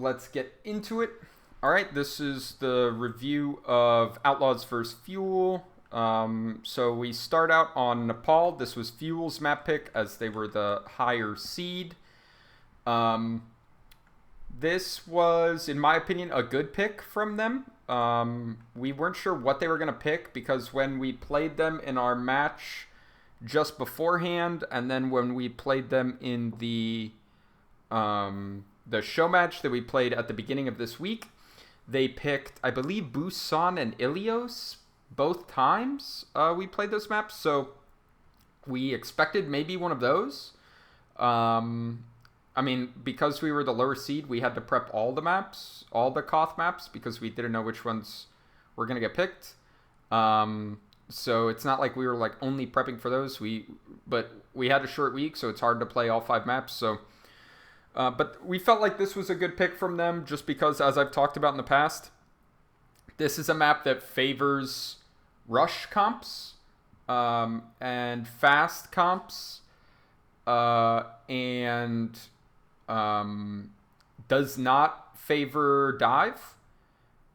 let's get into it. All right, this is the review of Outlaws vs. Fuel. So we start out on Nepal. This was Fuel's map pick as they were the higher seed. This was, in my opinion, a good pick from them. We weren't sure what they were going to pick because when we played them in our match just beforehand, and then when we played them in the show match that we played at the beginning of this week, they picked, I believe, Busan and Ilios both times we played those maps. So we expected maybe one of those. I mean, because we were the lower seed, we had to prep all the maps, all the Koth maps, because we didn't know which ones were going to get picked. So it's not like we were like only prepping for those. But we had a short week, so it's hard to play all 5 maps. So, but we felt like this was a good pick from them, just because, as I've talked about in the past, this is a map that favors rush comps and fast comps, and does not favor dive.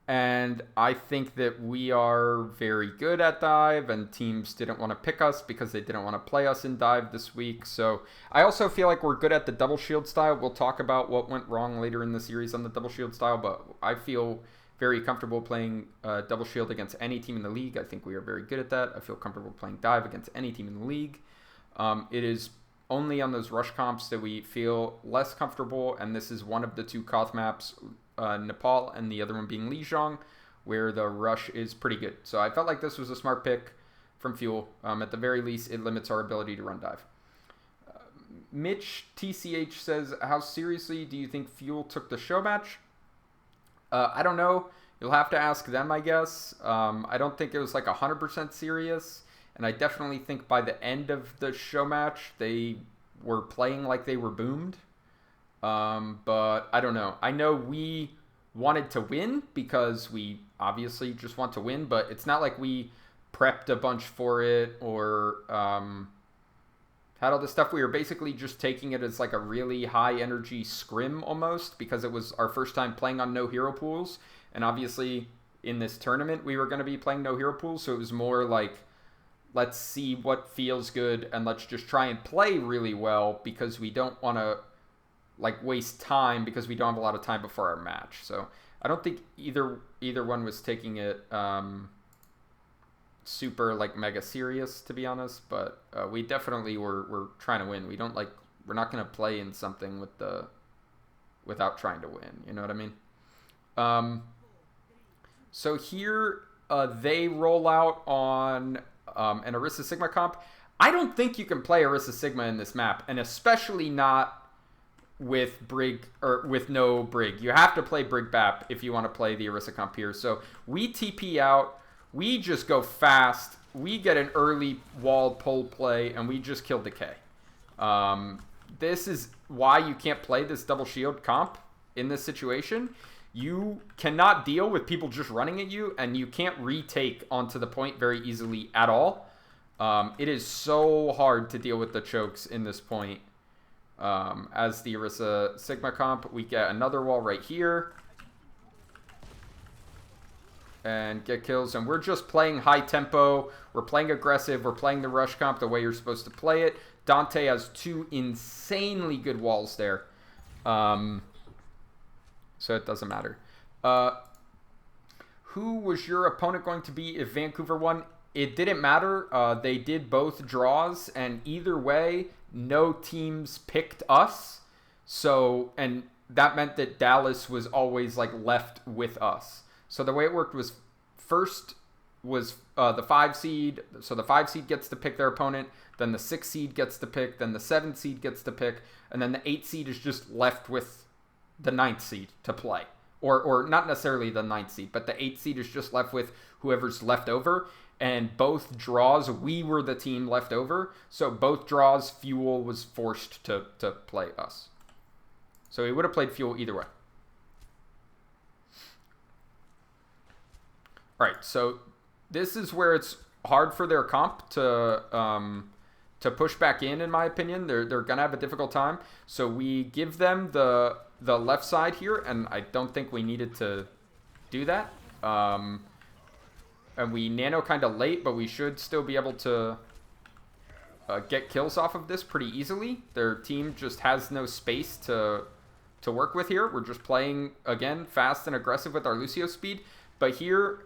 And I think that we are very good at dive, and teams didn't want to pick us because they didn't want to play us in dive this week. So I also feel like we're good at the double shield style. We'll talk about what went wrong later in the series on the double shield style, but I feel very comfortable playing double shield against any team in the league. I think we are very good at that. I feel comfortable playing dive against any team in the league. It is only on those rush comps that we feel less comfortable, and this is one of the 2 Koth maps, Nepal and the other one being Lijiang, where the rush is pretty good. So I felt like this was a smart pick from Fuel. At the very least, it limits our ability to run dive. Mitch TCH says, how seriously do you think Fuel took the show match? I don't know. You'll have to ask them, I guess. I don't think it was like 100% serious. And I definitely think by the end of the show match, they were playing like they were boomed. But I don't know. I know we wanted to win because we obviously just want to win, but it's not like we prepped a bunch for it or had all this stuff. We were basically just taking it as like a really high energy scrim almost, because it was our first time playing on no hero pools. And obviously in this tournament, we were going to be playing no hero pools. So it was more like, let's see what feels good and let's just try and play really well, because we don't want to like waste time because we don't have a lot of time before our match. So I don't think either one was taking it super like mega serious, to be honest, but we definitely were trying to win. We're not going to play in something without trying to win, you know what I mean? So here they roll out on an Orisa Sigma comp. I don't think you can play Orisa Sigma in this map, and especially not with Brig or with no Brig. You have to play Brig Bap if you want to play the Orisa comp here. So we TP out, we just go fast, we get an early wall pull play, and we just kill Decay. This is why you can't play this double shield comp in this situation. You cannot deal with people just running at you, and you can't retake onto the point very easily at all. It is so hard to deal with the chokes in this point. As the Orisa Sigma comp, we get another wall right here and get kills, and we're just playing high tempo, we're playing aggressive, we're playing the rush comp the way you're supposed to play it. Dante has 2 insanely good walls there, so it doesn't matter. Who was your opponent going to be if Vancouver won? It didn't matter. They did both draws, and either way, no teams picked us. So, and that meant that Dallas was always like left with us. So the way it worked was, first was the 5 seed. So the 5 seed gets to pick their opponent. Then the 6 seed gets to pick. Then the 7 seed gets to pick. And then the 8 seed is just left with the 9th seed to play. Or not necessarily the 9th seed, but the 8th seed is just left with whoever's left over. And both draws, we were the team left over. So both draws, Fuel was forced to play us. So he would have played Fuel either way. All right, so this is where it's hard for their comp to push back in my opinion. They're going to have a difficult time. So we give them the the left side here, and I don't think we needed to do that. And we nano kind of late, but we should still be able to get kills off of this pretty easily. Their team just has no space to work with here. We're just playing, again, fast and aggressive with our Lucio speed. But here,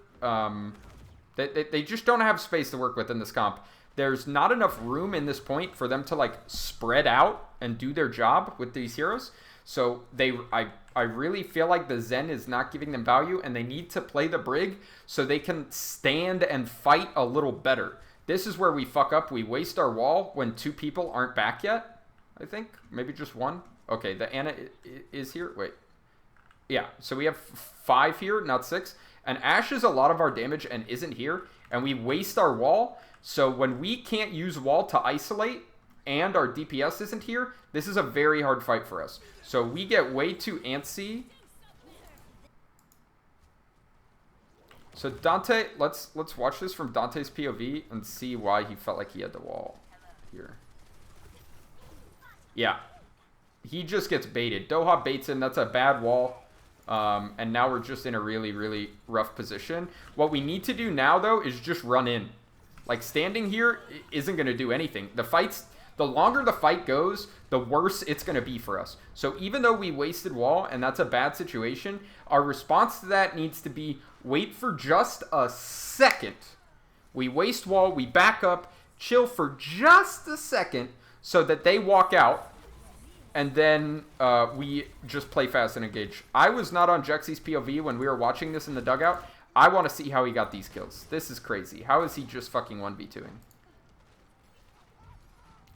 they just don't have space to work with in this comp. There's not enough room in this point for them to, like, spread out and do their job with these heroes. So I really feel like the Zen is not giving them value, and they need to play the Brig so they can stand and fight a little better. This is where we fuck up. We waste our wall when 2 people aren't back yet, I think. Maybe just 1. Okay, the Ana is here. Wait. Yeah, so we have 5 here, not 6. And Ashe is a lot of our damage and isn't here. And we waste our wall. So when we can't use wall to isolate and our DPS isn't here, this is a very hard fight for us. So we get way too antsy. So Dante, let's watch this from Dante's POV and see why he felt like he had the wall here. Yeah. He just gets baited. Doha baits him. That's a bad wall. And now we're just in a really, really rough position. What we need to do now, though, is just run in. Like, standing here isn't going to do anything. The longer the fight goes, the worse it's going to be for us. So even though we wasted wall, and that's a bad situation, our response to that needs to be wait for just a second. We waste wall, we back up, chill for just a second so that they walk out. And then we just play fast and engage. I was not on Jexy's POV when we were watching this in the dugout. I want to see how he got these kills. This is crazy. How is he just fucking 1v2ing?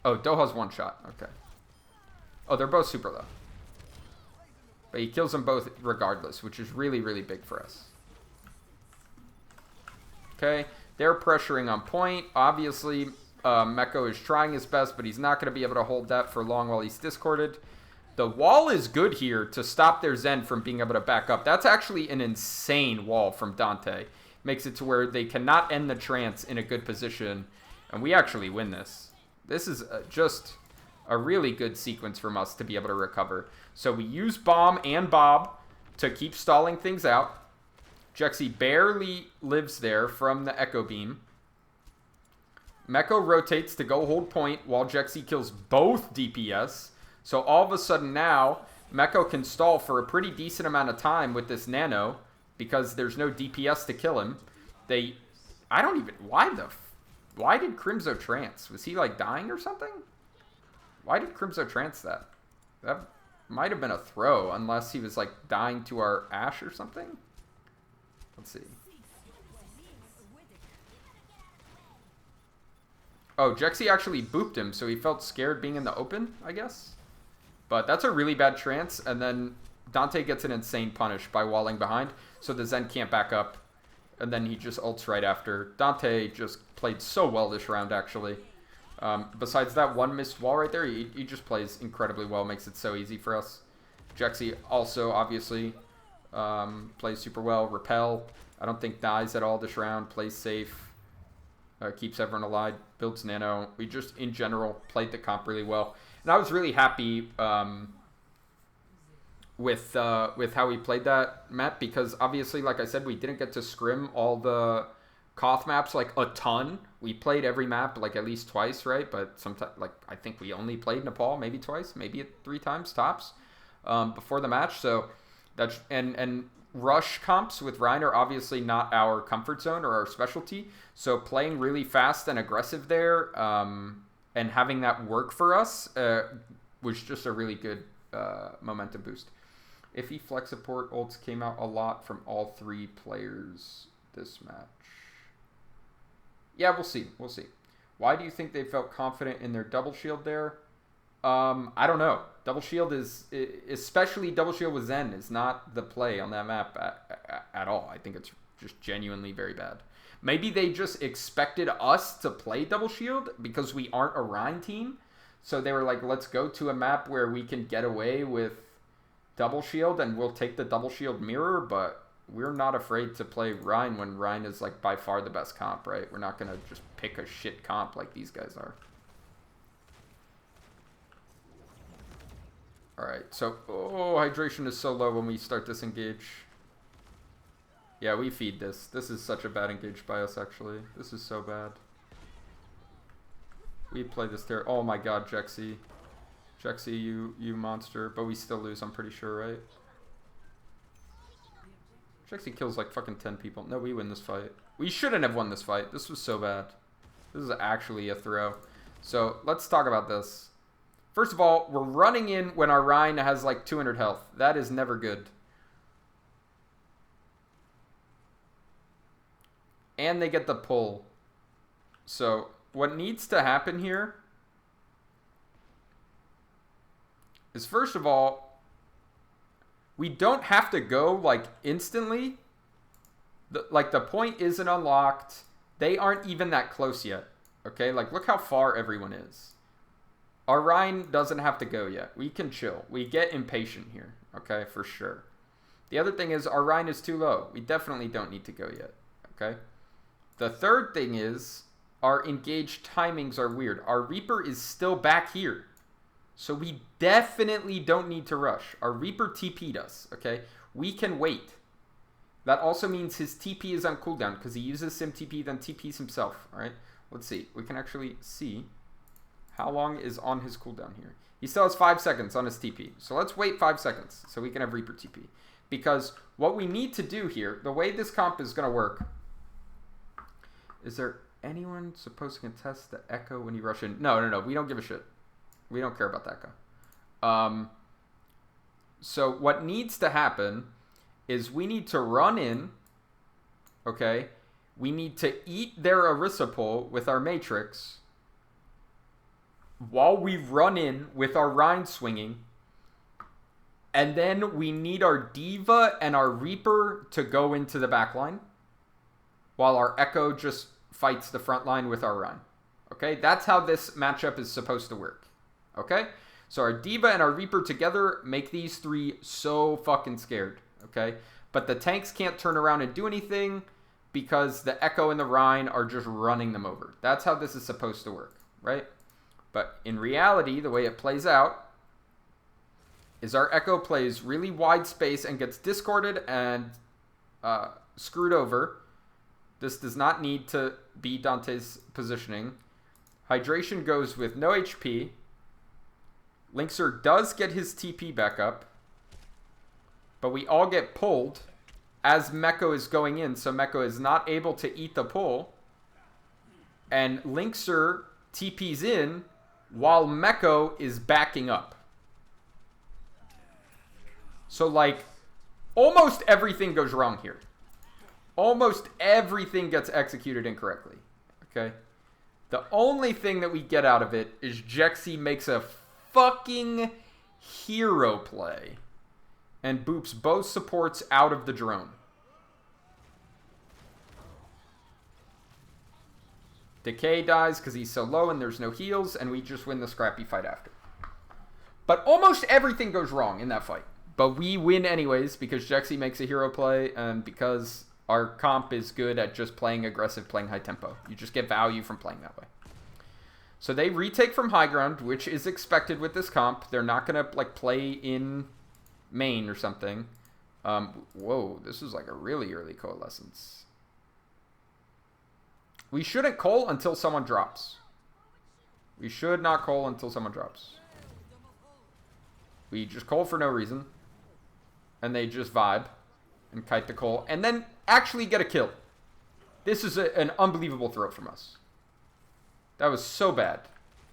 Oh, Doha's one shot. Okay. Oh, they're both super low. But he kills them both regardless, which is really, really big for us. Okay. They're pressuring on point. Obviously, Meko is trying his best, but he's not going to be able to hold that for long while he's discorded. The wall is good here to stop their Zen from being able to back up. That's actually an insane wall from Dante. Makes it to where they cannot end the trance in a good position. And we actually win this. This is just a really good sequence from us to be able to recover. So we use Bomb and Bob to keep stalling things out. Jexy barely lives there from the Echo Beam. Meko rotates to go hold point while Jexy kills both DPS. So all of a sudden now, Meko can stall for a pretty decent amount of time with this nano because there's no DPS to kill him. Why did Crimzo trance? Was he like dying or something? Why did Crimzo trance that? That might have been a throw unless he was like dying to our Ashe or something. Let's see. Oh, Jexy actually booped him, so he felt scared being in the open, I guess. But that's a really bad trance, and then Dante gets an insane punish by walling behind, so the Zen can't back up, and then he just ults right after. Dante just played so well this round, actually. Besides that one missed wall right there, he just plays incredibly well, makes it so easy for us. Jexy also, obviously, plays super well. Repel, I don't think dies at all this round, plays safe. Keeps everyone alive, builds nano. We just, in general, played the comp really well. And I was really happy with how we played that map because, obviously, like I said, we didn't get to scrim all the Koth maps, like, a ton. We played every map, like, at least twice, right? But sometimes, like, I think we only played Nepal maybe twice, maybe 3 times, tops, before the match. So, that's... And rush comps with Rein are obviously not our comfort zone or our specialty. So playing really fast and aggressive there and having that work for us was just a really good momentum boost. If he flex support ults came out a lot from all 3 players this match. Yeah, we'll see. We'll see. Why do you think they felt confident in their double shield there? I don't know. Double shield is, especially double shield with Zen, is not the play on that map at all. I think it's just genuinely very bad. Maybe they just expected us to play double shield because we aren't a Rein team. So they were like, let's go to a map where we can get away with double shield and we'll take the double shield mirror. But we're not afraid to play Rein when Rein is like by far the best comp, right? We're not going to just pick a shit comp like these guys are. Alright, so... Oh, hydration is so low when we start this engage. Yeah, we feed this. This is such a bad engage by us, actually. This is so bad. We play this there. Oh my god, Jexy. Jexy, you monster. But we still lose, I'm pretty sure, right? Jexy kills like fucking 10 people. No, we win this fight. We shouldn't have won this fight. This was so bad. This is actually a throw. So, let's talk about this. First of all, we're running in when our Rein has like 200 health. That is never good. And they get the pull. So, what needs to happen here is, first of all, we don't have to go like instantly. The point isn't unlocked. They aren't even that close yet. Okay, like look how far everyone is. Our Rein doesn't have to go yet. We can chill. We get impatient here. Okay, for sure. The other thing is our Rein is too low. We definitely don't need to go yet. Okay. The third thing is our engaged timings are weird. Our Reaper is still back here. So we definitely don't need to rush. Our Reaper TP'd us, okay? We can wait. That also means his TP is on cooldown because he uses Sim TP, then TPs himself, all right? Let's see. We can actually see how long is on his cooldown here. He still has 5 seconds on his TP. So let's wait 5 seconds so we can have Reaper TP. Because what we need to do here, the way this comp is going to work, is there anyone supposed to contest the Echo when you rush in? No. We don't give a shit. We don't care about the Echo. So what needs to happen is we need to run in, okay? We need to eat their Orisa pull with our Matrix while we run in with our Rein swinging. And then we need our D.Va and our Reaper to go into the back line while our Echo just fights the front line with our Rein. Okay? That's how this matchup is supposed to work. Okay? So our D.Va and our Reaper together make these three so fucking scared. Okay? But the tanks can't turn around and do anything because the Echo and the Rein are just running them over. That's how this is supposed to work. Right? But in reality, the way it plays out is our Echo plays really wide space and gets discorded and screwed over. This does not need to be Dante's positioning. Hydration goes with no HP. Linkzr does get his TP back up. But we all get pulled as Meko is going in. So Meko is not able to eat the pull. And Linkzr TP's in while Meko is backing up. So, like, almost everything goes wrong here. Almost everything gets executed incorrectly. Okay? The only thing that we get out of it is Jexy makes a fucking hero play and boops both supports out of the drone. Decay dies because he's so low and there's no heals, and we just win the scrappy fight after. But almost everything goes wrong in that fight. But we win anyways because Jexy makes a hero play and because our comp is good at just playing aggressive, playing high tempo. You just get value from playing that way. So they retake from high ground, which is expected with this comp. They're not going to like play in main or something. Whoa, this is like a really early coalescence. We shouldn't call until someone drops. We should not call until someone drops. We just call for no reason. And they just vibe and kite the call. And then actually get a kill. This is an unbelievable throw from us. That was so bad.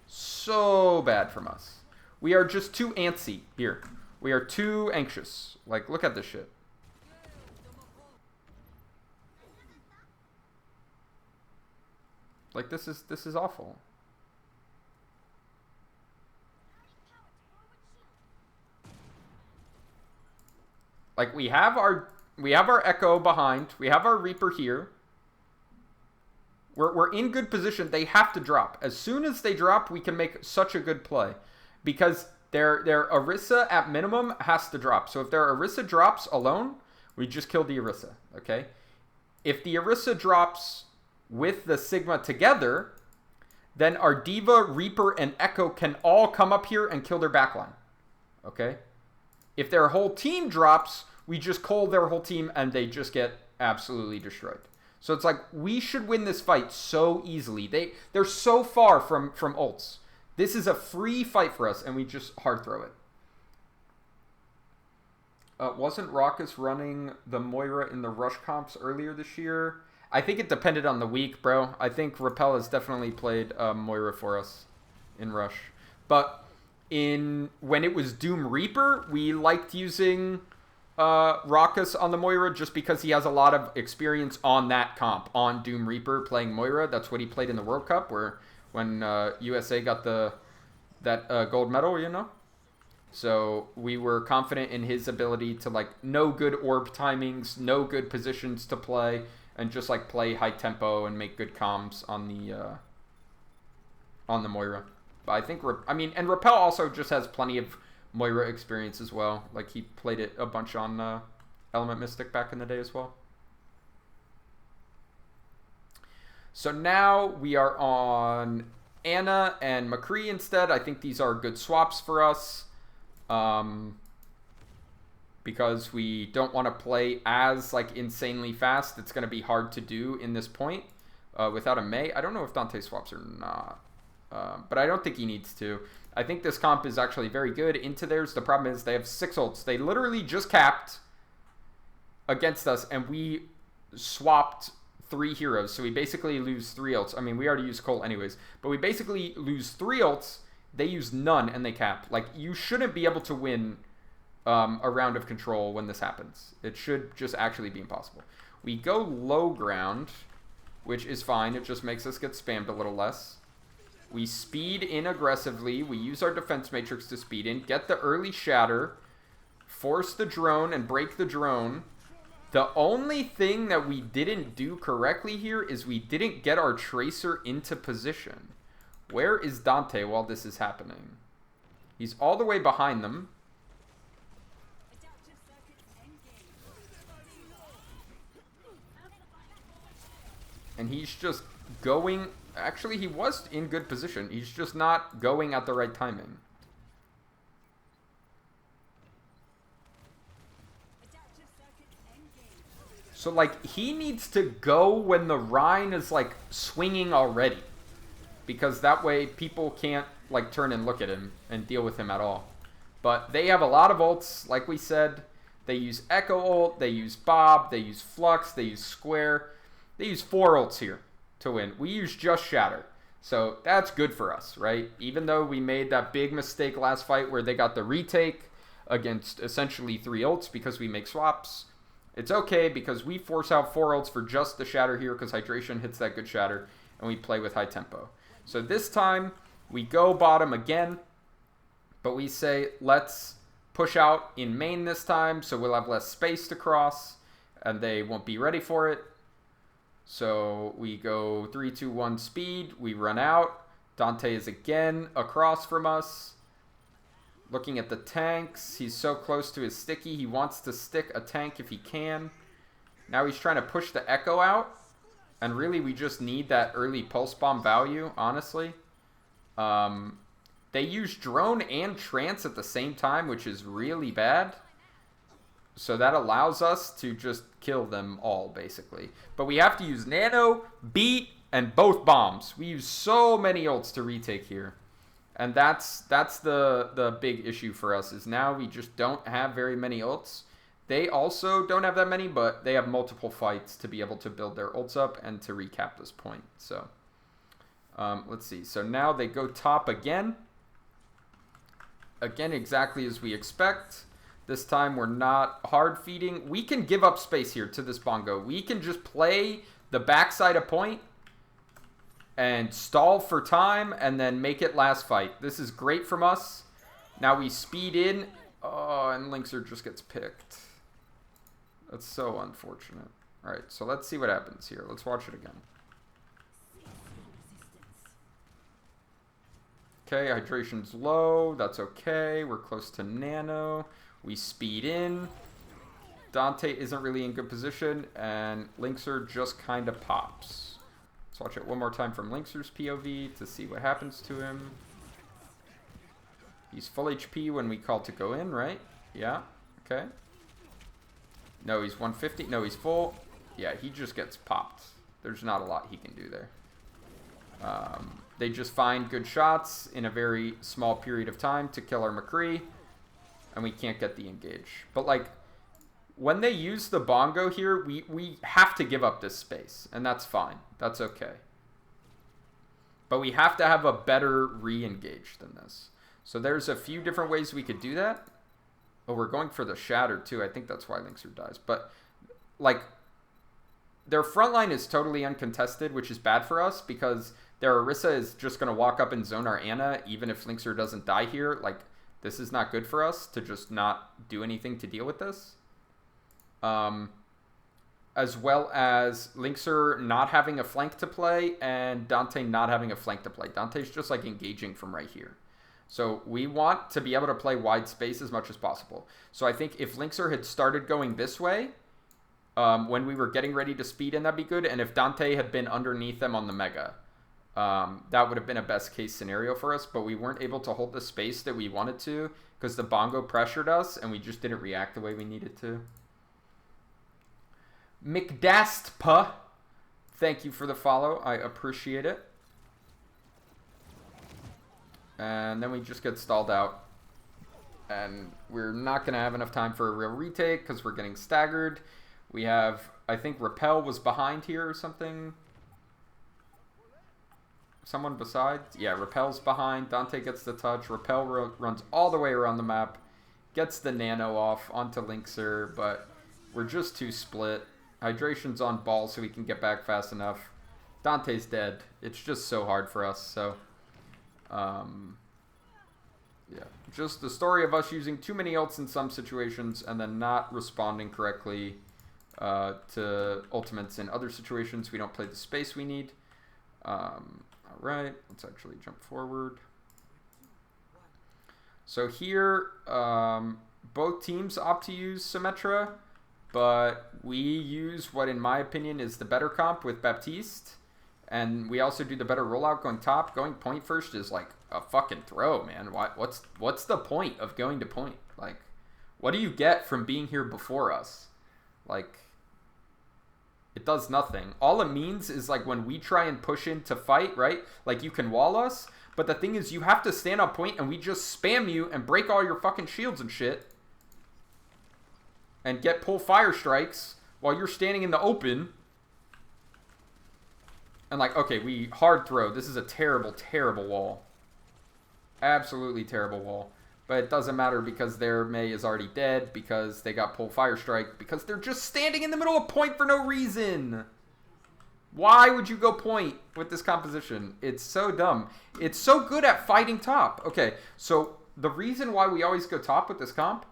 So bad from us. We are just too antsy here. We are too anxious. Like, look at this shit. Like, this is awful. Like, we have our Echo behind. We have our Reaper here. We're in good position. They have to drop. As soon as they drop, we can make such a good play. Because their Orisa, at minimum, has to drop. So if their Orisa drops alone, we just kill the Orisa, okay? If the Orisa drops with the Sigma together, then our D.Va, Reaper, and Echo can all come up here and kill their backline. Okay? If their whole team drops, we just call their whole team and they just get absolutely destroyed. So it's like, we should win this fight so easily. They're so far from ults. This is a free fight for us, and we just hard throw it. Wasn't Raucus running the Moira in the rush comps earlier this year? I think it depended on the week, bro. I think Repel has definitely played Moira for us in rush. But when it was Doom Reaper, we liked using Raucus on the Moira just because he has a lot of experience on that comp, on Doom Reaper playing Moira. That's what he played in the World Cup, when USA got that gold medal, you know? So we were confident in his ability to like know good orb timings, know good positions to play, and just like play high tempo and make good comms on the Moira. But I think and Repel also just has plenty of Moira experience as well. Like he played it a bunch on Element Mystic back in the day as well. So now we are on Ana and McCree instead. I think these are good swaps for us. Because we don't want to play as like insanely fast. It's going to be hard to do in this point without a Mei. I don't know if Dante swaps or not, but I don't think he needs to. I think this comp is actually very good into theirs. The problem is they have 6 ults. They literally just capped against us, and we swapped 3 heroes, so we basically lose 3 ults. I mean, we already used Cole anyways, but we basically lose 3 ults. They use none, and they cap. Like, you shouldn't be able to win a round of control when this happens. It should just actually be impossible. We go low ground, which is fine. It just makes us get spammed a little less. We speed in aggressively. We use our defense matrix to speed in, get the early shatter, force the drone, and break the drone. The only thing that we didn't do correctly here is we didn't get our tracer into position. Where is Dante while this is happening? He's all the way behind them. And he's just going... Actually, he was in good position. He's just not going at the right timing. So, like, he needs to go when the Rhine is, like, swinging already. Because that way people can't, like, turn and look at him and deal with him at all. But they have a lot of ults, like we said. They use Echo ult, they use Bob, they use Flux, they use Square. They use 4 ults here to win. We use just Shatter. So that's good for us, right? Even though we made that big mistake last fight where they got the retake against essentially 3 ults because we make swaps. It's okay because we force out 4 ults for just the Shatter here because Hydration hits that good Shatter and we play with high tempo. So this time we go bottom again, but we say let's push out in main this time so we'll have less space to cross and they won't be ready for it. So we go 3, 2, 1 speed. We run out. Dante is again across from us. Looking at the tanks. He's so close to his sticky. He wants to stick a tank if he can. Now he's trying to push the Echo out. And really we just need that early pulse bomb value, honestly. They use drone and trance at the same time, which is really bad. So that allows us to just kill them all, basically. But we have to use Nano, Beat, and both bombs. We use so many ults to retake here. And that's the big issue for us, is now we just don't have very many ults. They also don't have that many, but they have multiple fights to be able to build their ults up and to recap this point. So, let's see. So now they go top again. Again, exactly as we expect. This time we're not hard feeding. We can give up space here to this Bongo. We can just play the backside of point and stall for time and then make it last fight. This is great from us. Now we speed in. Oh, and Linkzr just gets picked. That's so unfortunate. All right, so let's see what happens here. Let's watch it again. Okay, hydration's low. That's okay. We're close to Nano. We speed in. Dante isn't really in good position, and Linkzr just kind of pops. Let's watch it one more time from Linkzr's POV to see what happens to him. He's full HP when we call to go in, right? Yeah. Okay. No, he's 150. No, he's full. Yeah, he just gets popped. There's not a lot he can do there. They just find good shots in a very small period of time to kill our McCree, and we can't get the engage. But, like, when they use the bongo here, we have to give up this space, and that's fine. That's okay. But we have to have a better re-engage than this. So there's a few different ways we could do that. Oh, we're going for the Shatter, too. I think that's why Linkzr dies. But, like, their front line is totally uncontested, which is bad for us because their Orisa is just going to walk up and zone our Ana, even if Linkzr doesn't die here. Like, this is not good for us to just not do anything to deal with this. As well as Linkzr not having a flank to play and Dante not having a flank to play. Dante's just, like, engaging from right here. So we want to be able to play wide space as much as possible. So I think if Linkzr had started going this way, when we were getting ready to speed in, that'd be good. And if Dante had been underneath them on the Mega, that would have been a best case scenario for us. But we weren't able to hold the space that we wanted to because the bongo pressured us and we just didn't react the way we needed to. McDastpa, thank you for the follow. I appreciate it. And then we just get stalled out. And we're not going to have enough time for a real retake because we're getting staggered. We have, I think Repel was behind here or something. Someone besides? Yeah, Repel's behind. Dante gets the touch. Repel runs all the way around the map. Gets the nano off onto Linkzr, but we're just too split. Hydration's on ball so we can get back fast enough. Dante's dead. It's just so hard for us, so... yeah, just the story of us using too many ults in some situations and then not responding correctly to ultimates in other situations. We don't play the space we need. Alright, let's actually jump forward. So here, both teams opt to use Symmetra, but we use what in my opinion is the better comp with Baptiste. And we also do the better rollout going top. Going point first is like a fucking throw, man. What's the point of going to point? Like, what do you get from being here before us? Like, it does nothing. All it means is like when we try and push in to fight, right? Like you can wall us, but the thing is you have to stand on point and we just spam you and break all your fucking shields and shit. And get pull fire strikes while you're standing in the open. And like, okay, we hard throw. This is a terrible, terrible wall. Absolutely terrible wall. But it doesn't matter because their Mei is already dead. Because they got pull fire strike. Because they're just standing in the middle of point for no reason. Why would you go point with this composition? It's so dumb. It's so good at fighting top. Okay, so the reason why we always go top with this comp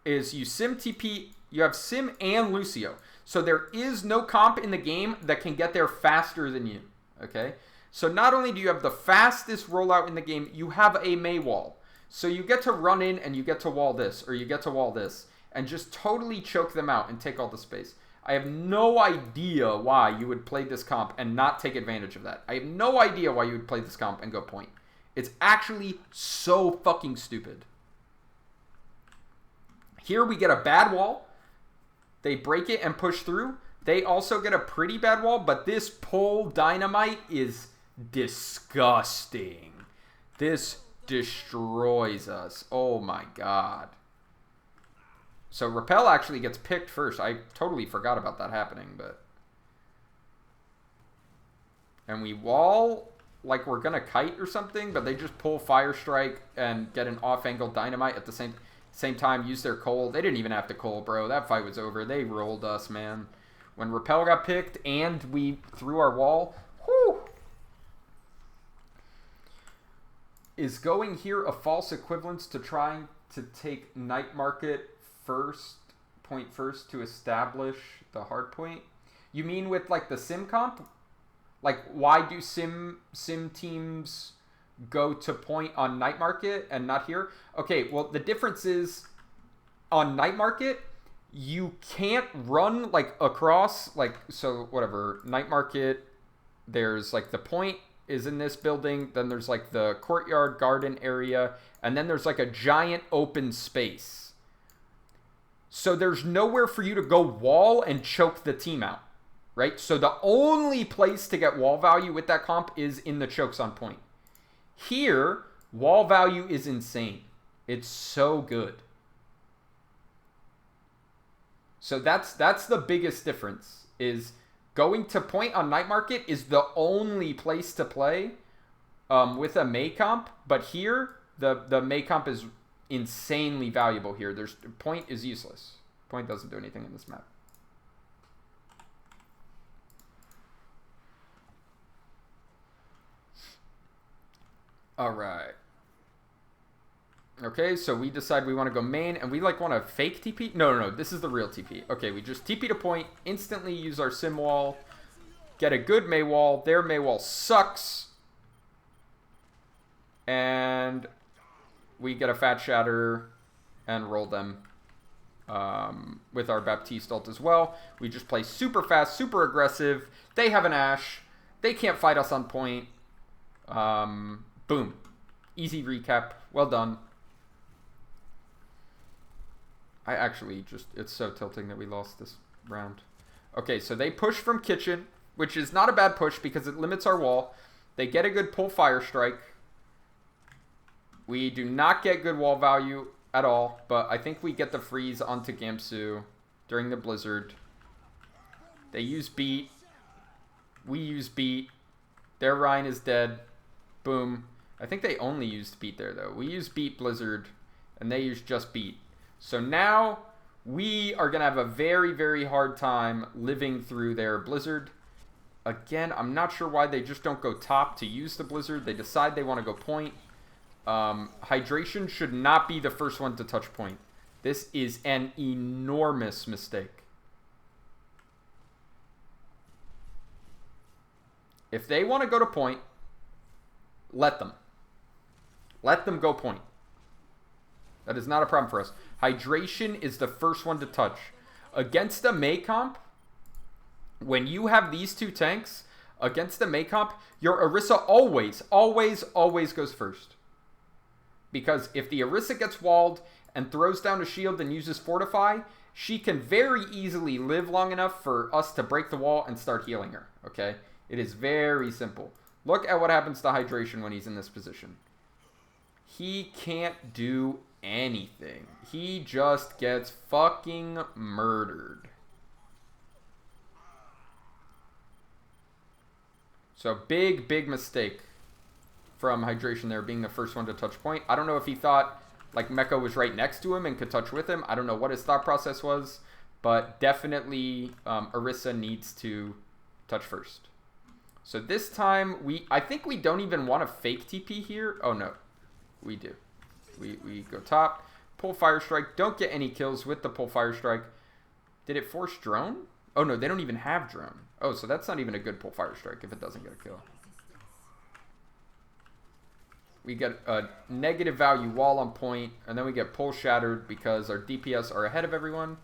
is you sim TP, you have sim and Lucio. So there is no comp in the game that can get there faster than you, okay? So not only do you have the fastest rollout in the game, you have a Mei wall. So you get to run in and you get to wall this, or you get to wall this, and just totally choke them out and take all the space. I have no idea why you would play this comp and not take advantage of that. I have no idea why you would play this comp and go point. It's actually so fucking stupid. Here we get a bad wall. They break it and push through. They also get a pretty bad wall, but this pull dynamite is disgusting. This destroys us. Oh my god. So Repel actually gets picked first. I totally forgot about that happening, but... And we wall like we're gonna kite or something, but they just pull Fire Strike and get an off-angle dynamite at the same time, use their coal. They didn't even have to coal, bro. That fight was over. They rolled us, man. When Repel got picked and we threw our wall, whew. Is going here a false equivalence to trying to take Night Market point first to establish the hard point? You mean with like the sim comp? Like why do sim teams go to point on Night Market and not here? Okay, well the difference is on Night Market you can't run like across, like, so whatever, Night Market, there's like the point is in this building. Then there's like the courtyard garden area. And then there's like a giant open space. So there's nowhere for you to go wall and choke the team out. Right? So the only place to get wall value with that comp is in the chokes on point. Here, wall value is insane. It's so good. So that's the biggest difference, is going to point on Night Market is the only place to play with a Mei comp, but here the Mei comp is insanely valuable here. Point is useless. Point doesn't do anything in this map. All right. Okay, so we decide we want to go main, and we like want to fake TP. No, this is the real TP. Okay, we just TP to point, instantly use our sim wall, get a good Mei wall. Their Mei wall sucks, and we get a fat shatter and roll them with our Baptiste ult as well. We just play super fast, super aggressive. They have an Ashe. They can't fight us on point. Boom. Easy recap. Well done. I actually it's so tilting that we lost this round. Okay, so they push from kitchen, which is not a bad push because it limits our wall. They get a good pull fire strike. We do not get good wall value at all, but I think we get the freeze onto Gamsu during the blizzard. They use beat. We use beat. Their Rhine is dead. Boom. I think they only used beat there, though. We use beat blizzard, and they use just beat. So now we are going to have a very, very hard time living through their blizzard. Again, I'm not sure why they just don't go top to use the blizzard. They decide they want to go point. Hydration should not be the first one to touch point. This is an enormous mistake. If they want to go to point, let them. Let them go point. That is not a problem for us. Hydration is the first one to touch. Against a Mei comp, when you have these two tanks, against a Mei comp, your Orisa always goes first. Because if the Orisa gets walled and throws down a shield and uses Fortify, she can very easily live long enough for us to break the wall and start healing her. Okay? It is very simple. Look at what happens to Hydration when he's in this position. He can't do anything. He just gets fucking murdered. So big mistake from Hydration there, being the first one to touch point. I don't know if he thought like Mecha was right next to him and could touch with him. I don't know what his thought process was, but definitely Orisa needs to touch first. So this time I think we don't even want to fake TP here. Oh no, we do. We go top, pull fire strike. Don't get any kills with the pull fire strike. Did it force drone? Oh no, they don't even have drone. Oh, so that's not even a good pull fire strike if it doesn't get a kill. We get a negative value wall on point, and then we get pull shattered because our DPS are ahead of everyone.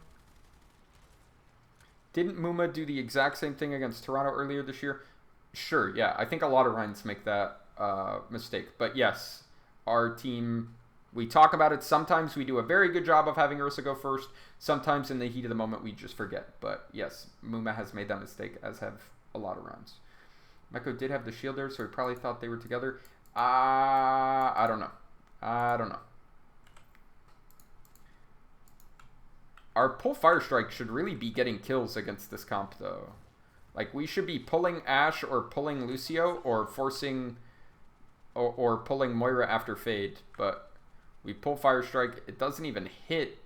Didn't Muma do the exact same thing against Toronto earlier this year? Sure, yeah. I think a lot of Rhines make that mistake. But yes, our team, we talk about it. Sometimes we do a very good job of having Orisa go first. Sometimes in the heat of the moment, we just forget. But yes, Muma has made that mistake, as have a lot of Rhines. Meko did have the shield there, so he probably thought they were together. I don't know. I don't know. Our pull fire strike should really be getting kills against this comp, though. Like, we should be pulling Ashe or pulling Lucio or forcing or pulling Moira after Fade. But we pull fire strike. It doesn't even hit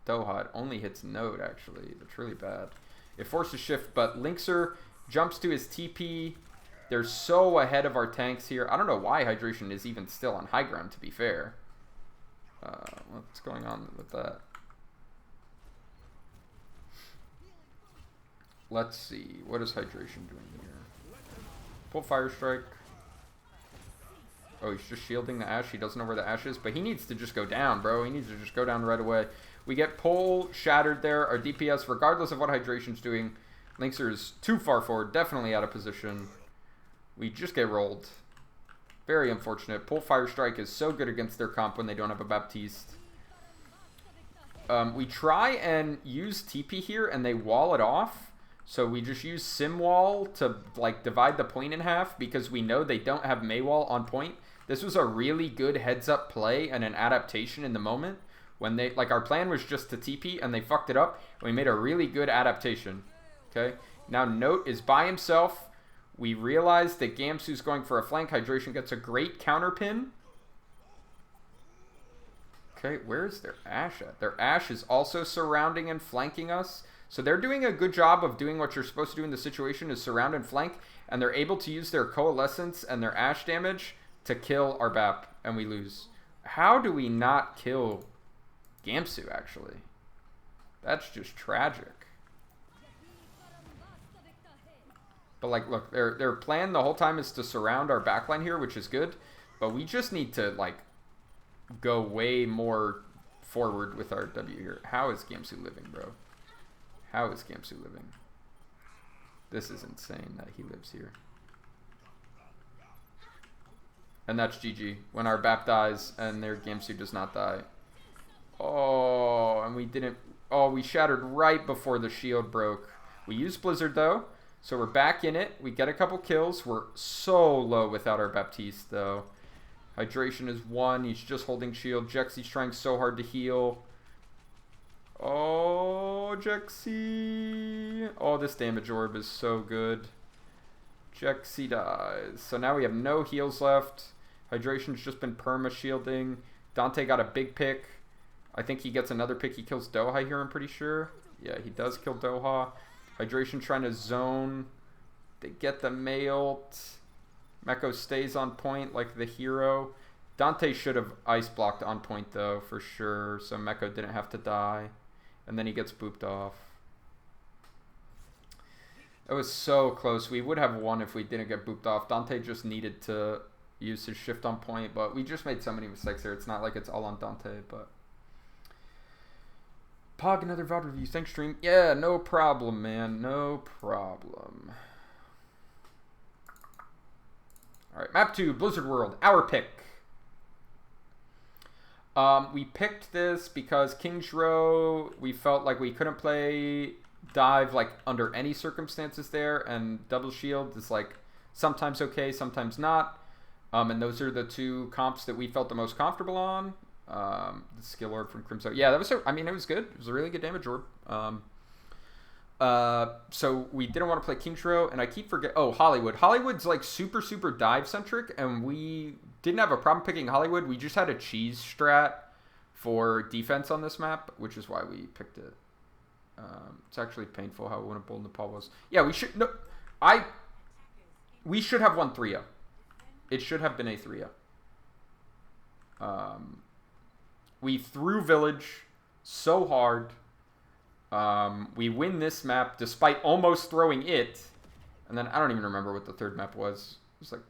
Doha. It only hits Node, actually. That's really bad. It forces shift, but Linkser jumps to his TP. They're so ahead of our tanks here. I don't know why Hydration is even still on high ground, to be fair. What's going on with that? Let's see. What is Hydration doing here? Pull fire strike. Oh, he's just shielding the Ashe. He doesn't know where the Ashe is, but he needs to just go down, bro. He needs to just go down right away. We get pull shattered there. Our DPS, regardless of what Hydration's doing, Linkser is too far forward. Definitely out of position. We just get rolled. Very unfortunate. Pull Fire Strike is so good against their comp when they don't have a Baptiste. We try and use TP here, and they wall it off. So we just use Sim Wall to like divide the point in half because we know they don't have Maywall on point. This was a really good heads-up play and an adaptation in the moment. When they, like, our plan was just to TP, and they fucked it up. And we made a really good adaptation. Okay? Now, Note is by himself. We realize that Gamsu's going for a flank. Hydration gets a great counter pin. Okay, where's their Ashe at? Their Ashe is also surrounding and flanking us. So they're doing a good job of doing what you're supposed to do in the situation, is surround and flank. And they're able to use their Coalescence and their Ashe damage to kill our BAP, and we lose. How do we not kill Gamsu, actually? That's just tragic. But, like, look, their plan the whole time is to surround our backline here, which is good. But we just need to, like, go way more forward with our W here. How is Gamsu living, bro? How is Gamsu living? This is insane that he lives here. And that's GG. When our BAP dies and their Gamsu does not die. Oh, and we didn't... Oh, we shattered right before the shield broke. We used Blizzard, though. So we're back in it. We get a couple kills. We're so low without our Baptiste, though. Hydration is 1. He's just holding shield. Jexy's trying so hard to heal. Oh, Jexy. Oh, this damage orb is so good. Jexy dies. So now we have no heals left. Hydration's just been perma-shielding. Dante got a big pick. I think he gets another pick. He kills Doha here, I'm pretty sure. Yeah, he does kill Doha. Hydration trying to zone. They get the Maelt. Meko stays on point like the hero. Dante should have ice blocked on point, though, for sure. So Meko didn't have to die. And then he gets booped off. It was so close. We would have won if we didn't get booped off. Dante just needed to use his shift on point, but we just made so many mistakes here. It's not like it's all on Dante, but... Pog, another VOD review. Thanks, stream. Yeah, no problem, man. No problem. Alright, map 2, Blizzard World. Our pick. We picked this because King's Row, we felt like we couldn't play dive like under any circumstances there, and double shield is like sometimes okay, sometimes not. And those are the two comps that we felt the most comfortable on. The skill orb from Crimson. Yeah, that was I mean, it was good. It was a really good damage orb. So we didn't want to play King's Row, and I keep forgetting. Oh, Hollywood. Hollywood's like super dive centric, and we didn't have a problem picking Hollywood. We just had a cheese strat for defense on this map, which is why we picked it. It's actually painful how winnable Nepal was. Yeah, we should... No, we should have won 3-0. It should have been a 3-0. We threw Village so hard. We win this map despite almost throwing it. And then I don't even remember what the third map was. It was like...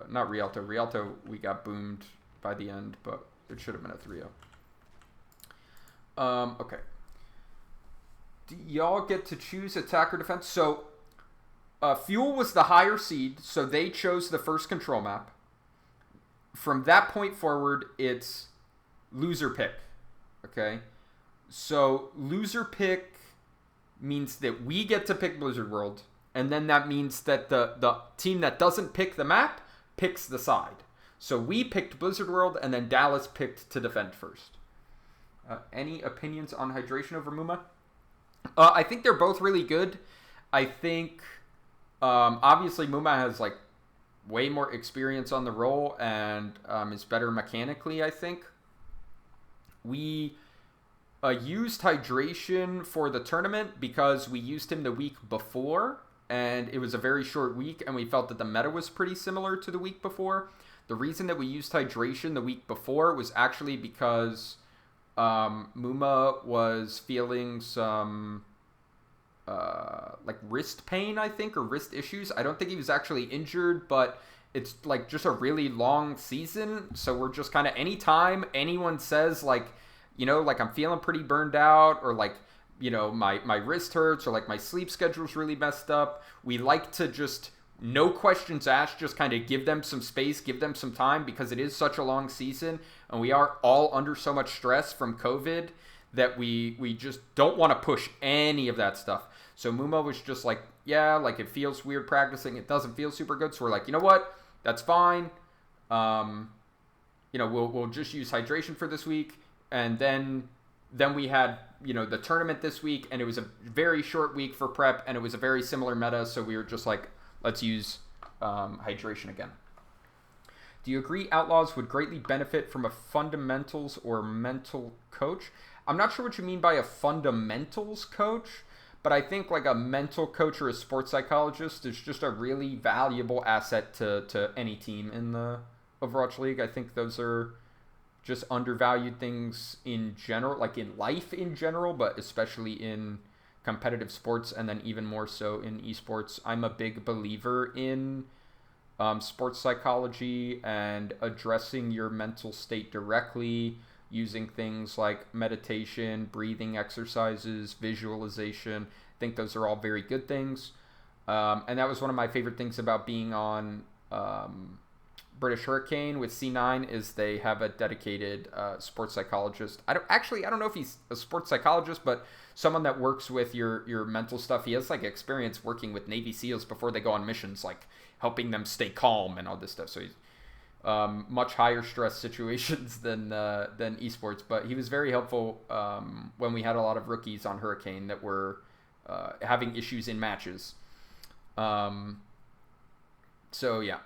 not Rialto. Rialto, we got boomed by the end, but it should have been a 3-0. Okay. Do y'all get to choose attack or defense? So, Fuel was the higher seed, so they chose the first control map. From that point forward, it's loser pick. Okay? So, loser pick means that we get to pick Blizzard World, and then that means that the team that doesn't pick the map picks the side. So, we picked Blizzard World, and then Dallas picked to defend first. Any opinions on Hydration over Muma? I think they're both really good. I think, obviously, Muma has, like, way more experience on the role and is better mechanically, I think. We used Hydration for the tournament because we used him the week before, and it was a very short week, and we felt that the meta was pretty similar to the week before. The reason that we used Hydration the week before was actually because... Muma was feeling some like wrist pain, I think, or wrist issues. I don't think he was actually injured, but it's like just a really long season. So we're just kind of, anytime anyone says like, you know, like I'm feeling pretty burned out, or like, you know, my wrist hurts, or like my sleep schedule's really messed up, we like to just no questions asked, just kind of give them some space, give them some time, because it is such a long season and we are all under so much stress from COVID that we just don't want to push any of that stuff. So Mumo was just like, yeah, like it feels weird practicing. It doesn't feel super good. So we're like, you know what? That's fine. We'll just use hydration for this week. And then we had, the tournament this week, and it was a very short week for prep, and it was a very similar meta. So we were just like, let's use hydration again. Do you agree Outlaws would greatly benefit from a fundamentals or mental coach? I'm not sure what you mean by a fundamentals coach, but I think like a mental coach or a sports psychologist is just a really valuable asset to any team in the Overwatch League. I think those are just undervalued things in general, like in life in general, but especially in competitive sports, and then even more so in esports. I'm a big believer in sports psychology and addressing your mental state directly, using things like meditation, breathing exercises, visualization. I think those are all very good things. And that was one of my favorite things about being on British Hurricane with C9 is they have a dedicated sports psychologist. I don't know if he's a sports psychologist, but someone that works with your mental stuff. He has like experience working with Navy SEALs before they go on missions, like helping them stay calm and all this stuff. So he's much higher stress situations than esports, but he was very helpful when we had a lot of rookies on Hurricane that were having issues in matches. So yeah.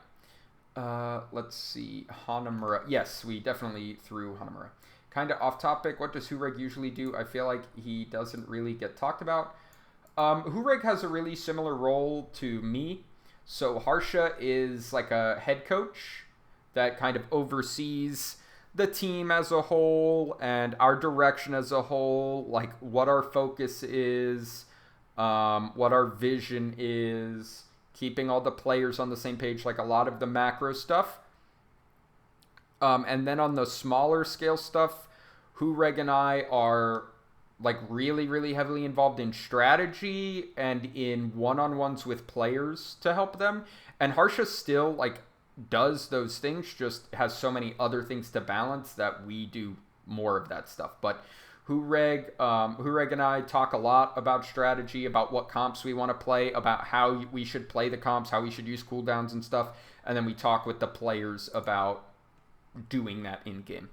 Let's see. Hanamura. Yes, we definitely threw Hanamura. Kind of off topic. What does Hureg usually do? I feel like he doesn't really get talked about. Hureg has a really similar role to me. So Harsha is like a head coach that kind of oversees the team as a whole and our direction as a whole, like what our focus is, what our vision is, keeping all the players on the same page, like a lot of the macro stuff. And then on the smaller scale stuff, Hureg and I are like really, really heavily involved in strategy and in one-on-ones with players to help them. And Harsha still like does those things, just has so many other things to balance that we do more of that stuff. But Hureg and I talk a lot about strategy, about what comps we want to play, about how we should play the comps, how we should use cooldowns and stuff. And then we talk with the players about doing that in-game.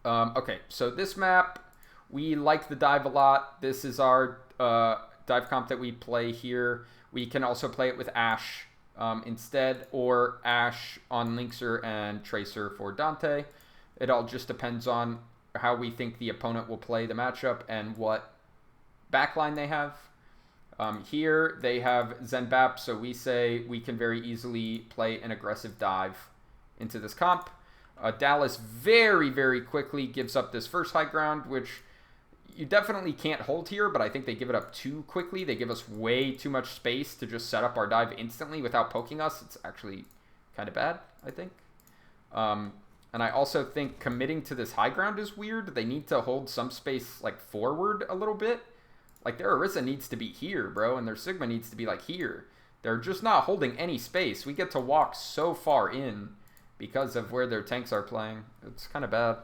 Okay, so this map, we like the dive a lot. This is our dive comp that we play here. We can also play it with Ashe instead, or Ashe on Linkzr and Tracer for Dante. It all just depends on how we think the opponent will play the matchup and what backline they have. Here they have Zenbap, so we say we can very easily play an aggressive dive into this comp. Dallas very, very quickly gives up this first high ground, which you definitely can't hold here, but I think they give it up too quickly. They give us way too much space to just set up our dive instantly without poking us. It's actually kind of bad, I think. And I also think committing to this high ground is weird. They need to hold some space like forward a little bit. Like their Orisa needs to be here, bro, and their Sigma needs to be like here. They're just not holding any space. We get to walk so far in because of where their tanks are playing. It's kind of bad.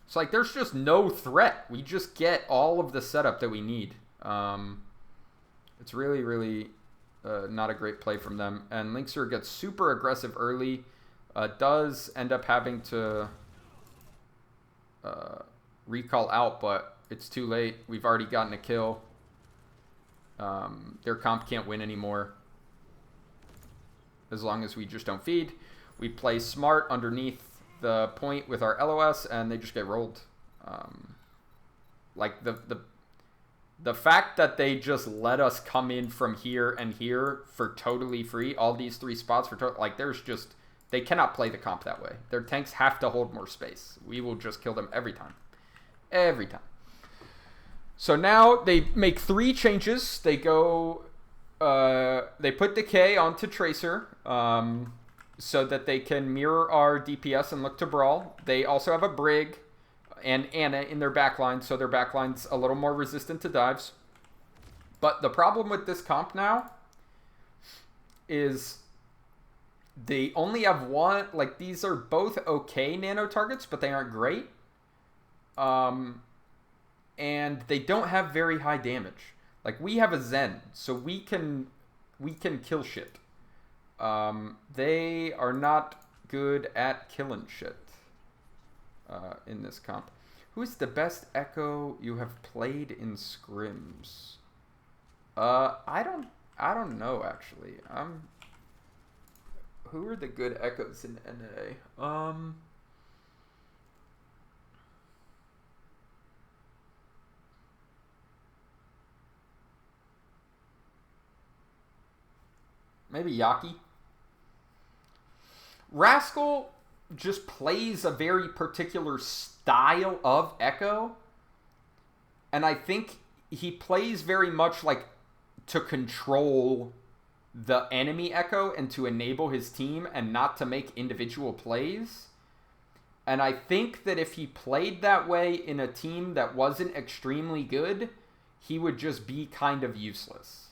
So like there's just no threat. We just get all of the setup that we need. It's really, really not a great play from them. And Linkzr gets super aggressive early. Does end up having to recall out, but it's too late. We've already gotten a kill. Their comp can't win anymore as long as we just don't feed. We play smart underneath the point with our LOS, and they just get rolled. Like the fact that they just let us come in from here and here for totally free, all these three spots for like there's just, they cannot play the comp that way. Their tanks have to hold more space. We will just kill them every time. Every time. So now they make 3 changes. They go, they put Decay onto Tracer so that they can mirror our DPS and look to brawl. They also have a Brig and Ana in their backline, so their backline's a little more resistant to dives. But the problem with this comp now is they only have one. Like, these are both okay nano targets, but they aren't great. And they don't have very high damage. Like, we have a Zen, so we can kill shit. They are not good at killing shit in this comp. Who's the best Echo you have played in scrims? I don't know actually. Who are the good Echoes in NA? Maybe Yaki. Rascal just plays a very particular style of Echo, and I think he plays very much like to control the enemy Echo and to enable his team and not to make individual plays. And I think that if he played that way in a team that wasn't extremely good, he would just be kind of useless.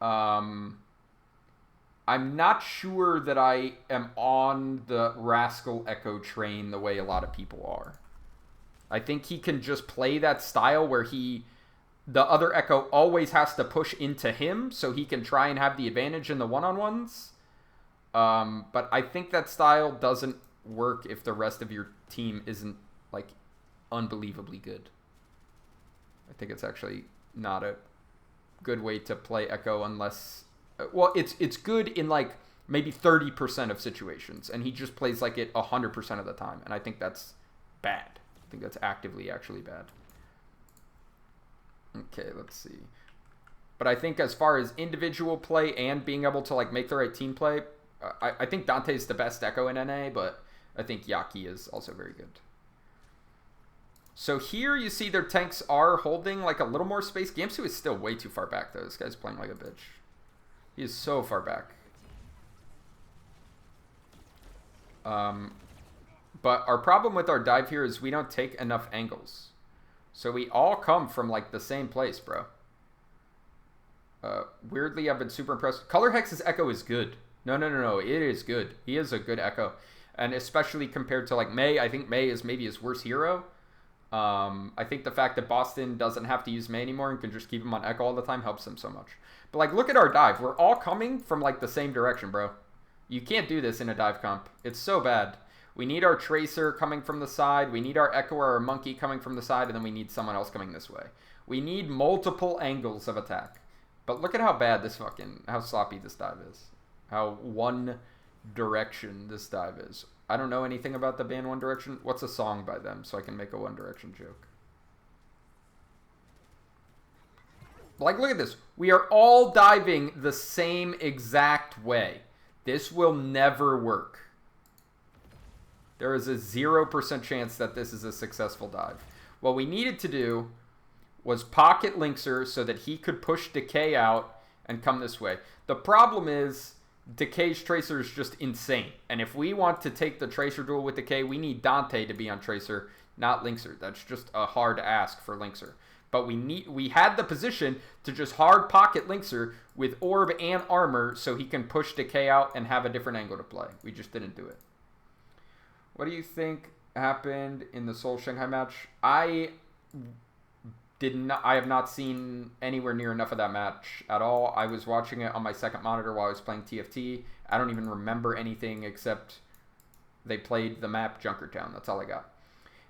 I'm not sure that I am on the Rascal Echo train the way a lot of people are. I think he can just play that style where the other Echo always has to push into him so he can try and have the advantage in the one-on-ones. But I think that style doesn't work if the rest of your team isn't, like, unbelievably good. I think it's actually not a good way to play Echo unless... Well, it's good in, like, maybe 30% of situations, and he just plays like it 100% of the time, and I think that's bad. I think that's actively actually bad. Okay, let's see. But I think as far as individual play and being able to, like, make the right team play, I think Dante's the best Echo in NA, but I think Yaki is also very good. So here you see their tanks are holding, like, a little more space. Gamsu is still way too far back, though. This guy's playing like a bitch. He is so far back. But our problem with our dive here is we don't take enough angles. So we all come from, like, the same place, bro. Weirdly, I've been super impressed. Color Hex's Echo is good. No. It is good. He is a good Echo. And especially compared to, like, Mei, I think Mei is maybe his worst hero. I think the fact that Boston doesn't have to use Mei anymore and can just keep him on Echo all the time helps him so much. But, like, look at our dive. We're all coming from, like, the same direction, bro. You can't do this in a dive comp. It's so bad. We need our Tracer coming from the side. We need our Echo or our Monkey coming from the side. And then we need someone else coming this way. We need multiple angles of attack. But look at how bad this how sloppy this dive is. How one direction this dive is. I don't know anything about the band One Direction. What's a song by them so I can make a One Direction joke? Like, look at this. We are all diving the same exact way. This will never work. There is a 0% chance that this is a successful dive. What we needed to do was pocket Linkser so that he could push Decay out and come this way. The problem is Decay's Tracer is just insane. And if we want to take the Tracer duel with Decay, we need Dante to be on Tracer, not Linkser. That's just a hard ask for Linkser. But we had the position to just hard pocket Linkser with Orb and Armor so he can push Decay out and have a different angle to play. We just didn't do it. What do you think happened in the Seoul Shanghai match? I have not seen anywhere near enough of that match at all. I was watching it on my second monitor while I was playing TFT. I don't even remember anything except they played the map Junkertown. That's all I got.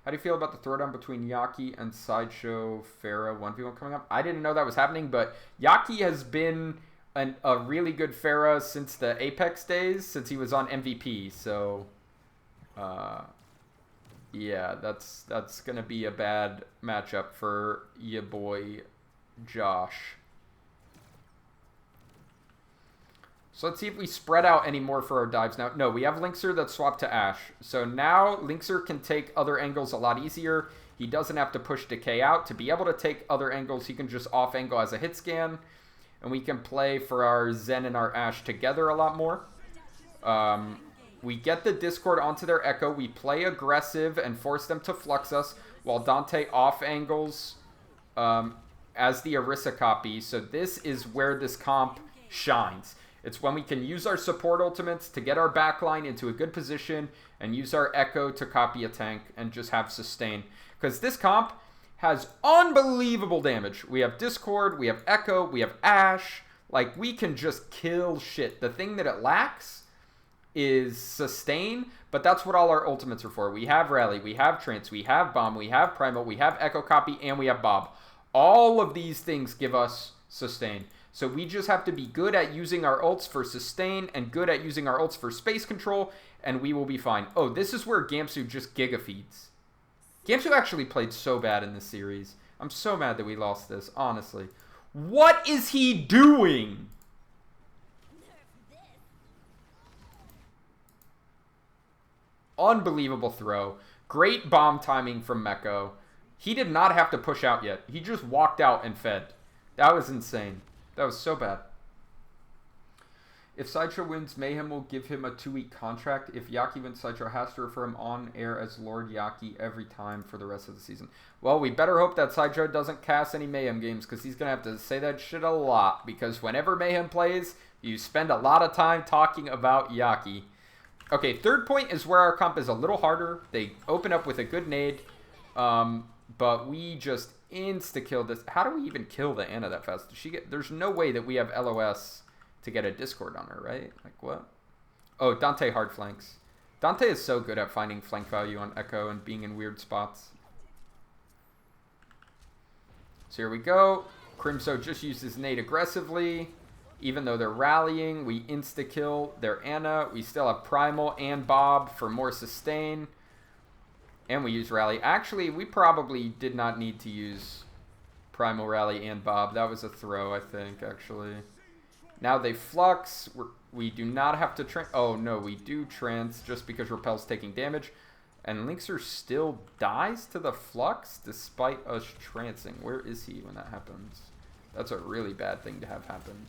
How do you feel about the throwdown between Yaki and Sideshow Pharah 1v1 coming up? I didn't know that was happening, but Yaki has been a really good Pharah since the Apex days, since he was on MVP. So, yeah, that's gonna be a bad matchup for ya boy Josh. So let's see if we spread out any more for our dives now. No, we have Linkser that's swapped to Ashe. So now Linkser can take other angles a lot easier. He doesn't have to push Decay out. To be able to take other angles, he can just off angle as a hit scan. And we can play for our Zen and our Ashe together a lot more. We get the Discord onto their Echo. We play aggressive and force them to flux us while Dante off angles as the Orisa copy, so this is where this comp shines. It's when we can use our support ultimates to get our backline into a good position and use our Echo to copy a tank and just have sustain. Because this comp has unbelievable damage. We have Discord, we have Echo, we have Ashe. Like, we can just kill shit. The thing that it lacks is sustain, but that's what all our ultimates are for. We have Rally, we have Trance, we have Bomb, we have Primal, we have Echo copy, and we have Bob. All of these things give us sustain. So we just have to be good at using our ults for sustain and good at using our ults for space control, and we will be fine. Oh, this is where Gamsu just giga feeds. Gamsu actually played so bad in this series. I'm so mad that we lost this, honestly. What is he doing? Unbelievable throw. Great bomb timing from Meko. He did not have to push out yet. He just walked out and fed. That was insane. That was so bad. If Sideshow wins, Mayhem will give him a 2-week contract. If Yaki wins, Sideshow has to refer him on air as Lord Yaki every time for the rest of the season. Well, we better hope that Sideshow doesn't cast any Mayhem games, because he's going to have to say that shit a lot. Because whenever Mayhem plays, you spend a lot of time talking about Yaki. Okay, third point is where our comp is a little harder. They open up with a good nade. But we just insta-kill this. How do we even kill the Ana that fast? Does she get? There's no way that we have LOS to get a Discord on her, right? Like, what? Oh, Dante hard flanks. Dante is so good at finding flank value on Echo and being in weird spots. So here we go. Crimso just uses nade aggressively. Even though they're rallying, we insta-kill their Ana. We still have Primal and Bob for more sustain. And we use Rally. Actually, we probably did not need to use Primal, Rally, and Bob. That was a throw, I think, actually. Now they Flux. We do not have to... Oh, no, we do Trance just because Repel's taking damage. And Linkser still dies to the Flux despite us trancing. Where is he when that happens? That's a really bad thing to have happen.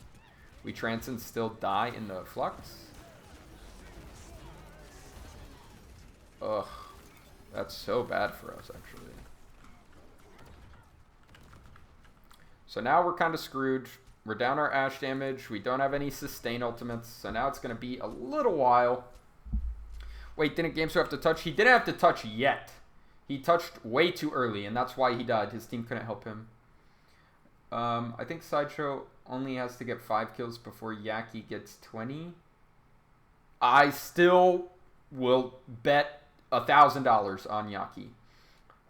We trance and still die in the Flux? Ugh. That's so bad for us, actually. So now we're kind of screwed. We're down our Ashe damage. We don't have any sustain ultimates. So now it's going to be a little while. Wait, didn't Gamsu have to touch? He didn't have to touch yet. He touched way too early, and that's why he died. His team couldn't help him. I think Sideshow only has to get 5 kills before Yaki gets 20. I still will bet $1,000 on Yaki.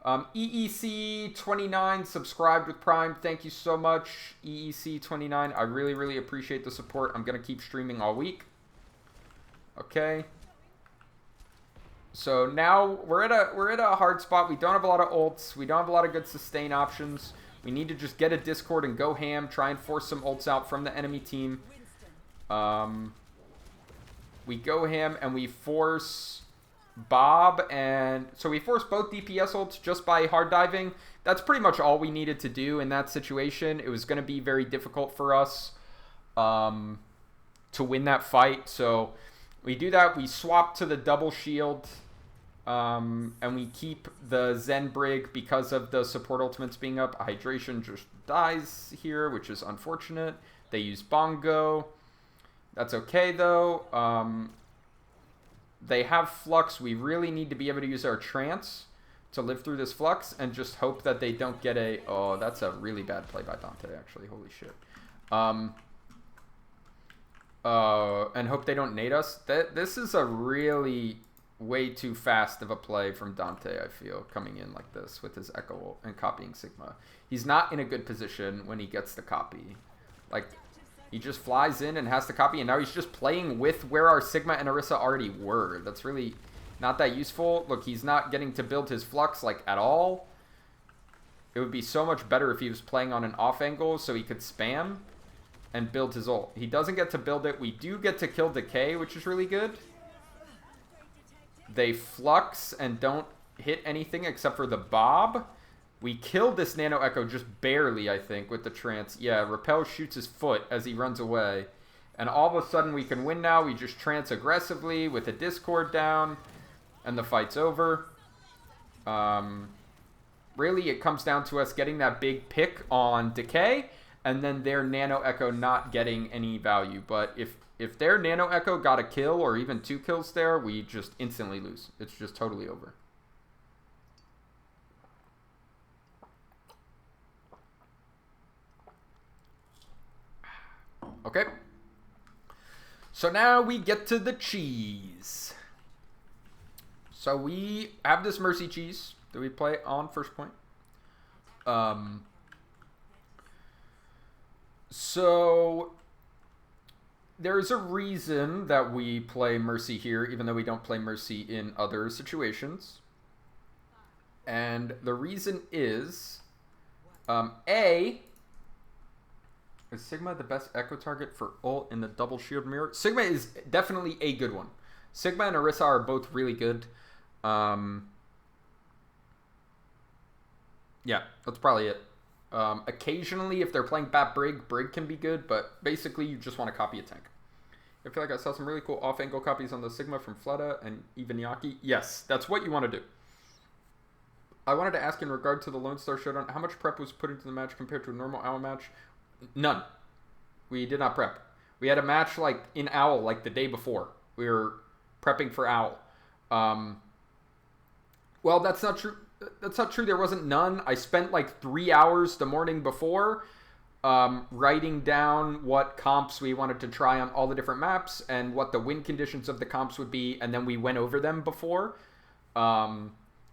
EEC29 subscribed with Prime. Thank you so much, EEC29. I really, really appreciate the support. I'm going to keep streaming all week. Okay. So now we're at a hard spot. We don't have a lot of ults. We don't have a lot of good sustain options. We need to just get a Discord and go ham. Try and force some ults out from the enemy team. We go ham and we force Bob, and so we forced both DPS ults just by hard diving. That's pretty much all we needed to do in that situation. It was going to be very difficult for us to win that fight. So we do that. We swap to the double shield, and we keep the Zen Brig because of the support ultimates being up. Hydration just dies here, which is unfortunate. They use Bongo. That's okay, though. They have Flux. We really need to be able to use our Trance to live through this Flux and just hope that they don't get a... Oh, that's a really bad play by Dante, actually. Holy shit. And hope they don't nade us. This is a really way too fast of a play from Dante, I feel, coming in like this with his Echo and copying Sigma. He's not in a good position when he gets the copy. Like... He just flies in and has to copy, and now he's just playing with where our Sigma and Orisa already were. That's really not that useful. Look, he's not getting to build his Flux, like, at all. It would be so much better if he was playing on an off angle so he could spam and build his ult. He doesn't get to build it. We do get to kill Decay, which is really good. They Flux and don't hit anything except for the Bob. We killed this Nano Echo just barely, I think, with the Trance. Yeah, Repel shoots his foot as he runs away. And all of a sudden we can win now. We just Trance aggressively with a Discord down. And the fight's over. Really, it comes down to us getting that big pick on Decay, and then their Nano Echo not getting any value. But if their Nano Echo got a kill or even 2 kills there, we just instantly lose. It's just totally over. Okay. So now we get to the cheese. So we have this Mercy cheese that we play on first point. So there's a reason that we play Mercy here, even though we don't play Mercy in other situations. And the reason is, A, is Sigma the best echo target for ult in the double shield mirror? Sigma is definitely a good one. Sigma and Orisa are both really good. Yeah, that's probably it. Occasionally, if they're playing Bat Brig, Brig can be good, but basically you just want to copy a tank. I feel like I saw some really cool off-angle copies on the Sigma from Fleta and Ivaniaki. Yes, that's what you want to do. I wanted to ask in regard to the Lone Star Showdown, how much prep was put into the match compared to a normal OWL match? None. We did not prep. We had a match like in OWL like the day before. We were prepping for OWL. Well, that's not true. That's not true. There wasn't none. I spent like 3 hours the morning before writing down what comps we wanted to try on all the different maps and what the win conditions of the comps would be, and then we went over them before.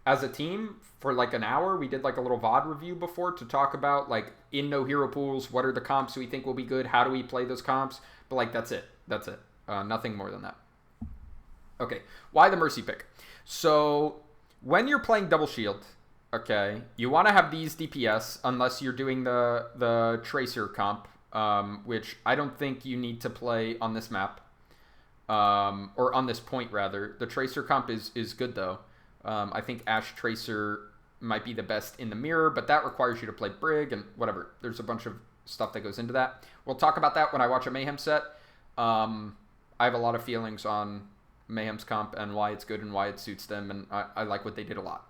As a team for like an hour, we did like a little VOD review before to talk about like in no hero pools, what are the comps we think will be good, how do we play those comps, but like that's it. Nothing more than that. Okay, why the Mercy pick? So when you're playing double shield, okay, you want to have these DPS unless you're doing the Tracer comp, which I don't think you need to play on this map, or on this point rather. The Tracer comp is good though. I think Ashe Tracer might be the best in the mirror, but that requires you to play Brig and whatever. There's a bunch of stuff that goes into that. We'll talk about that when I watch a Mayhem set. I have a lot of feelings on Mayhem's comp and why it's good and why it suits them, and I like what they did a lot.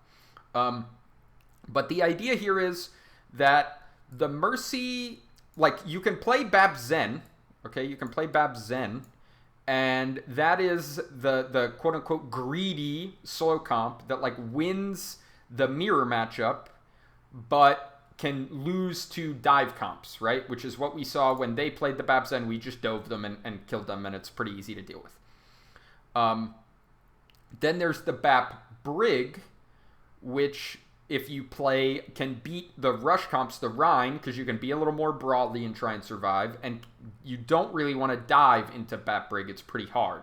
But the idea here is that the Mercy, like, you can play Bab Zen, okay? You can play Bab Zen, and that is the quote-unquote greedy slow comp that, like, wins the mirror matchup, but can lose to dive comps, right? Which is what we saw when they played the Bab Zen. We just dove them and killed them, and it's pretty easy to deal with. Then there's the Bap Brig, which if you play can beat the rush comps, the Rhine, because you can be a little more broadly and try and survive, and you don't really want to dive into Bap Brig. It's pretty hard.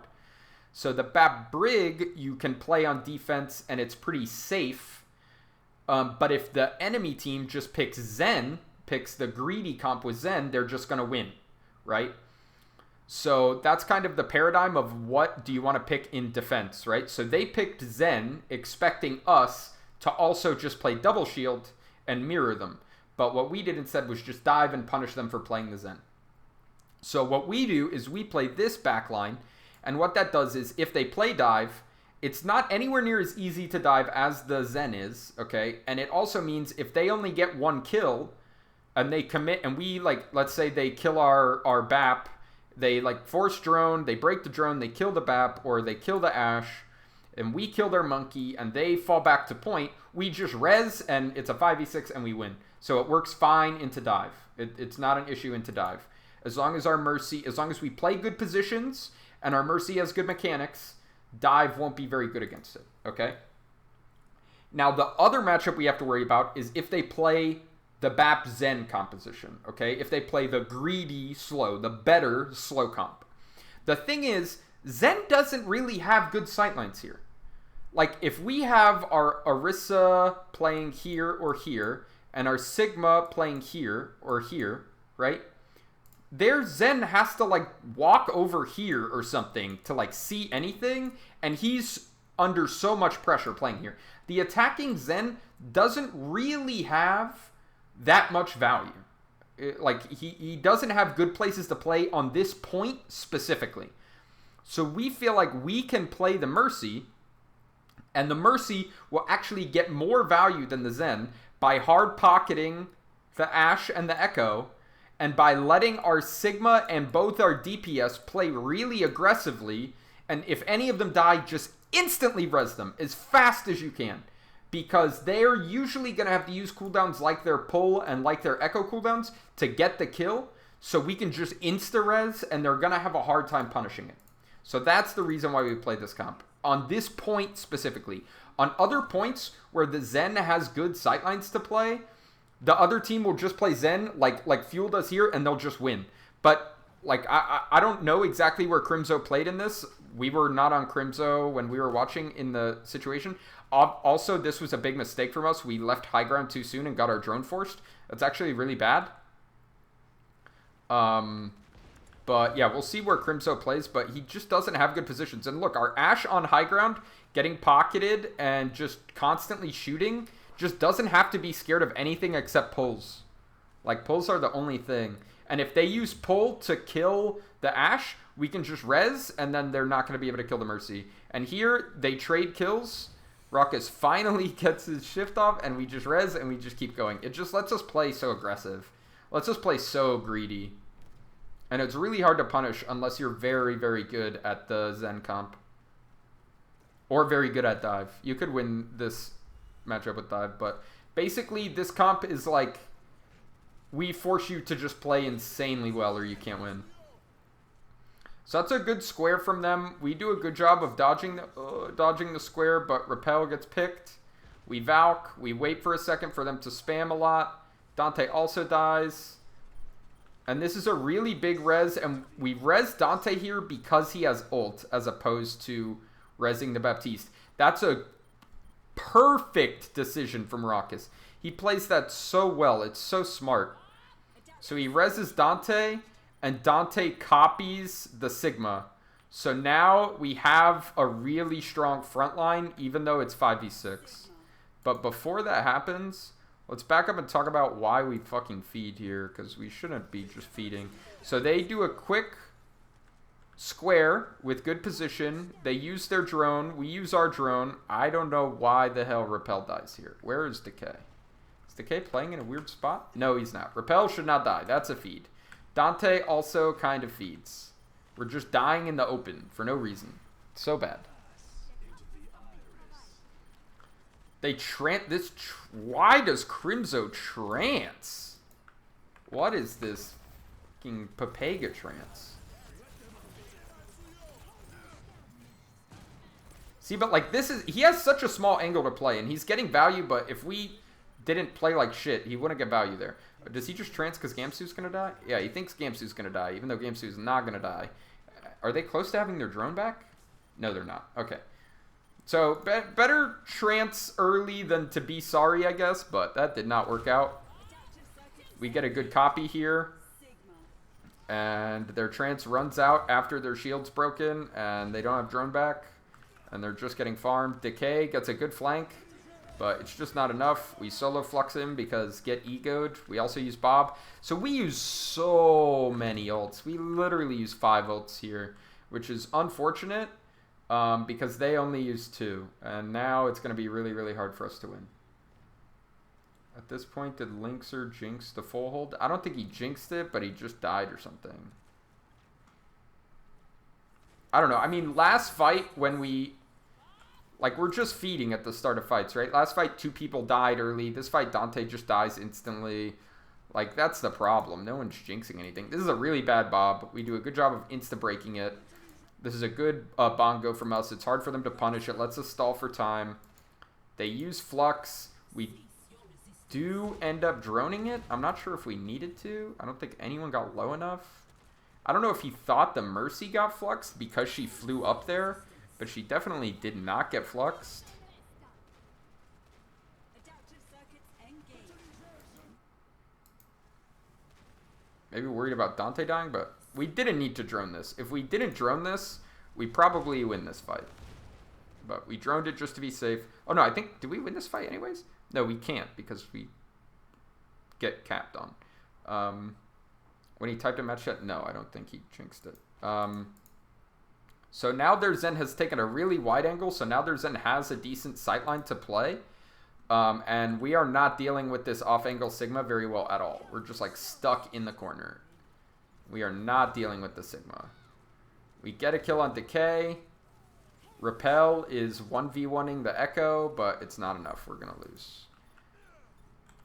So the Bap Brig you can play on defense, and it's pretty safe. But if the enemy team just picks Zen, picks the greedy comp with Zen, they're just going to win, right? So that's kind of the paradigm of what do you want to pick in defense, right? So they picked Zen, expecting us to also just play double shield and mirror them. But what we did instead was just dive and punish them for playing the Zen. So what we do is we play this backline, and what that does is if they play dive, it's not anywhere near as easy to dive as the Zen is, okay? And it also means if they only get 1 kill and they commit, and we, like, let's say they kill our BAP, they, like, force drone, they break the drone, they kill the BAP, or they kill the Ashe, and we kill their monkey, and they fall back to point, we just res, and it's a 5v6, and we win. So it works fine into dive. It's not an issue into dive. As long as our Mercy, as long as we play good positions, and our Mercy has good mechanics, dive won't be very good against it, okay? Now, the other matchup we have to worry about is if they play the Bap Zen composition, okay? If they play the greedy slow, the better slow comp. The thing is, Zen doesn't really have good sightlines here. Like, if we have our Orisa playing here or here, and our Sigma playing here or here, right? Their Zen has to, like, walk over here or something to, like, see anything, and he's under so much pressure playing here. The attacking Zen doesn't really have that much value. He doesn't have good places to play on this point specifically. So we feel like we can play the Mercy, and the Mercy will actually get more value than the Zen by hard pocketing the Ashe and the Echo, and by letting our Sigma and both our DPS play really aggressively, and if any of them die, just instantly res them as fast as you can. Because they're usually going to have to use cooldowns like their pull and like their echo cooldowns to get the kill. So we can just insta-res, and they're going to have a hard time punishing it. So that's the reason why we play this comp. On this point specifically. On other points where the Zen has good sightlines to play, the other team will just play Zen like Fuel does here, and they'll just win. But like I don't know exactly where Crimzo played in this. We were not on Crimzo when we were watching in the situation. Also, this was a big mistake from us. We left high ground too soon and got our drone forced. That's actually really bad. But yeah, we'll see where Crimzo plays, but he just doesn't have good positions. And look, our Ashe on high ground, getting pocketed and just constantly shooting, just doesn't have to be scared of anything except pulls. Like, pulls are the only thing. And if they use pull to kill the Ashe, we can just res, and then they're not going to be able to kill the Mercy. And here, they trade kills. Ruckus finally gets his shift off, and we just res, and we just keep going. It just lets us play so aggressive. Lets us play so greedy. And it's really hard to punish unless you're very, very good at the Zen comp. Or very good at dive. You could win this matchup with dive, but basically this comp is like, we force you to just play insanely well or you can't win. So that's a good square from them. We do a good job of dodging the square, but Repel gets picked. We Valk. We wait for a second for them to spam a lot. Dante also dies. And this is a really big res, and we res Dante here because he has ult, as opposed to resing the Baptiste. That's a perfect decision from Ruckus. He plays that so well. It's so smart. So he reses Dante, and Dante copies the Sigma. So now we have a really strong front line, even though it's 5v6. But before that happens, let's back up and talk about why we fucking feed here, because we shouldn't be just feeding. So they do a quick square with good position. They use their drone. We use our drone. I don't know why the hell Repel dies here. Where is Decay? Is Decay playing in a weird spot? No, he's not. Repel should not die. That's a feed. Dante also kind of feeds. We're just dying in the open for no reason. So bad. They why does Crimzo trance? What is this fucking Pepega trance? See, but like he has such a small angle to play, and he's getting value, but if we didn't play like shit, he wouldn't get value there. Does he just trance because Gamsu's gonna die? Yeah, he thinks Gamsu's gonna die, even though Gamsu's not gonna die. Are they close to having their drone back? No, they're not. Okay. So, better trance early than to be sorry, I guess, but that did not work out. We get a good copy here. And their trance runs out after their shield's broken, and they don't have drone back. And they're just getting farmed. Decay gets a good flank, but it's just not enough. We solo flux him because get egoed. We also use Bob. So we use so many ults. We literally use 5 ults here, which is unfortunate because they only use 2. And now it's going to be really, really hard for us to win. At this point, did Linkser jinx the full hold? I don't think he jinxed it, but he just died or something. I don't know. I mean, last fight when we... Like, we're just feeding at the start of fights, right? Last fight, 2 people died early. This fight, Dante just dies instantly. Like, that's the problem. No one's jinxing anything. This is a really bad Bob. We do a good job of insta-breaking it. This is a good bongo from us. It's hard for them to punish. It lets us stall for time. They use Flux. We do end up droning it. I'm not sure if we needed to. I don't think anyone got low enough. I don't know if he thought the Mercy got fluxed because she flew up there. But she definitely did not get fluxed. Maybe worried about Dante dying, but we didn't need to drone this. If we didn't drone this, we probably win this fight. But we droned it just to be safe. Oh no, I think, did we win this fight anyways? No, we can't because we get capped on. When he typed in match chat, no, I don't think he jinxed it. So now their Zen has taken a really wide angle, so now their Zen has a decent sightline to play. And we are not dealing with this off-angle Sigma very well at all. We're just like stuck in the corner. We are not dealing with the Sigma. We get a kill on Decay. Repel is 1v1ing the Echo, but it's not enough. We're going to lose.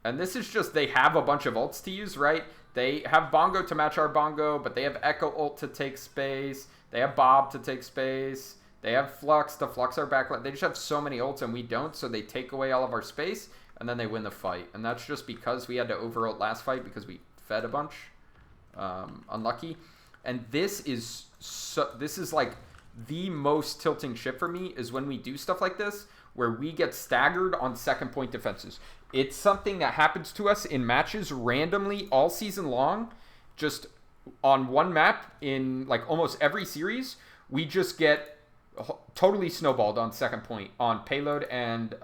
And this is just, they have a bunch of ults to use, right? They have Bongo to match our Bongo, but they have Echo ult to take space. They have Bob to take space. They have Flux to Flux our backline. They just have so many ults and we don't, so they take away all of our space, and then they win the fight. And that's just because we had to over-ult last fight because we fed a bunch. Unlucky. And this is like the most tilting shit for me is when we do stuff like this where we get staggered on second point defenses. It's something that happens to us in matches randomly all season long. Just on one map in like almost every series, we just get totally snowballed on second point on payload and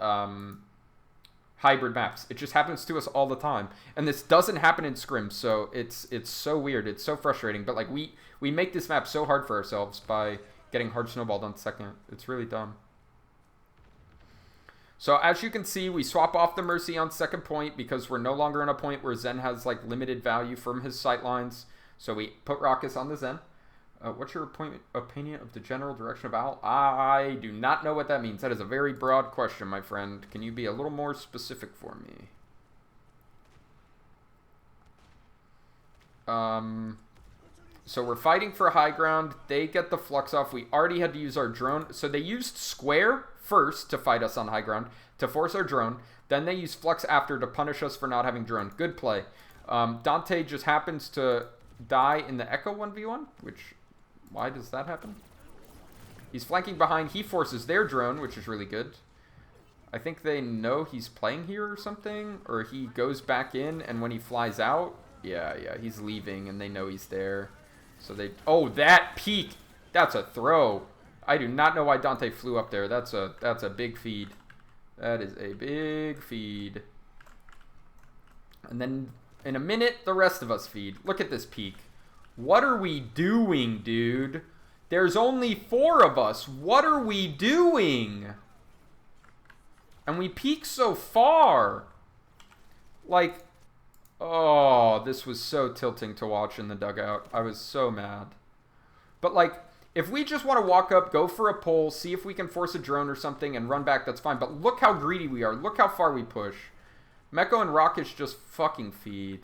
hybrid maps. It just happens to us all the time, and this doesn't happen in scrims, so it's so weird. It's so frustrating, but like we make this map so hard for ourselves by getting hard snowballed on second. It's really dumb. So as you can see, we swap off the Mercy on second point because we're no longer in a point where Zen has like limited value from his sight lines. So we put Raucus on the Zen. What's your opinion of the general direction of Owl? I do not know what that means. That is a very broad question, my friend. Can you be a little more specific for me? So we're fighting for high ground. They get the Flux off. We already had to use our drone. So they used Square first to fight us on high ground, to force our drone. Then they used Flux after to punish us for not having drone. Good play. Dante just happens to die in the Echo 1v1, which... why does that happen? He's flanking behind. He forces their drone, which is really good. I think they know he's playing here or something. Or he goes back in, and when he flies out... yeah, he's leaving, and they know he's there. So they... oh, that peek! That's a throw. I do not know why Dante flew up there. That's a big feed. That is a big feed. And then, in a minute, the rest of us feed. Look at this peek. What are we doing, dude? There's only 4 of us. What are we doing? And we peak so far. Like, oh, this was so tilting to watch in the dugout. I was so mad. But, like, if we just want to walk up, go for a pull, see if we can force a drone or something, and run back, that's fine. But look how greedy we are. Look how far we push. Meko and Raucus just fucking feed.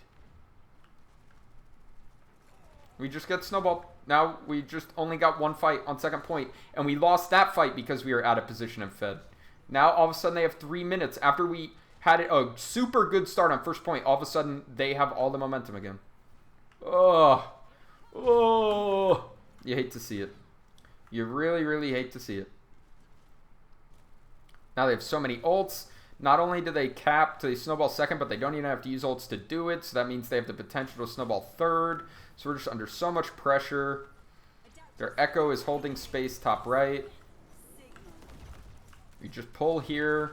We just get snowballed. Now we just only got one fight on second point, and we lost that fight because we were out of position and fed. Now all of a sudden they have 3 minutes. After we had a super good start on first point, all of a sudden they have all the momentum again. Oh. You hate to see it. You really, really hate to see it. Now they have so many ults. Not only do they cap to snowball second, but they don't even have to use ults to do it. So that means they have the potential to snowball third. So we're just under so much pressure. Their Echo is holding space top right. We just pull here.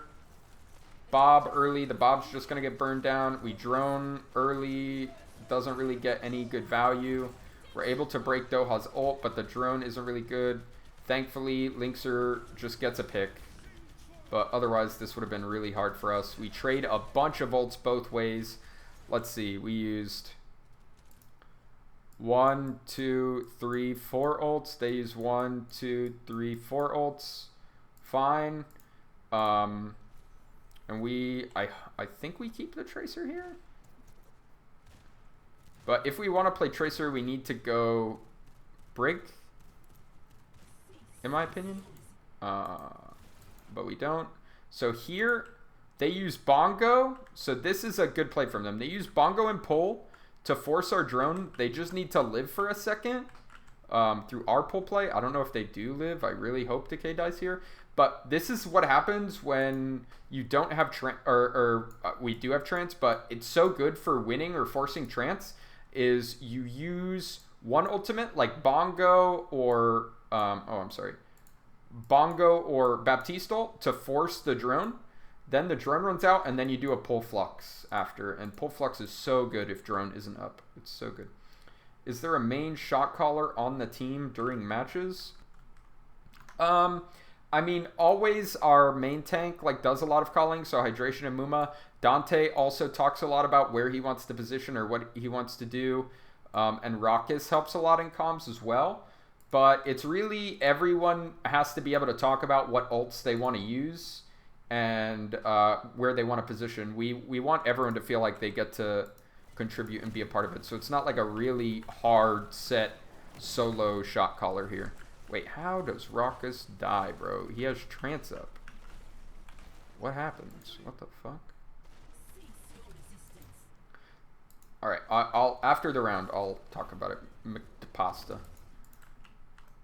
Bob early. The Bob's just going to get burned down. We drone early. Doesn't really get any good value. We're able to break Doha's ult, but the drone isn't really good. Thankfully, Linkser just gets a pick. But otherwise, this would have been really hard for us. We trade a bunch of ults both ways. Let's see. We used 1, 2, 3, 4 ults. They use 1, 2, 3, 4 ults. Fine. And I think we keep the Tracer here. But if we want to play Tracer, we need to go Brig, in my opinion. But we don't. So here, they use Bongo. So this is a good play from them. They use Bongo and Pull to force our drone. They just need to live for a second through our pull play. I don't know if they do live. I really hope Decay dies here. But this is what happens when you don't have we do have trance, but it's so good for winning or forcing trance is you use one ultimate like Bongo or Bongo or Baptiste ult to force the drone. Then the drone runs out, and then you do a pull flux after. And pull flux is so good if drone isn't up. It's so good. Is there a main shot caller on the team during matches? I I mean, always our main tank like does a lot of calling, so Hydration and Muma. Dante also talks a lot about where he wants to position or what he wants to do, and Raucus helps a lot in comms as well. But it's really everyone has to be able to talk about what ults they want to use and where they want to position. We want everyone to feel like they get to contribute and be a part of it. So it's not like a really hard set solo shot caller here. Wait, how does Raucus die, bro? He has trance up. What happens? What the fuck? Alright, I'll after the round, I'll talk about it. McPasta.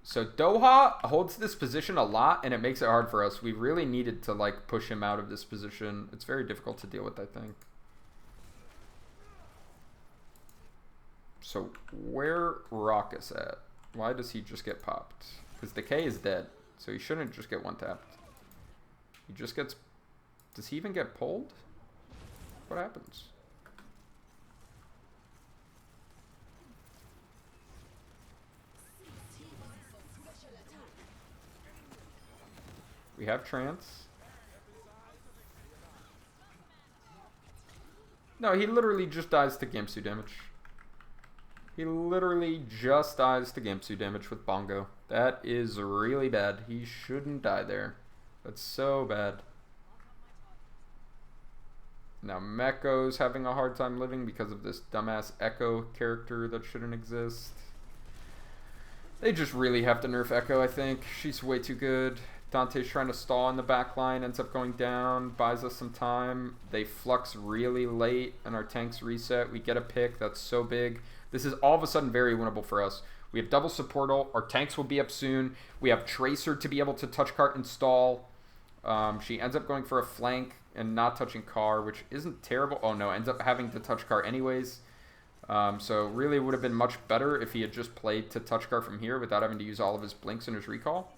So Doha holds this position a lot, and it makes it hard for us. We really needed to like push him out of this position. It's very difficult to deal with, I think. So where Raucus at? Why does he just get popped? Because Decay is dead, so he shouldn't just get one tapped. He just gets... Does he even get pulled? What happens? We have trance. No, he literally just dies to Gamsu damage. He literally just dies to Gamsu damage with Bongo. That is really bad. He shouldn't die there. That's so bad. Now Meko's having a hard time living because of this dumbass Echo character that shouldn't exist. They just really have to nerf Echo, I think. She's way too good. Dante's trying to stall in the back line, ends up going down, buys us some time. They flux really late, and our tanks reset. We get a pick. That's so big. This is all of a sudden very winnable for us. We have double support ult. Our tanks will be up soon. We have Tracer to be able to touch cart and stall. She ends up going for a flank and not touching car, which isn't terrible. Oh no, ends up having to touch car anyways. So really would have been much better if he had just played to touch car from here without having to use all of his blinks and his recall.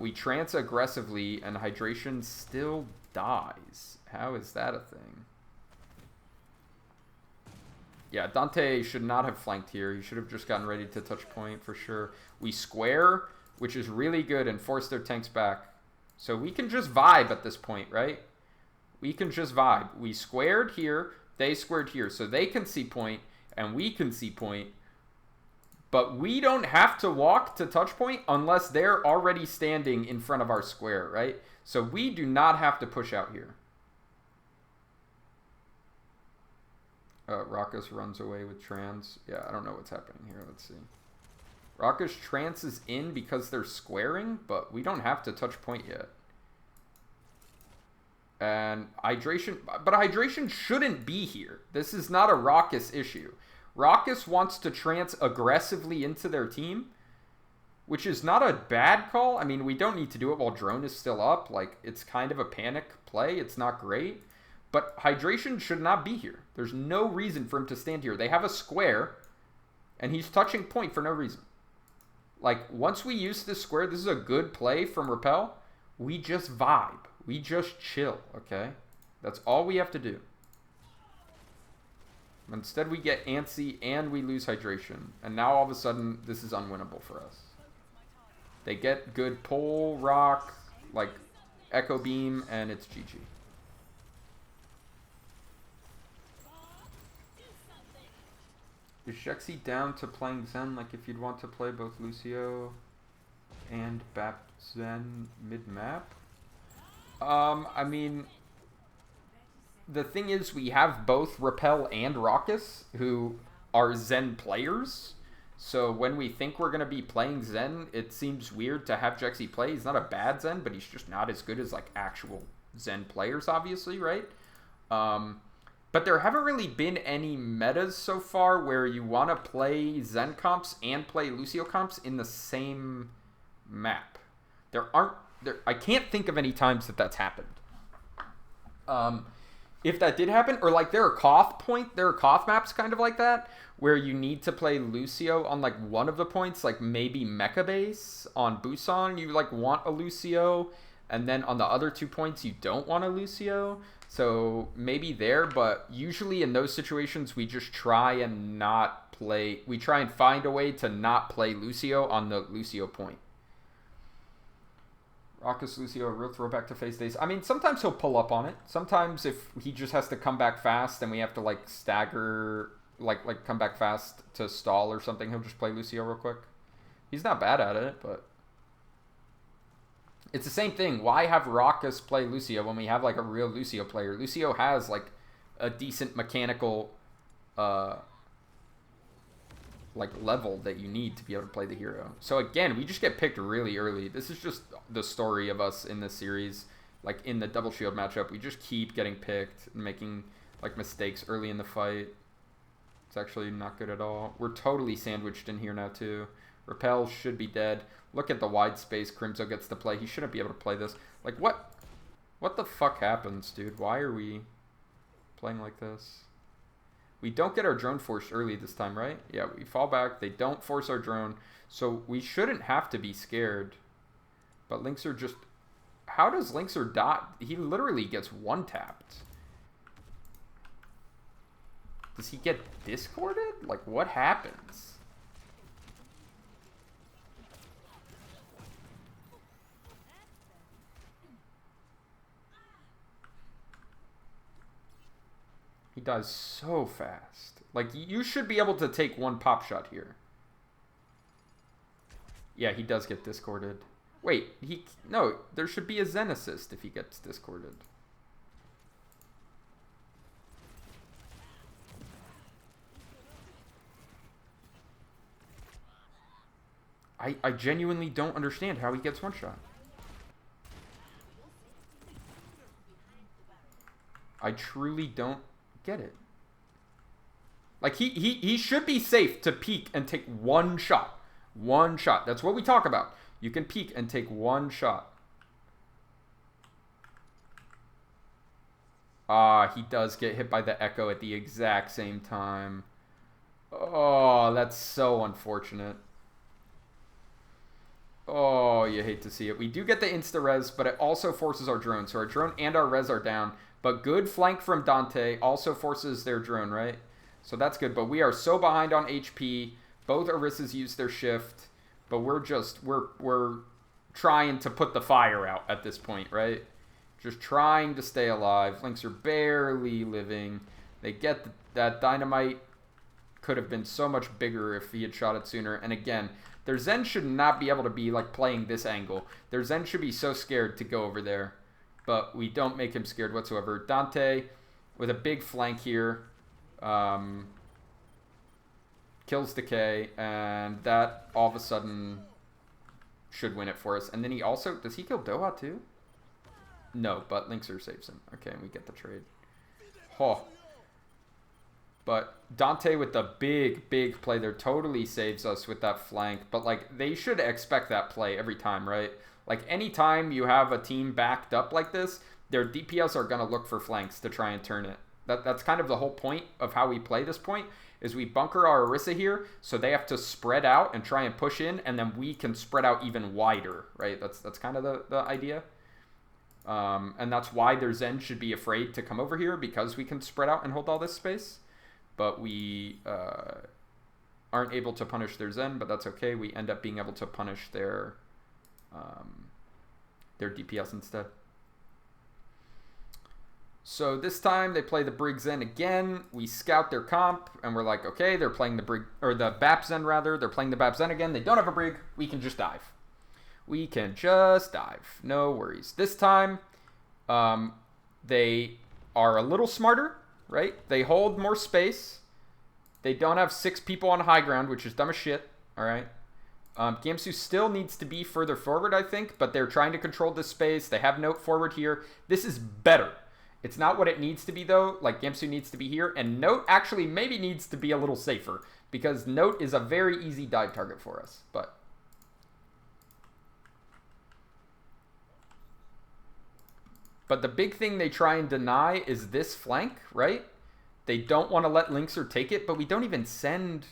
We trance aggressively and Hydration still dies. How is that a thing? Yeah, Dante should not have flanked here. He should have just gotten ready to touch point for sure. We square, which is really good, and force their tanks back. So we can just vibe at this point, right? We can just vibe. We squared here, they squared here. So they can see point, and we can see point. But we don't have to walk to touch point unless they're already standing in front of our square, right? So we do not have to push out here. Raucus runs away with trance. Yeah, I don't know what's happening here. Let's see. Raucus trance is in because they're squaring, but we don't have to touch point yet. And Hydration, but Hydration shouldn't be here. This is not a Raucus issue. Raucus wants to trance aggressively into their team, which is not a bad call. I mean, we don't need to do it while drone is still up. Like, it's kind of a panic play. It's not great. But Hydration should not be here. There's no reason for him to stand here. They have a square, and he's touching point for no reason. Like, once we use this square, this is a good play from Repel. We just vibe. We just chill, okay? That's all we have to do. Instead, we get antsy and we lose Hydration. And now, all of a sudden, this is unwinnable for us. They get good pull, rock, like Echo Beam, and it's GG. Is Shexy down to playing Zen? Like, if you'd want to play both Lucio and Bap Zen mid-map? I mean, the thing is, we have both Repel and Raucus, who are Zen players. So when we think we're going to be playing Zen, it seems weird to have Jexy play. He's not a bad Zen, but he's just not as good as, like, actual Zen players, obviously, right? But there haven't really been any metas so far where you want to play Zen comps and play Lucio comps in the same map. I can't think of any times that that's happened. If that did happen, or like there are Koth maps kind of like that, where you need to play Lucio on like one of the points, like maybe Mecha Base on Busan, you like want a Lucio, and then on the other 2 points you don't want a Lucio. So maybe there, but usually in those situations we just try and not play. We try and find a way to not play Lucio on the Lucio point. Rockus Lucio, a real throwback to phase days. I mean, sometimes he'll pull up on it. Sometimes if he just has to come back fast and we have to like stagger, like come back fast to stall or something, he'll just play Lucio real quick. He's not bad at it, but it's the same thing. Why have Rockus play Lucio when we have like a real Lucio player? Lucio has like a decent mechanical like level that you need to be able to play the hero. So again, we just get picked really early. This is just the story of us in this series. Like in the double shield matchup, we just keep getting picked and making like mistakes early in the fight. It's actually not good at all. We're totally sandwiched in here now too. Repel should be dead. Look at the wide space Crimzo gets to play. He shouldn't be able to play this. Like what the fuck happens, dude? Why are we playing like this? We don't get our drone forced early this time, right? Yeah, we fall back. They don't force our drone. So we shouldn't have to be scared. But Linkzr just... How does Linkzr dot? He literally gets one-tapped. Does he get discorded? Like, what happens? He dies so fast. Like, you should be able to take one pop shot here. Yeah, he does get discorded. Wait, no, there should be a Zen assist if he gets discorded. I genuinely don't understand how he gets one shot. I truly don't get it. Like, he should be safe to peek and take one shot. One shot. That's what we talk about. You can peek and take one shot. He does get hit by the Echo at the exact same time. Oh, that's so unfortunate. Oh, you hate to see it. We do get the insta-res, but it also forces our drone. So our drone and our res are down. But good flank from Dante also forces their drone, right? So that's good. But we are so behind on HP. Both Orisas use their shift. But we're trying to put the fire out at this point, right? Just trying to stay alive. Lynx are barely living. They get that dynamite. Could have been so much bigger if he had shot it sooner. And again, their Zen should not be able to be like playing this angle. Their Zen should be so scared to go over there. But we don't make him scared whatsoever. Dante with a big flank here. Kills Decay. And that all of a sudden should win it for us. And then he also... Does he kill Doha too? No, but Linkzr saves him. Okay, and we get the trade. Oh. But Dante with the big play there totally saves us with that flank. But, like, they should expect that play every time, right? Like, anytime you have a team backed up like this, their DPS are going to look for flanks to try and turn it. That's kind of the whole point of how we play this point, is we bunker our Orisa here, so they have to spread out and try and push in, and then we can spread out even wider, right? That's kind of the idea. And that's why their Zen should be afraid to come over here, because we can spread out and hold all this space. But we aren't able to punish their Zen, but that's okay. We end up being able to punish their DPS instead. So this time they play the Brig Zen again. We scout their comp, and we're like, okay, they're playing the Brig, or the Bap Zen rather. They're playing the Bap Zen again. They don't have a Brig. We can just dive. We can just dive. No worries. This time, they are a little smarter. Right? They hold more space. They don't have 6 people on high ground, which is dumb as shit. All right. Gamsu still needs to be further forward, I think, but they're trying to control this space. They have Note forward here. This is better. It's not what it needs to be, though. Like, Gamsu needs to be here, and Note actually maybe needs to be a little safer, because Note is a very easy dive target for us, but... But the big thing they try and deny is this flank, right? They don't want to let Linkzr take it, but we don't even send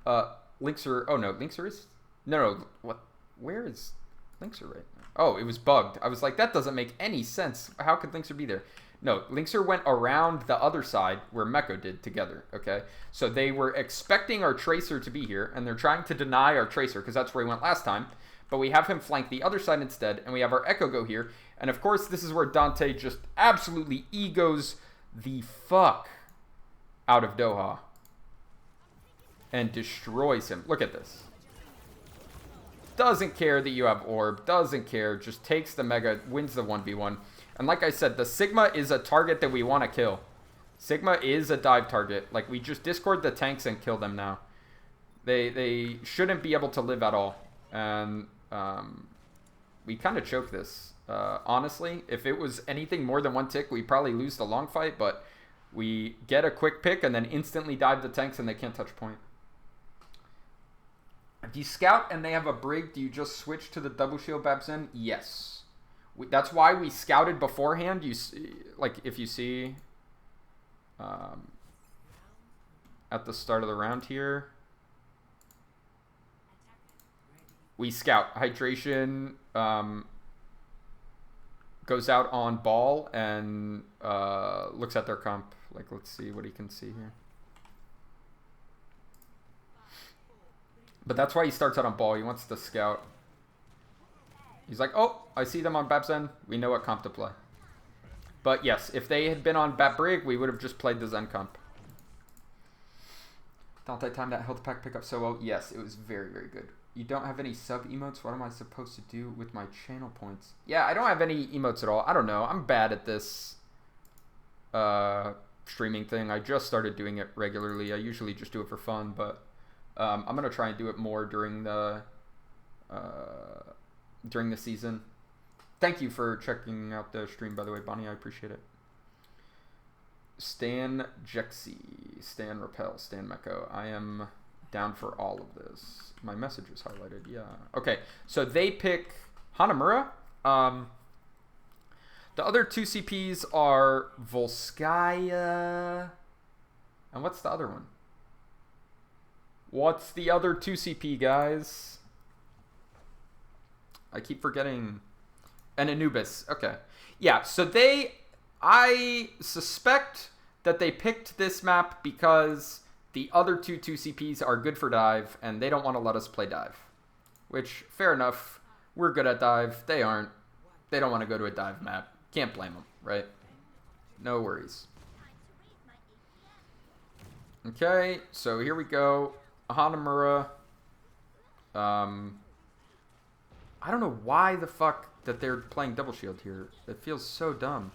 Linkzr. Oh, no, Linkzr is... No, what? Where is Linkzr right now? Oh, it was bugged. I was like, that doesn't make any sense. How could Linkzr be there? No, Linkzr went around the other side where Meko did together, okay? So they were expecting our Tracer to be here, and they're trying to deny our Tracer, because that's where he went last time. but we have him flank the other side instead, and we have our Echo go here. And of course, this is where Dante just absolutely egos the fuck out of Doha and destroys him. Look at this. Doesn't care that you have Orb, doesn't care, just takes the Mega, wins the 1v1. And like I said, the Sigma is a target that we want to kill. Sigma is a dive target. Like, we just discord the tanks and kill them now. They shouldn't be able to live at all. And we kind of choke this. Honestly, if it was anything more than one tick, we'd probably lose the long fight. But we get a quick pick and then instantly dive the tanks and they can't touch point. If you scout and they have a brig, do you just switch to the double shield Babzen? Yes. That's why we scouted beforehand. You see, like, if you see at the start of the round here, we scout. Hydration goes out on ball and looks at their comp. Like, let's see what he can see here. But that's why he starts out on ball. He wants to scout. He's like, oh, I see them on Babzen. We know what comp to play. But yes, if they had been on Bat Brig, we would have just played the Zen comp. Dante timed that health pack pickup so well. Yes, it was very, very good. You don't have any sub emotes? What am I supposed to do with my channel points? Yeah, I don't have any emotes at all. I don't know. I'm bad at this streaming thing. I just started doing it regularly. I usually just do it for fun, but I'm going to try and do it more during the season. Thank you for checking out the stream, by the way, Bonnie. I appreciate it. Stan Jexy, Stan Repel, Stan Meko. I am down for all of this. My message is highlighted, yeah. Okay, so they pick Hanamura. The other two CPs are Volskaya. And what's the other one? What's the other 2 CP, guys? I keep forgetting. And Anubis. Okay. Yeah, so I suspect that they picked this map because the other two 2CPs are good for dive, and they don't want to let us play dive. Which, fair enough. We're good at dive. They aren't. They don't want to go to a dive map. Can't blame them, right? No worries. Okay, so here we go. Hanamura. I don't know why the fuck that they're playing double shield here. It feels so dumb.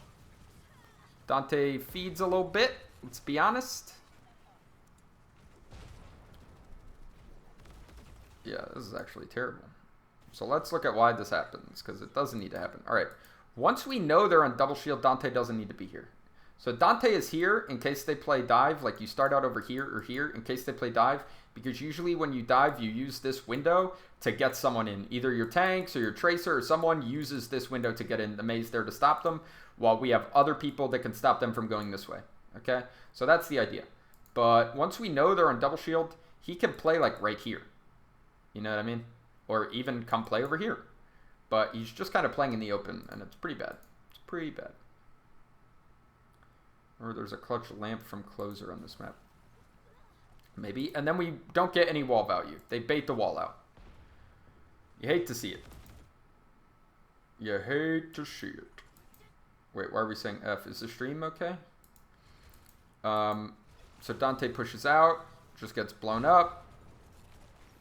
Dante feeds a little bit. Let's be honest. Yeah, this is actually terrible. So let's look at why this happens, because it doesn't need to happen. All right. Once we know they're on double shield, Dante doesn't need to be here. So Dante is here in case they play dive, like you start out over here or here in case they play dive, because usually when you dive, you use this window to get someone in. Either your tanks or your tracer or someone uses this window to get in. The maze there to stop them, while we have other people that can stop them from going this way. Okay? So that's the idea. But once we know they're on double shield, he can play like right here. You know what I mean? Or even come play over here. But he's just kind of playing in the open, and it's pretty bad. It's pretty bad. Or there's a clutch lamp from closer on this map. Maybe. And then we don't get any wall value. They bait the wall out. You hate to see it. You hate to see it. Wait, why are we saying F? Is the stream okay? So Dante pushes out. Just gets blown up.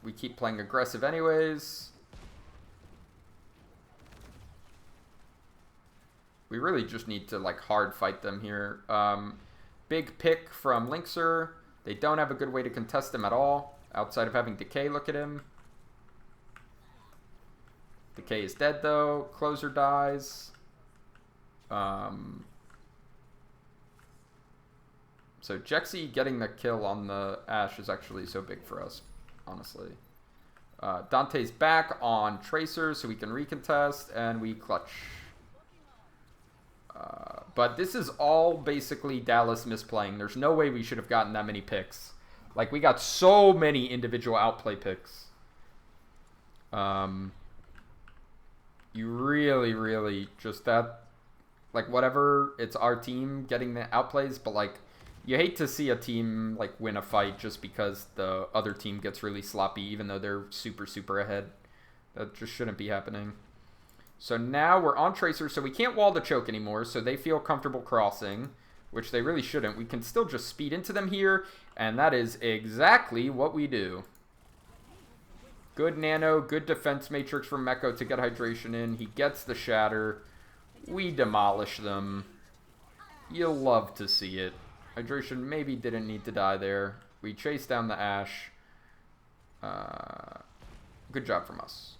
We keep playing aggressive anyways. We really just need to like hard fight them here. Big pick from Linkser. They don't have a good way to contest him at all, outside of having Decay look at him. Decay is dead though. Closer dies. So Jexy getting the kill on the Ashe is actually so big for us, honestly. Dante's back on Tracer so we can recontest, and we clutch. But this is all basically Dallas misplaying. There's no way we should have gotten that many picks. Like, we got so many individual outplay picks. You really, really just that, like, whatever, it's our team getting the outplays, but, like, you hate to see a team, like, win a fight just because the other team gets really sloppy, even though they're super, super ahead. That just shouldn't be happening. So now we're on Tracer, so we can't wall the choke anymore, so they feel comfortable crossing, which they really shouldn't. We can still just speed into them here, and that is exactly what we do. Good nano, good defense matrix from Meko to get hydration in. He gets the shatter. We demolish them. You'll love to see it. Hydration maybe didn't need to die there. We chase down the Ashe. Good job from us.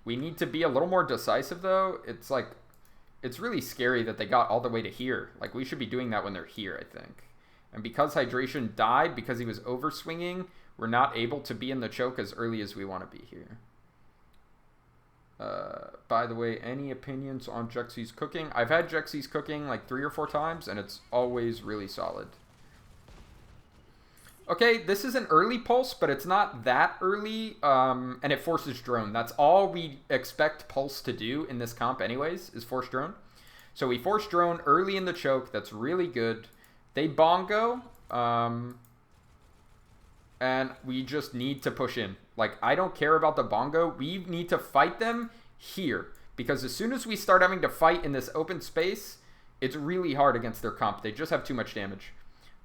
We need to be a little more decisive, though. It's really scary that they got all the way to here. Like, we should be doing that when they're here, I think. And because Hydration died, because he was overswinging, we're not able to be in the choke as early as we want to be here. By the way, any opinions on Jexy's cooking? I've had Jexy's cooking like 3 or 4 times, and it's always really solid. Okay, this is an early pulse, but it's not that early, and it forces drone. That's all we expect pulse to do in this comp anyways, is force drone. So we force drone early in the choke. That's really good. They bongo, and we just need to push in. Like, I don't care about the bongo. We need to fight them here, because as soon as we start having to fight in this open space, it's really hard against their comp. They just have too much damage.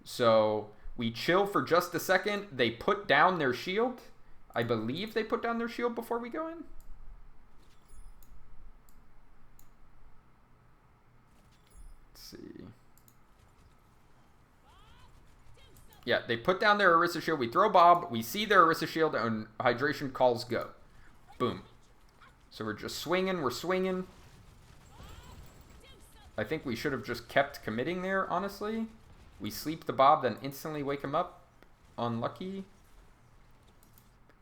So we chill for just a second. They put down their shield. I believe they put down their shield before we go in. Let's see. Yeah, they put down their Orisa shield. We throw Bob. We see their Orisa shield, and hydration calls go. Boom. So we're just swinging. We're swinging. I think we should have just kept committing there, honestly. We sleep the Bob, then instantly wake him up. Unlucky.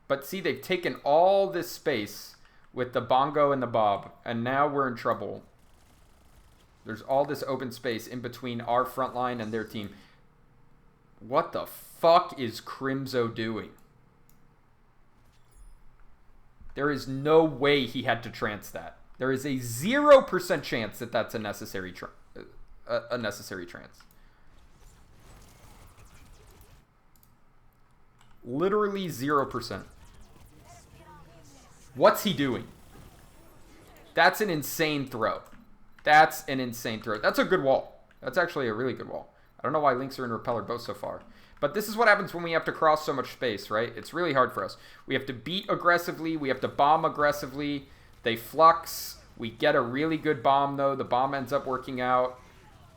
But see, they've taken all this space with the bongo and the Bob, and now we're in trouble. There's all this open space in between our front line and their team. What the fuck is Crimzo doing? There is no way he had to trance that. There is a 0% chance that that's a necessary trance. Literally 0%. What's he doing? That's an insane throw. That's an insane throw. That's a good wall. That's actually a really good wall. I don't know why Lynx are in Repeller both so far. But this is what happens when we have to cross so much space, right? It's really hard for us. We have to beat aggressively. We have to bomb aggressively. They flux. We get a really good bomb, though. The bomb ends up working out.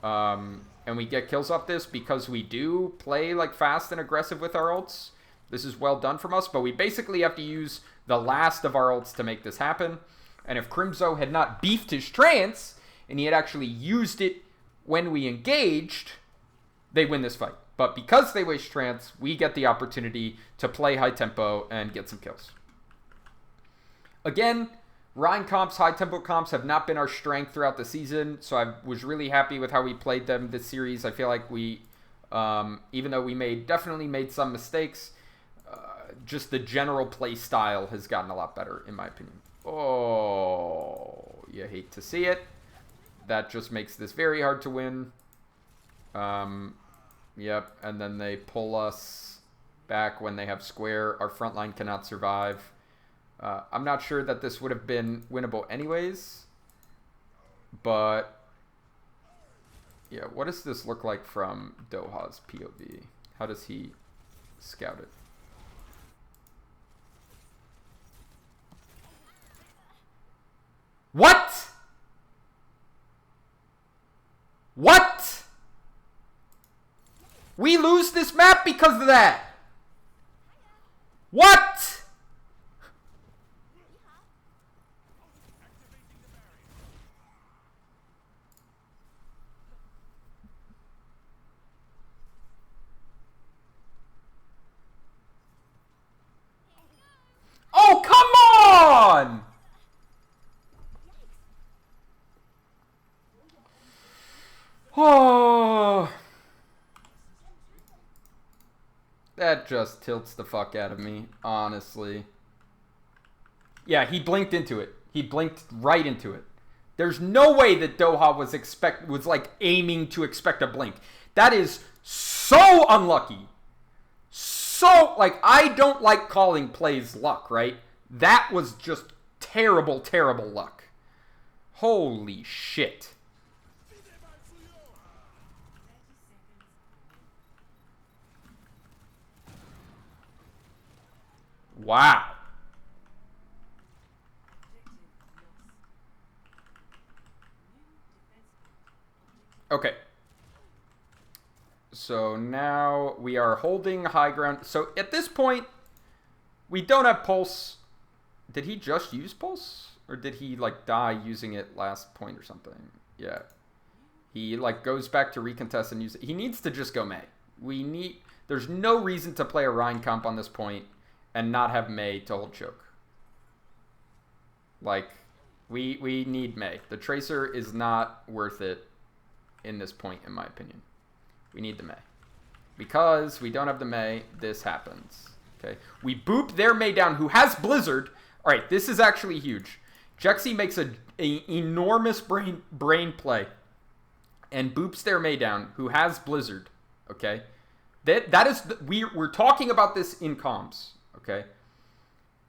And we get kills off this because we do play like fast and aggressive with our ults. This is well done from us, but we basically have to use the last of our ults to make this happen. And if Crimzo had not beefed his trance, and he had actually used it when we engaged, they win this fight. But because they waste trance, we get the opportunity to play high tempo and get some kills. Again, Rein comps, high tempo comps have not been our strength throughout the season, so I was really happy with how we played them this series. I feel like we, even though we definitely made some mistakes, just the general play style has gotten a lot better, in my opinion. Oh, you hate to see it. That just makes this very hard to win. Yep, and then they pull us back when they have square. Our front line cannot survive. I'm not sure that this would have been winnable anyways. But, yeah, what does this look like from Doha's POV? How does he scout it? What? What? We lose this map because of that. What? Oh, come on! Oh, that just tilts the fuck out of me, honestly. Yeah, he blinked into it. He blinked right into it. There's no way that Doha was like aiming to expect a blink. That is so unlucky. So so, like, I don't like calling plays luck, right? That was just terrible, terrible luck. Holy shit. Wow. Okay. So now we are holding high ground. So at this point, we don't have Pulse. Did he just use Pulse? Or did he, like, die using it last point or something? Yeah. He, like, goes back to recontest and use it. He needs to just go Mei. There's no reason to play a Rein comp on this point and not have Mei to hold choke. Like, we need Mei. The Tracer is not worth it in this point, in my opinion. We need the Mei. Because we don't have the Mei, this happens. Okay. We boop their Mei down, who has Blizzard. All right, this is actually huge. Jexi makes an enormous brain play and boops their Mei down, who has Blizzard. Okay. That is we're talking about this in comms. Okay.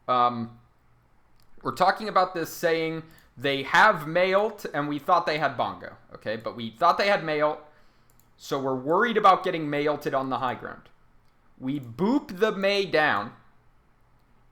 We're talking about this saying they have Mei ult and we thought they had Bongo. Okay, but we thought they had Mei ult, so we're worried about getting Mei ulted on the high ground. We boop the Mei down,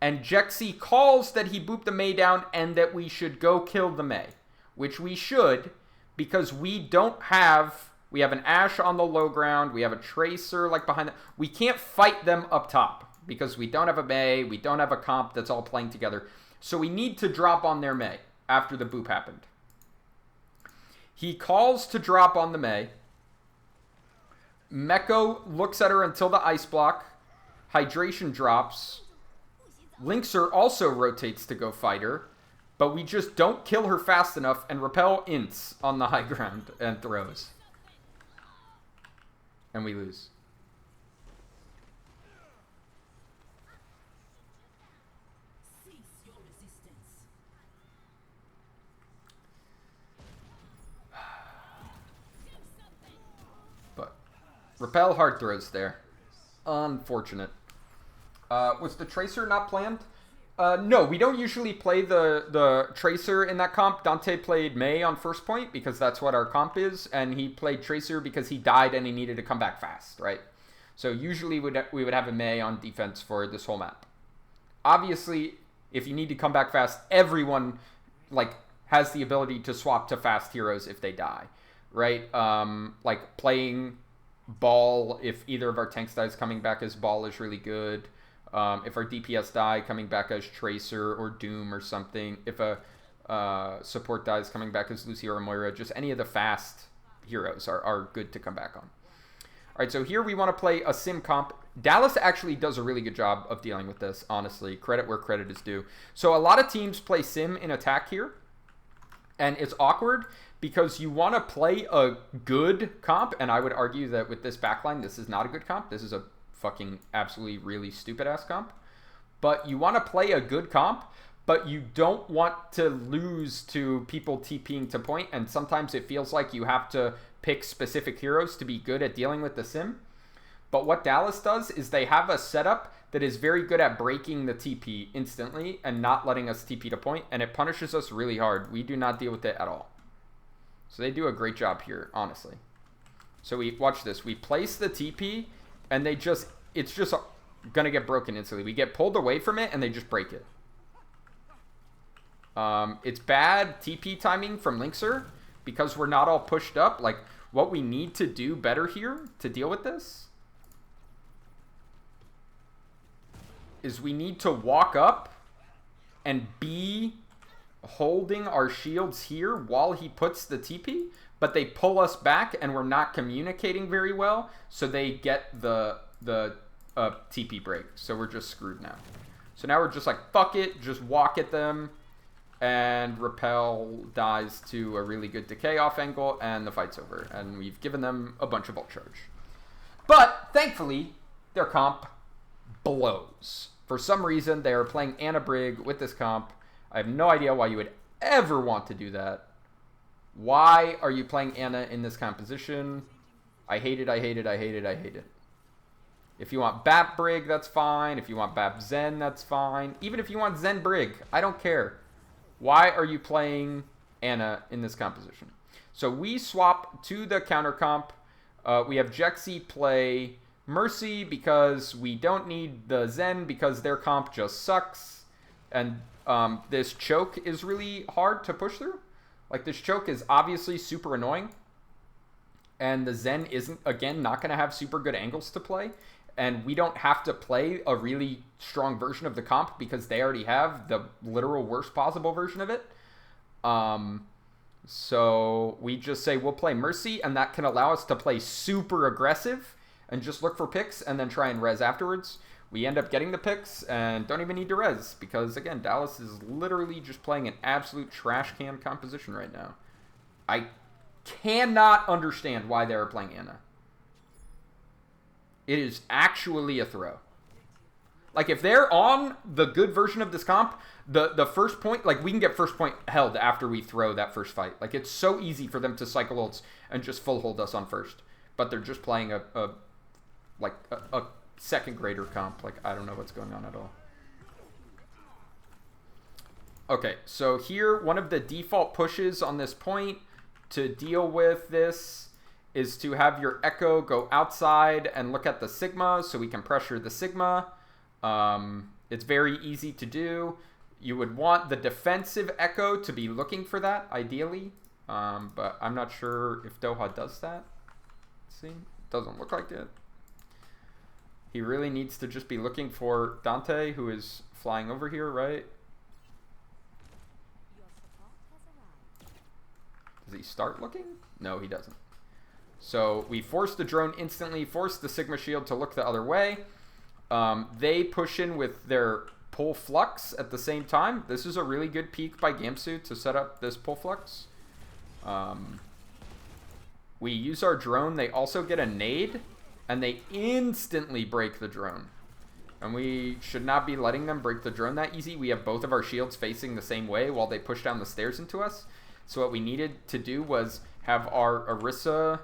and Jexi calls that he booped the Mei down and that we should go kill the Mei, which we should, because we have an Ashe on the low ground, we have a Tracer like behind them. We can't fight them up top because we don't have a Mei, we don't have a comp that's all playing together. So we need to drop on their Mei after the boop happened. He calls to drop on the Mei. Meko looks at her until the ice block. Hydration drops. Linkzr also rotates to go fight her, but we just don't kill her fast enough, and Repel ints on the high ground and throws. And we lose. But Repel hard throws there. Unfortunate. Was the Tracer not planned? No, we don't usually play the Tracer in that comp. Dante played Mei on first point because that's what our comp is, and he played Tracer because he died and he needed to come back fast, right? So usually we would have a Mei on defense for this whole map. Obviously, if you need to come back fast, everyone like has the ability to swap to fast heroes if they die, right? Like playing Ball, if either of our tanks dies, coming back as Ball is really good. If our DPS die, coming back as Tracer or Doom or something. If a support dies, coming back as Lucio or Moira. Just any of the fast heroes are good to come back on. All right, so here we want to play a sim comp. Dallas actually does a really good job of dealing with this, honestly. Credit where credit is due. So a lot of teams play sim in attack here, and it's awkward because you want to play a good comp, and I would argue that with this backline, this is not a good comp. This is a fucking absolutely really stupid-ass comp. But you want to play a good comp, but you don't want to lose to people TPing to point, and sometimes it feels like you have to pick specific heroes to be good at dealing with the sim. But what Dallas does is they have a setup that is very good at breaking the TP instantly and not letting us TP to point, and it punishes us really hard. We do not deal with it at all. So they do a great job here, honestly. So we watch this. We place the TP, and it's just gonna get broken instantly. We get pulled away from it, and they just break it. It's bad TP timing from Linkzr because we're not all pushed up. Like, what we need to do better here to deal with this is we need to walk up and be holding our shields here while he puts the TP, but they pull us back and we're not communicating very well, so they get the TP break. So we're just screwed now. So now we're just like, fuck it, just walk at them, and Repel dies to a really good decay off angle, and the fight's over. And we've given them a bunch of ult charge. But thankfully, their comp blows. For some reason, they are playing Ana Brig with this comp. I have no idea why you would ever want to do that. Why are you playing Ana in this composition? I hate it, I hate it, I hate it, I hate it. If you want Bap Brig, that's fine. If you want Bap Zen, that's fine. Even if you want Zen Brig, I don't care. Why are you playing Ana in this composition? So we swap to the counter comp. We have Jexi play Mercy because we don't need the Zen because their comp just sucks. And this choke is really hard to push through. Like, this choke is obviously super annoying. And the Zen isn't, again, not going to have super good angles to play. And we don't have to play a really strong version of the comp because they already have the literal worst possible version of it. So we just say we'll play Mercy, and that can allow us to play super aggressive and just look for picks and then try and res afterwards. We end up getting the picks and don't even need to res because, again, Dallas is literally just playing an absolute trash can composition right now. I cannot understand why they're playing Ana. It is actually a throw. Like, if they're on the good version of this comp, the first point, like, we can get first point held after we throw that first fight. Like, it's so easy for them to cycle ults and just full hold us on first. But they're just playing a second grader comp. Like, I don't know what's going on at all. Okay, so here, one of the default pushes on this point to deal with this is to have your Echo go outside and look at the Sigma so we can pressure the Sigma. It's very easy to do. You would want the defensive Echo to be looking for that, ideally. But I'm not sure if Doha does that. Let's see, doesn't look like it. He really needs to just be looking for Dante, who is flying over here, right? Does he start looking? No, he doesn't. So we force the drone instantly, force the Sigma Shield to look the other way. They push in with their pull flux at the same time. This is a really good peek by Gamsu to set up this pull flux. We use our drone. They also get a nade, and they instantly break the drone. And we should not be letting them break the drone that easy. We have both of our shields facing the same way while they push down the stairs into us. So what we needed to do was have our Orisa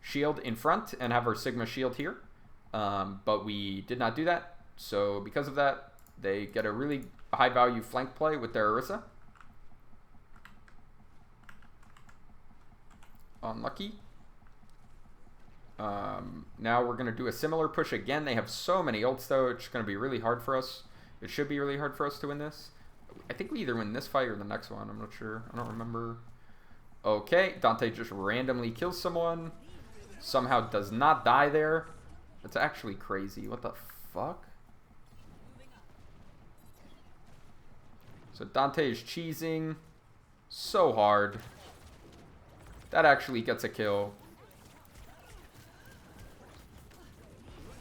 shield in front and have our Sigma shield here. But we did not do that. So because of that, they get a really high value flank play with their Orisa. Unlucky. Now we're going to do a similar push again. They have so many ults though. It's going to be really hard for us. It should be really hard for us to win this. I think we either win this fight or the next one. I'm not sure. I don't remember. Okay, Dante just randomly kills someone. Somehow does not die there. That's actually crazy. What the fuck? So Dante is cheesing so hard. That actually gets a kill.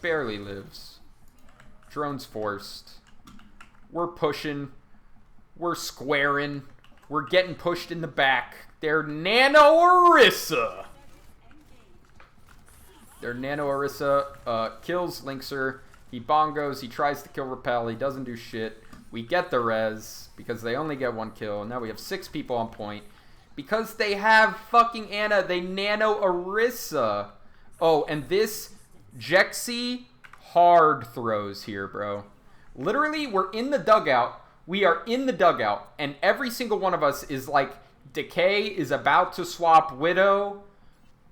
Barely lives. Drone's forced. We're pushing. We're squaring. We're getting pushed in the back. They're Nano Orisa. Their Nano Orisa kills Linkser. He bongos. He tries to kill Repel. He doesn't do shit. We get the res because they only get one kill. Now we have 6 people on point. Because they have fucking Ana, they Nano Orisa. Oh, and this Jexi hard throws here, bro. Literally, we're in the dugout. We are in the dugout. And every single one of us is like, Decay is about to swap Widow.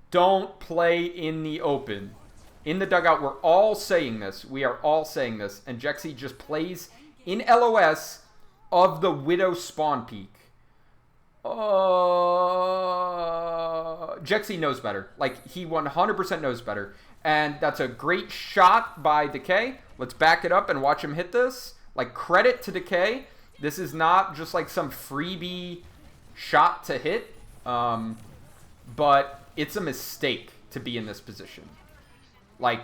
Don't play in the open. In the dugout, we're all saying this. We are all saying this. And Jexi just plays in LOS of the Widow spawn peak. Jexi knows better. Like, he 100% knows better. And that's a great shot by Decay. Let's back it up and watch him hit this. Like, credit to Decay. This is not just like some freebie shot to hit. But it's a mistake to be in this position. Like,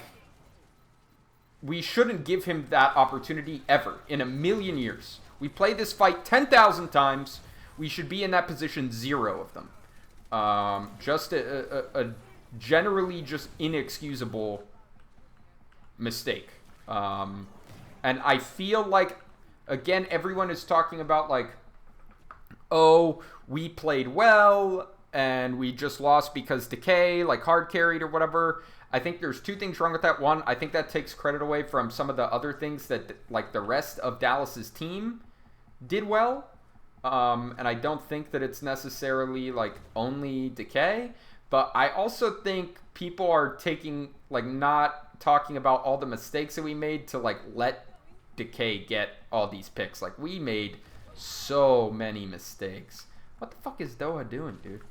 we shouldn't give him that opportunity ever in a million years. We played this fight 10,000 times. We should be in that position 0 of them. Just a generally just inexcusable mistake. And I feel like, again, everyone is talking about like, oh, we played well. and we just lost because Decay, like, hard carried or whatever. I think there's two things wrong with that. One, I think that takes credit away from some of the other things that, like, the rest of Dallas's team did well. And I don't think that it's necessarily, like, only Decay. But I also think people are taking, like, not talking about all the mistakes that we made to, like, let Decay get all these picks. Like, we made so many mistakes. What the fuck is Doha doing, dude?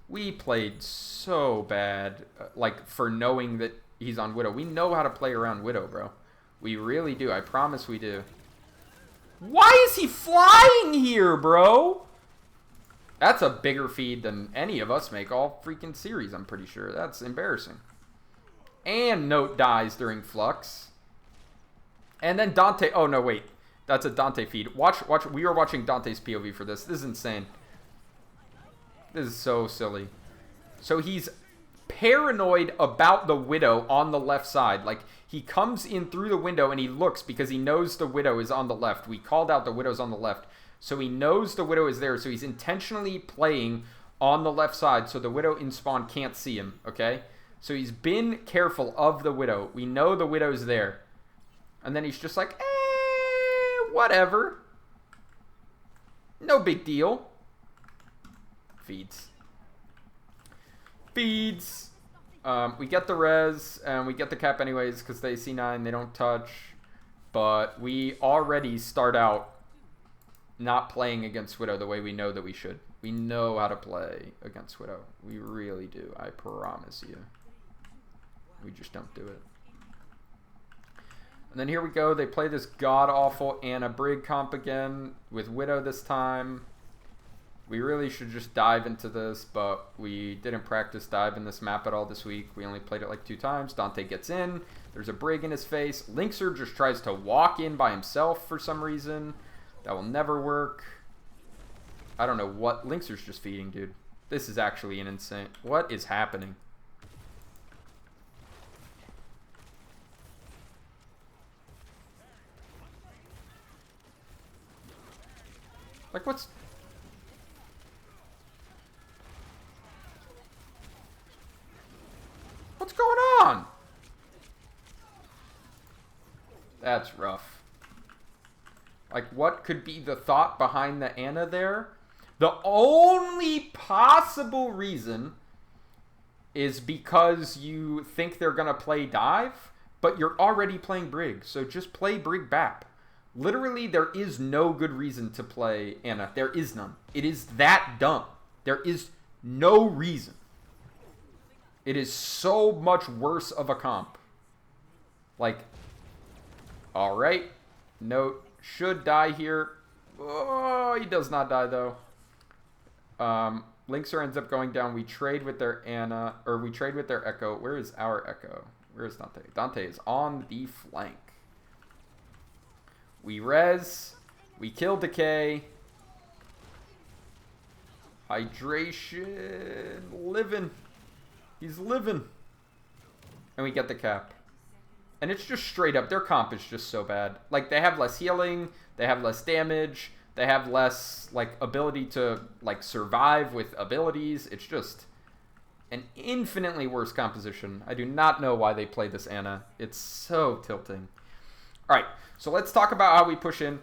We played so bad, like, for knowing that he's on Widow. We know how to play around Widow, bro. We really do. I promise we do. Why is he flying here, bro? That's a bigger feed than any of us make all freaking series, I'm pretty sure. That's embarrassing. And Note dies during Flux. And then Dante... Oh, no, wait. That's a Dante feed. Watch. We are watching Dante's POV for this. This is insane. This is so silly. So he's paranoid about the Widow on the left side. Like, he comes in through the window and he looks because he knows the Widow is on the left. We called out the Widow's on the left. So he knows the Widow is there. So he's intentionally playing on the left side so the Widow in spawn can't see him, okay? So he's been careful of the Widow. We know the Widow's there. And then he's just like, whatever. No big deal. Feeds. We get the res, and we get the cap anyways, because they C9, they don't touch. But we already start out not playing against Widow the way we know that we should. We know how to play against Widow. We really do, I promise you. We just don't do it. And then here we go. They play this god-awful Ana Brig comp again with Widow this time. We really should just dive into this, but we didn't practice dive in this map at all this week. We only played it like 2 times. Dante gets in. There's a Brig in his face. Linkser just tries to walk in by himself for some reason. That will never work. I don't know what Linkser's just feeding, dude. This is actually an insane... What is happening? Like, what's... What's going on? That's rough. Like, what could be the thought behind the Ana there? The only possible reason is because you think they're going to play dive, but you're already playing Brig, so just play Brig BAP. Literally, there is no good reason to play Ana. There is none. It is that dumb. There is no reason. It is so much worse of a comp. Like, alright. Note, should die here. Oh, he does not die, though. Linkser ends up going down. We trade with their Ana, or we trade with their Echo. Where is our Echo? Where is Dante? Dante is on the flank. We res. We kill Decay. Hydration. Living. He's living. And we get the cap. And it's just straight up. Their comp is just so bad. Like, they have less healing. They have less damage. They have less, like, ability to, like, survive with abilities. It's just an infinitely worse composition. I do not know why they play this Ana. It's so tilting. Alright, so let's talk about how we push in.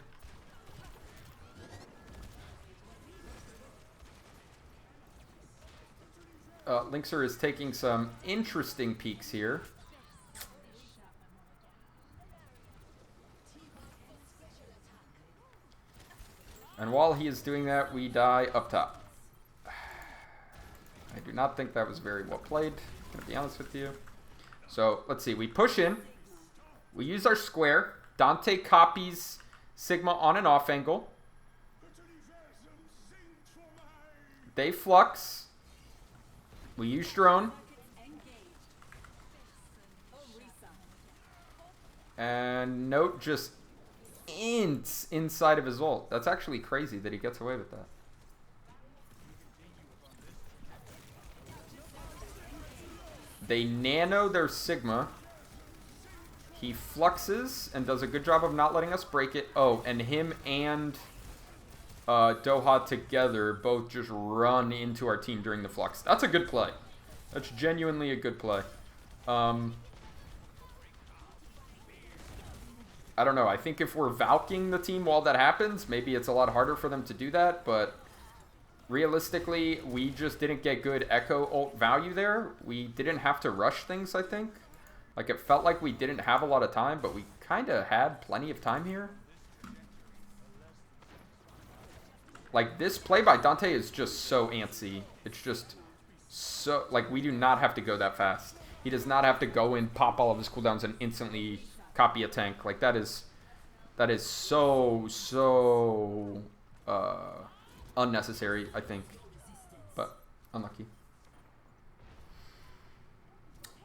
Linkser is taking some interesting peeks here. And while he is doing that, we die up top. I do not think that was very well played, to be honest with you. So, let's see. We push in. We use our square. Dante copies Sigma on an off angle. They flux. We use drone. And Note just ints inside of his ult. That's actually crazy that he gets away with that. They nano their Sigma. He fluxes and does a good job of not letting us break it. Oh, and him and Doha together both just run into our team during the flux. That's a good play. That's genuinely a good play. I don't know. I think if we're Valking the team while that happens, maybe it's a lot harder for them to do that, but realistically, we just didn't get good Echo ult value there. We didn't have to rush things, I think. Like, it felt like we didn't have a lot of time, but we kind of had plenty of time here. Like, this play by Dante is just so antsy. It's just so... Like, we do not have to go that fast. He does not have to go in, pop all of his cooldowns, and instantly copy a tank. Like, that is so unnecessary, I think. But unlucky.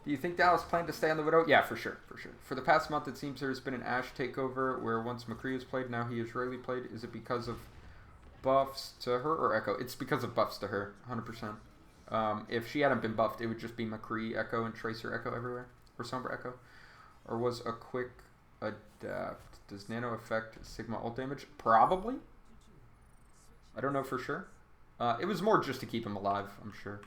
Do you think Dallas planned to stay on the Widow? Yeah, for sure, for sure. For the past month, it seems there's been an Ashe takeover where once McCree has played, now he is rarely played. Is it because of buffs to her or Echo? It's because of buffs to her, 100%. If she hadn't been buffed, it would just be McCree Echo and Tracer Echo everywhere. Or Sombra Echo. Or was a quick adapt. Does Nano affect Sigma ult damage? Probably. I don't know for sure. It was more just to keep him alive, I'm sure.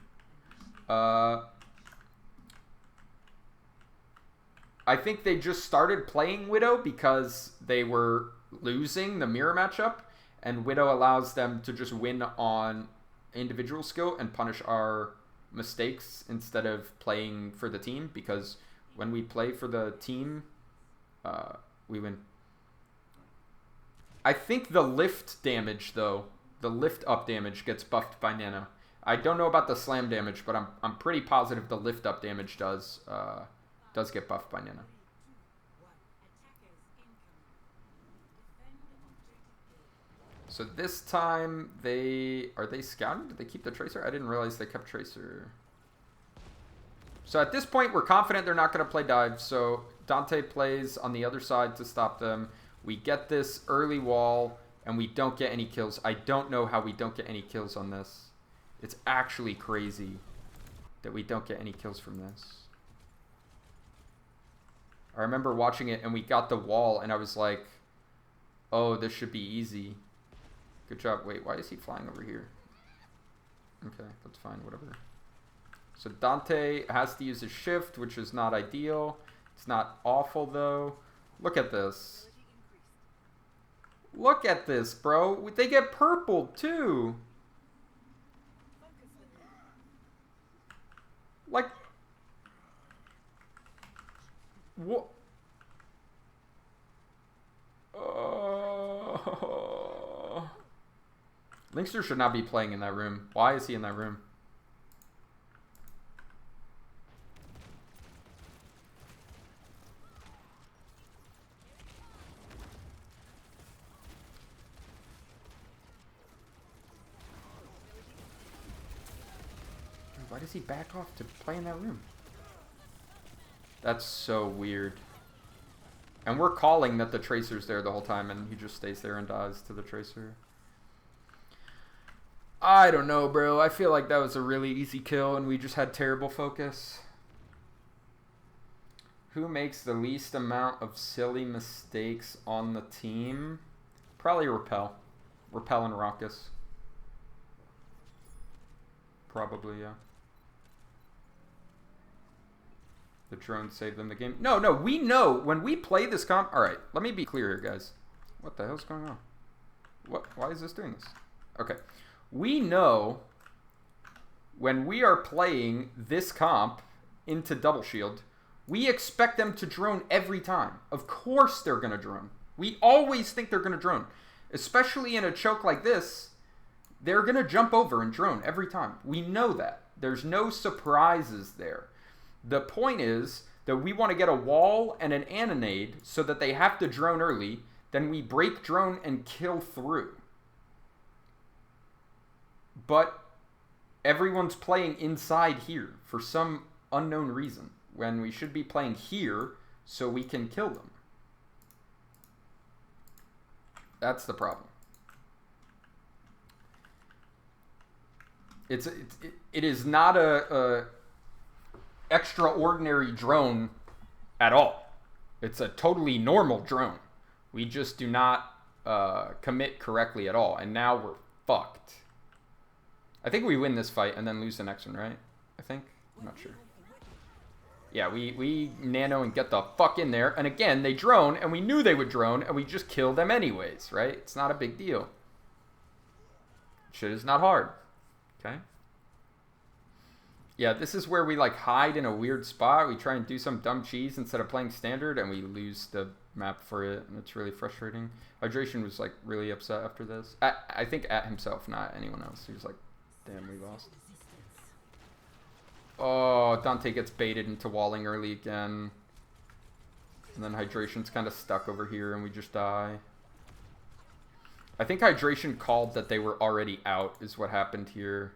I think they just started playing Widow because they were losing the mirror matchup, and Widow allows them to just win on individual skill and punish our mistakes instead of playing for the team, because when we play for the team, we win. I think the lift damage, though, the lift up damage gets buffed by Nano. I don't know about the slam damage, but I'm pretty positive the lift up damage does get buffed by Nano. So this time are they scouting? Did they keep the Tracer? I didn't realize they kept Tracer. So at this point, we're confident they're not going to play dive. So Dante plays on the other side to stop them. We get this early wall, and we don't get any kills. I don't know how we don't get any kills on this. It's actually crazy that we don't get any kills from this. I remember watching it, and we got the wall, and I was like, oh, this should be easy. Good job. Wait, why is he flying over here? Okay, that's fine, whatever. So Dante has to use his shift, which is not ideal. It's not awful, though. Look at this. Look at this, bro. They get purpled, too. Like... What? Linkster should not be playing in that room. Why is he in that room? Why does he back off to play in that room? That's so weird. And we're calling that the Tracer's there the whole time, and he just stays there and dies to the Tracer. I don't know, bro. I feel like that was a really easy kill, and we just had terrible focus. Who makes the least amount of silly mistakes on the team? Probably Repel. Repel and Raucus. Probably, yeah. The drone saved them the game. No, we know when we play this comp... Alright, let me be clear here, guys. What the hell's going on? Why is this doing this? Okay. We know when we are playing this comp into Double Shield, we expect them to drone every time. Of course they're going to drone. We always think they're going to drone. Especially in a choke like this, they're going to jump over and drone every time. We know that. There's no surprises there. The point is that we want to get a wall and an Annonade so that they have to drone early. Then we break drone and kill through. But everyone's playing inside here for some unknown reason, when we should be playing here so we can kill them. That's the problem. It is not a extraordinary drone at all. It's a totally normal drone. We just do not commit correctly at all. And now we're fucked. I think we win this fight and then lose the next one, right? I think? I'm not sure. Yeah, we nano and get the fuck in there. And again, they drone, and we knew they would drone, and we just kill them anyways, right? It's not a big deal. Shit is not hard. Okay? Yeah, this is where we, like, hide in a weird spot. We try and do some dumb cheese instead of playing standard, and we lose the map for it, and it's really frustrating. Hydration was, like, really upset after this. I think at himself, not anyone else. He was like, damn, we lost. Oh, Dante gets baited into walling early again. And then Hydration's kind of stuck over here, and we just die. I think Hydration called that they were already out, is what happened here.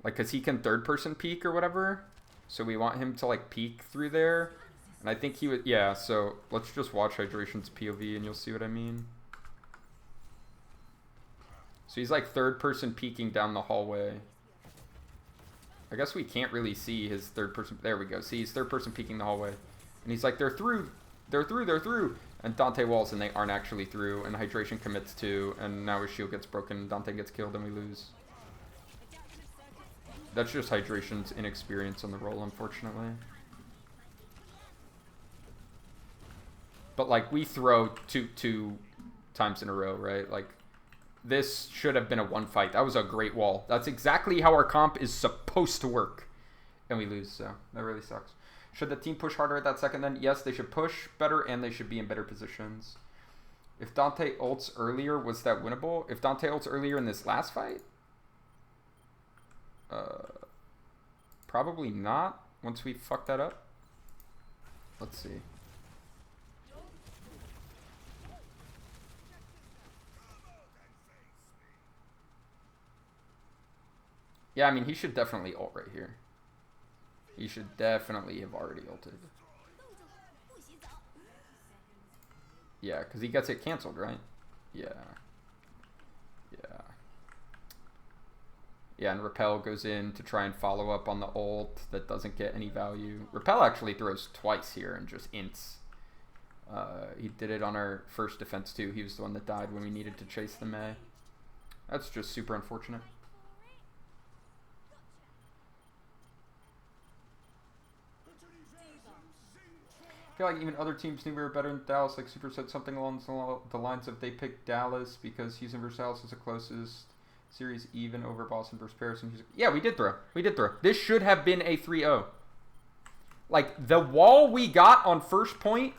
Like, because he can third-person peek or whatever. So we want him to, like, peek through there. And I think he would... Yeah, so let's just watch Hydration's POV, and you'll see what I mean. So he's, like, third-person peeking down the hallway. I guess we can't really see his third-person... There we go. See, he's third-person peeking the hallway. And he's like, they're through. They're through. They're through. And Dante walls, and they aren't actually through. And Hydration commits too. And now his shield gets broken. Dante gets killed, and we lose. That's just Hydration's inexperience on the role, unfortunately. But, like, we throw two times in a row, right? Like, this should have been a one fight. That was a great wall. That's exactly how our comp is supposed to work. And we lose, so that really sucks. Should the team push harder at that second then? Yes, they should push better, and they should be in better positions. If Dante ults earlier, was that winnable? If Dante ults earlier in this last fight? Probably not, once we fuck that up. Let's see. Yeah, I mean, he should definitely ult right here. He should definitely have already ulted. Yeah, because he gets it canceled, right? Yeah. Yeah. Yeah, and Repel goes in to try and follow up on the ult that doesn't get any value. Repel actually throws twice here and just ints. He did it on our first defense too. He was the one that died when we needed to chase the Mei. That's just super unfortunate. I feel like even other teams knew we were better than Dallas. Like Super said something along the lines of they picked Dallas because Houston versus Dallas is the closest series even over Boston versus Paris. And yeah, we did throw. We did throw. This should have been a 3-0. Like, the wall we got on first point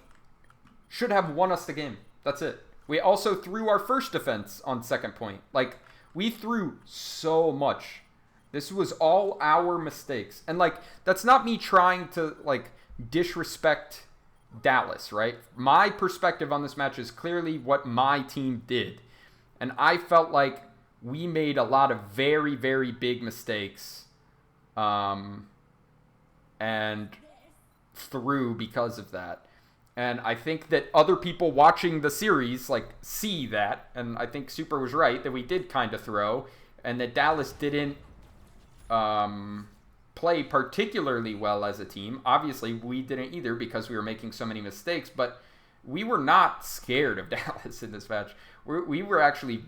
should have won us the game. That's it. We also threw our first defense on second point. Like, we threw so much. This was all our mistakes. And, like, that's not me trying to, like, disrespect Dallas, right? My perspective on this match is clearly what my team did. And I felt like we made a lot of very, very big mistakes. And through because of that. And I think that other people watching the series, like, see that. And I think Super was right that we did kind of throw. And that Dallas didn't play particularly well as a team. Obviously, we didn't either because we were making so many mistakes. But we were not scared of Dallas in this match. We were actually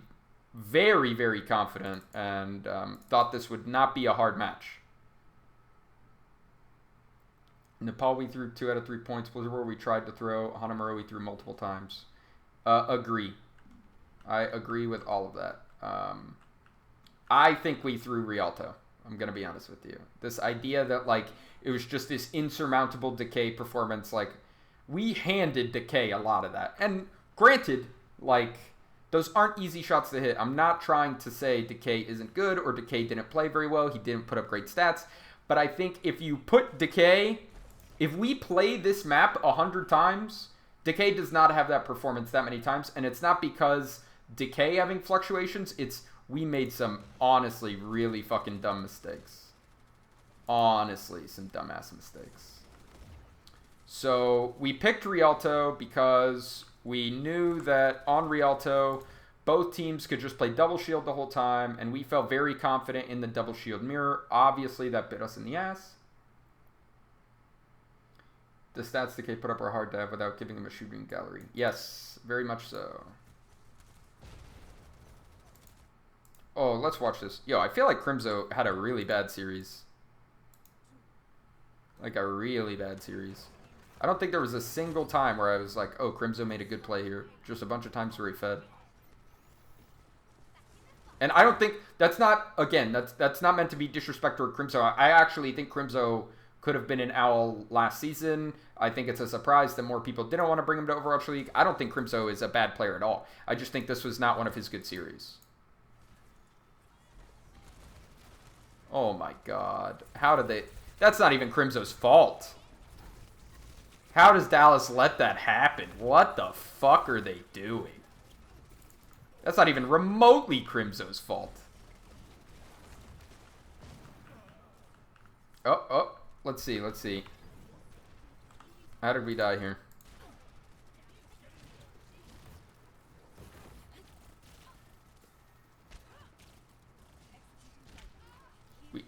very, very confident and thought this would not be a hard match. Nepal, we threw 2 out of 3 points. Blizzard World, we tried to throw. Hanamura, we threw multiple times. Agree. I agree with all of that. I think we threw Rialto. I'm going to be honest with you. This idea that, like, it was just this insurmountable Decay performance, like, we handed Decay a lot of that. And granted, like, those aren't easy shots to hit. I'm not trying to say Decay isn't good or Decay didn't play very well. He didn't put up great stats. But I think if you put Decay... If we play this map 100 times, Decay does not have that performance that many times. And it's not because Decay having fluctuations. It's we made some, honestly, really fucking dumb mistakes. Honestly, some dumbass mistakes. So we picked Rialto because we knew that on Rialto, both teams could just play double shield the whole time. And we felt very confident in the double shield mirror. Obviously, that bit us in the ass. The stats Decay put up are hard to have without giving them a shooting gallery. Yes, very much so. Oh, let's watch this. Yo, I feel like Crimzo had a really bad series. Like a really bad series. I don't think there was a single time where I was like, oh, Crimzo made a good play here. Just a bunch of times where he fed. And I don't think that's not, again, that's not meant to be disrespect toward Crimzo. I actually think Crimzo could have been an Owl last season. I think it's a surprise that more people didn't want to bring him to Overwatch League. I don't think Crimzo is a bad player at all. I just think this was not one of his good series. Oh my god. How did they... That's not even Crimzo's fault. How does Dallas let that happen? What the fuck are they doing? That's not even remotely Crimzo's fault. Oh. Let's see. How did we die here?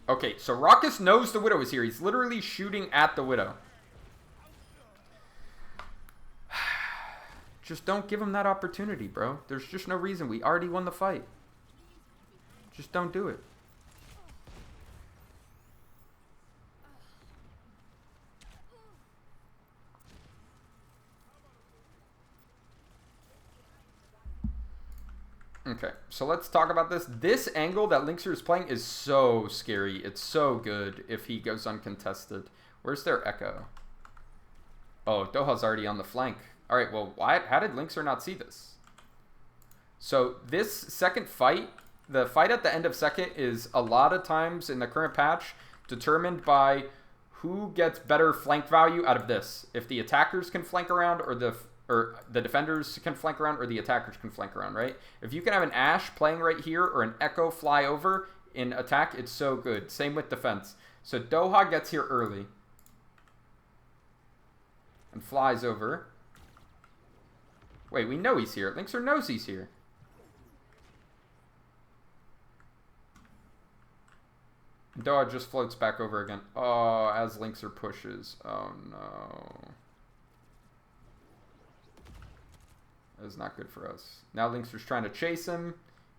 Okay, so Raucus knows the Widow is here. He's literally shooting at the Widow. Just don't give him that opportunity, bro. There's just no reason. We already won the fight. Just don't do it. Okay, so let's talk about this. This angle that Linkzr is playing is so scary. It's so good if he goes uncontested. Where's their Echo? Oh, Doha's already on the flank. All right, well, how did Linkzr not see this? So this second fight, the fight at the end of second is a lot of times in the current patch determined by who gets better flank value out of this. If the attackers can flank around or the defenders can flank around or the attackers can flank around, right? If you can have an Ashe playing right here or an Echo fly over in attack, it's so good. Same with defense. So Doha gets here early and flies over. Wait, we know he's here. Linkzr knows he's here. Doha just floats back over again. Oh, as Linkzr pushes. Oh, no. That is not good for us. Now Linkzr's trying to chase him.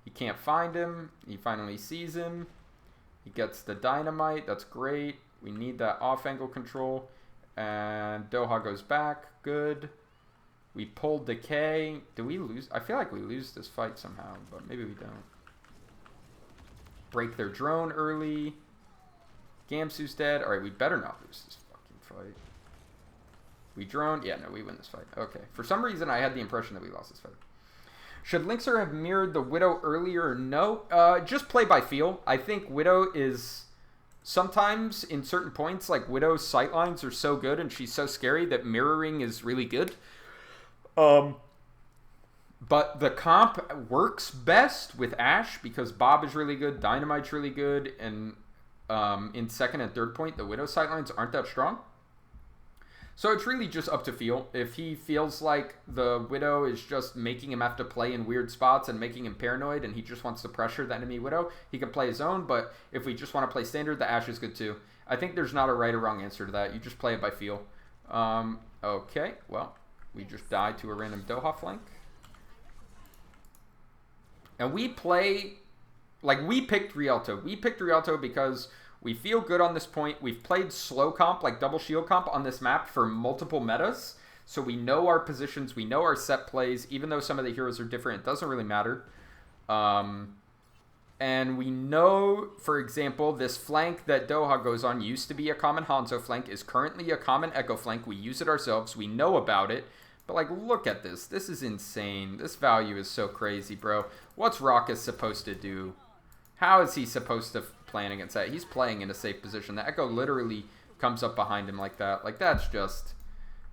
He can't find him. He finally sees him. He gets the dynamite. That's great. We need that off-angle control. And Doha goes back. Good. We pulled Decay. Do we lose? I feel like we lose this fight somehow, but maybe we don't. Break their drone early. Gamsu's dead. Alright, we better not lose this fucking fight. We drone. Yeah, no, we win this fight. Okay. For some reason, I had the impression that we lost this fight. Should Linkzr have mirrored the Widow earlier? No. Just play by feel. I think Widow is... Sometimes, in certain points, like Widow's sightlines are so good and she's so scary that mirroring is really good. But the comp works best with Ashe because Bob is really good, Dynamite's really good, and in second and third point, the Widow sightlines aren't that strong. So it's really just up to feel. If he feels like the Widow is just making him have to play in weird spots and making him paranoid and he just wants to pressure the enemy Widow, he can play his own. But if we just want to play standard, the Ashe is good too. I think there's not a right or wrong answer to that. You just play it by feel. Okay, well, we just died to a random Doha flank. And we play, like we picked Rialto. We picked Rialto because we feel good on this point. We've played slow comp, like double shield comp on this map for multiple metas. So we know our positions, we know our set plays. Even though some of the heroes are different, it doesn't really matter. And we know, for example, this flank that Doha goes on used to be a common Hanzo flank, is currently a common Echo flank. We use it ourselves. We know about it. But, like, look at this. This is insane. This value is so crazy, bro. What's Raucus supposed to do? How is he supposed to plan against that? He's playing in a safe position. The Echo literally comes up behind him like that. Like, that's just...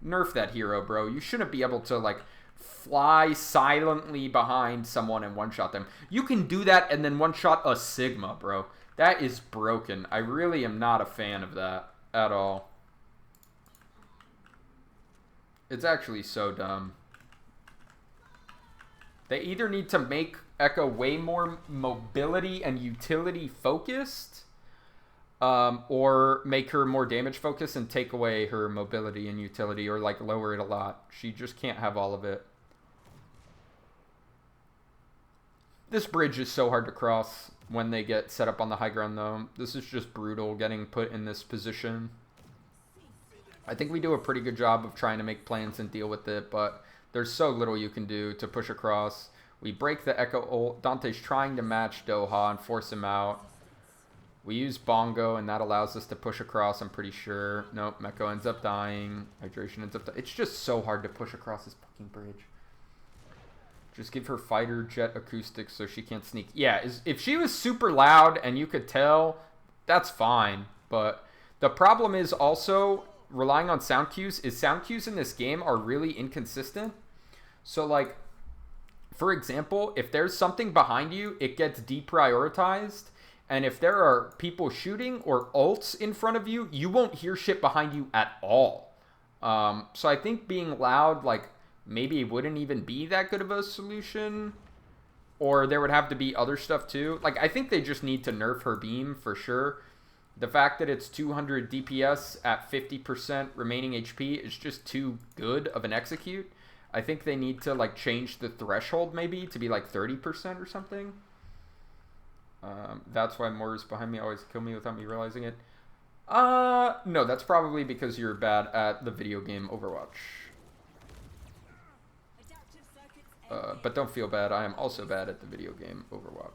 Nerf that hero, bro. You shouldn't be able to, like, fly silently behind someone and one-shot them. You can do that and then one-shot a Sigma, bro. That is broken. I really am not a fan of that at all. It's actually so dumb. They either need to make Echo way more mobility and utility focused, or make her more damage focused and take away her mobility and utility, or like lower it a lot. She just can't have all of it. This bridge is so hard to cross when they get set up on the high ground, though. This is just brutal, getting put in this position. I think we do a pretty good job of trying to make plans and deal with it, but there's so little you can do to push across. We break the Echo ult. Dante's trying to match Doha and force him out. We use Bongo, and that allows us to push across, I'm pretty sure. Nope, Meko ends up dying. Hydration ends up dying. It's just so hard to push across this fucking bridge. Just give her fighter jet acoustics so she can't sneak. Yeah, if she was super loud and you could tell, that's fine. But the problem is also relying on sound cues is sound cues in this game are really inconsistent. So, like, for example, if there's something behind you, it gets deprioritized. And if there are people shooting or ults in front of you, you won't hear shit behind you at all. So I think being loud, like, maybe it wouldn't even be that good of a solution. Or there would have to be other stuff too. Like, I think they just need to nerf her beam for sure. The fact that it's 200 DPS at 50% remaining HP is just too good of an execute. I think they need to, like, change the threshold maybe to be like 30% or something. That's why Moors behind me always kill me without me realizing it. No, that's probably because you're bad at the video game Overwatch. But don't feel bad, I am also bad at the video game Overwatch.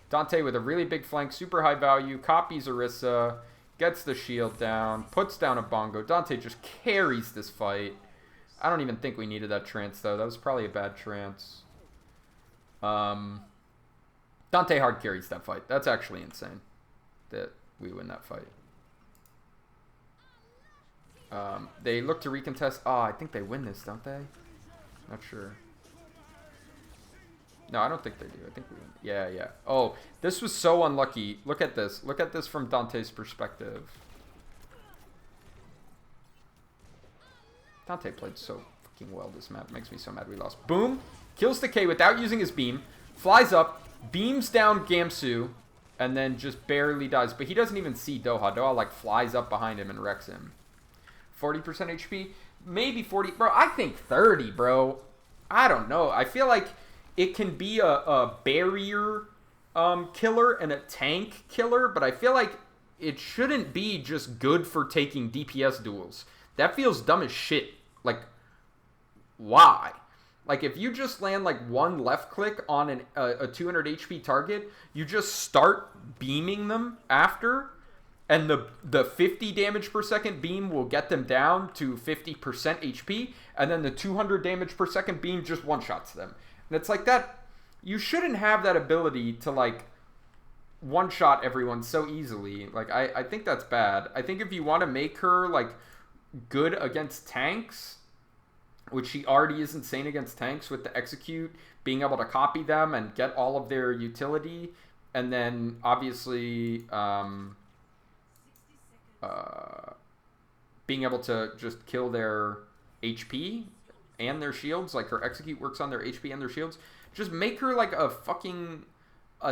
Dante with a really big flank, super high value, copies Orisa, gets the shield down, puts down a Bongo. Dante just carries this fight. I don't even think we needed that trance, though. That was probably a bad trance. Dante hard carries that fight. That's actually insane that we win that fight. They look to recontest. Oh, I think they win this, don't they? Not sure. No, I don't think they do. I think we win. Yeah, yeah. Oh, this was so unlucky. Look at this. Look at this from Dante's perspective. Dante played so fucking well this map. Makes me so mad we lost. Boom. Kills the K without using his beam. Flies up. Beams down Gamsu. And then just barely dies. But he doesn't even see Doha. Doha, like, flies up behind him and wrecks him. 40% HP? Maybe 40. Bro, I think 30, bro. I don't know. I feel like it can be a barrier killer and a tank killer. But I feel like it shouldn't be just good for taking DPS duels. That feels dumb as shit. Like, why? Like, if you just land, like, one left click on a 200 HP target, you just start beaming them after, and the 50 damage per second beam will get them down to 50% HP, and then the 200 damage per second beam just one-shots them. And it's like that, you shouldn't have that ability to, like, one-shot everyone so easily. Like, I think that's bad. I think if you want to make her, like, good against tanks, which she already is insane against tanks with the execute, being able to copy them and get all of their utility, and then obviously being able to just kill their HP and their shields. Like, her execute works on their HP and their shields. Just make her like a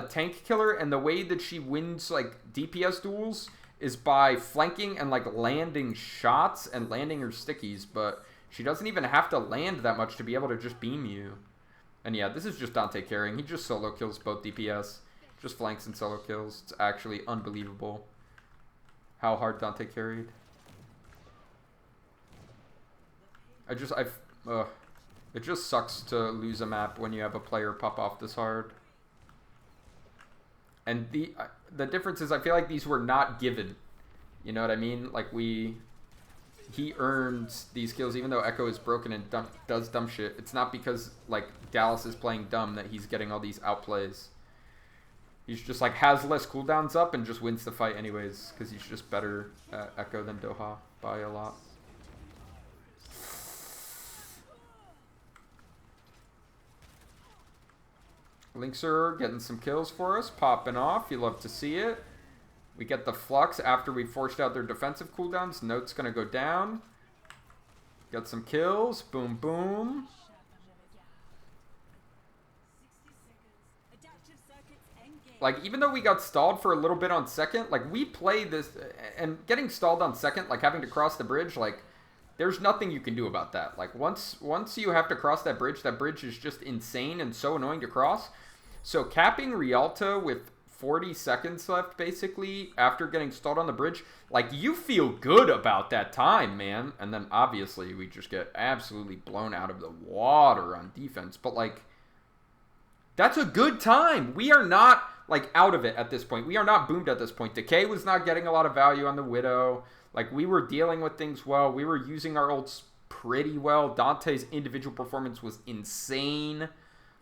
tank killer, and the way that she wins, like, DPS duels is by flanking and, like, landing shots and landing her stickies, but she doesn't even have to land that much to be able to just beam you. And yeah, this is just Dante carrying. He just solo kills both DPS. Just flanks and solo kills. It's actually unbelievable how hard Dante carried. It just sucks to lose a map when you have a player pop off this hard. And the difference is I feel like these were not given. You know what I mean? Like, he earns these kills even though Echo is broken and does dumb shit. It's not because, like, Dallas is playing dumb that he's getting all these outplays. He's just, like, has less cooldowns up and just wins the fight anyways because he's just better at Echo than Doha by a lot. Linkser getting some kills for us, popping off. You love to see it. We get the Flux after we forced out their defensive cooldowns. Note's going to go down. Got some kills. Boom, boom. Like, even though we got stalled for a little bit on second, like, we play this, and getting stalled on second, like, having to cross the bridge, like, there's nothing you can do about that. Like, once you have to cross that bridge is just insane and so annoying to cross. So capping Rialto with 40 seconds left, basically, after getting stalled on the bridge, like, you feel good about that time, man. And then, obviously, we just get absolutely blown out of the water on defense. But, like, that's a good time. We are not, like, out of it at this point. We are not boomed at this point. Decay was not getting a lot of value on the Widow. Like, we were dealing with things well. We were using our ults pretty well. Dante's individual performance was insane.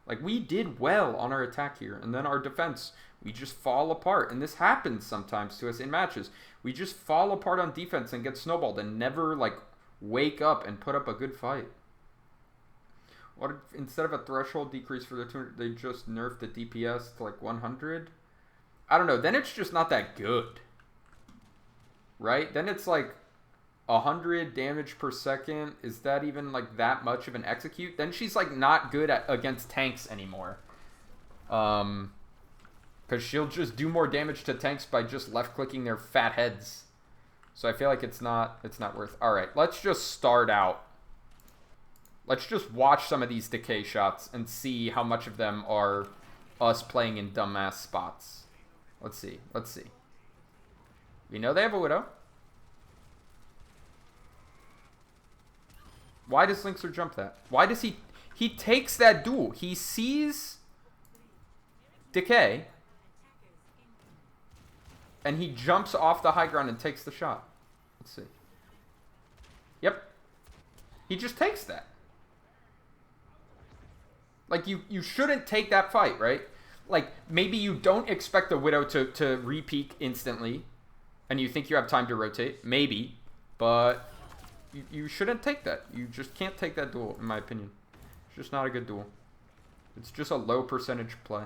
Like, we did well on our attack here. And then our defense, we just fall apart. And this happens sometimes to us in matches. We just fall apart on defense and get snowballed and never, like, wake up and put up a good fight. What if, instead of a threshold decrease for the 200, they just nerfed the DPS to, like, 100? I don't know. Then it's just not that good. Right? Then it's, like, 100 damage per second. Is that even, like, that much of an execute? Then she's, like, not good against tanks anymore. Because she'll just do more damage to tanks by just left-clicking their fat heads. So I feel like it's not worth. All right, let's just start out. Let's just watch some of these decay shots and see how much of them are us playing in dumbass spots. Let's see. We know they have a Widow. Why does Linkzr jump that? Why does he... He takes that duel. He sees Decay. And he jumps off the high ground and takes the shot. Let's see. Yep. He just takes that. Like, you shouldn't take that fight, right? Like, maybe you don't expect the Widow to re-peak instantly. And you think you have time to rotate. Maybe. But you shouldn't take that. You just can't take that duel, in my opinion. It's just not a good duel. It's just a low percentage play.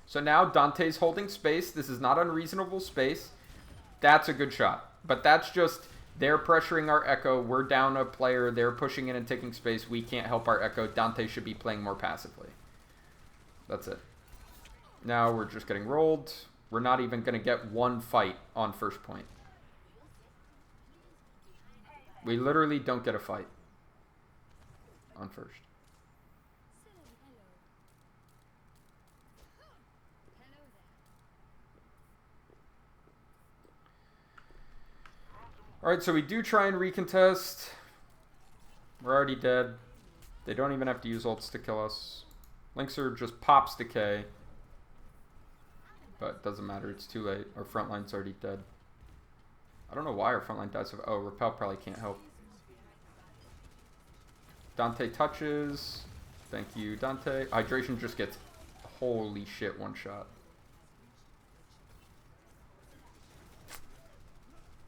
So now Dante's holding space. This is not unreasonable space. That's a good shot. But that's just, they're pressuring our Echo. We're down a player. They're pushing in and taking space. We can't help our Echo. Dante should be playing more passively. That's it. Now we're just getting rolled. We're not even going to get one fight on first point. We literally don't get a fight on first. Alright, so we do try and recontest. We're already dead. They don't even have to use ults to kill us. Linkzr just pops Decay. But it doesn't matter, it's too late. Our front line's already dead. I don't know why our front line dies. Oh, Repel probably can't help. Dante touches. Thank you, Dante. Hydration just gets, holy shit, one shot.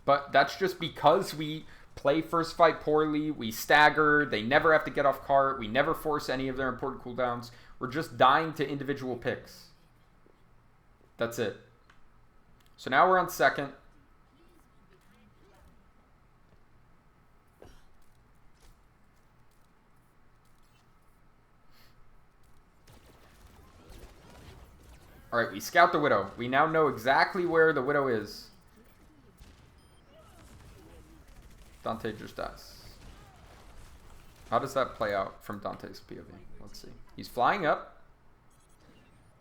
But that's just because we play first fight poorly. We stagger. They never have to get off cart. We never force any of their important cooldowns. We're just dying to individual picks. That's it. So now we're on second. Alright, we scout the Widow. We now know exactly where the Widow is. Dante just dies. How does that play out from Dante's POV? Let's see. He's flying up.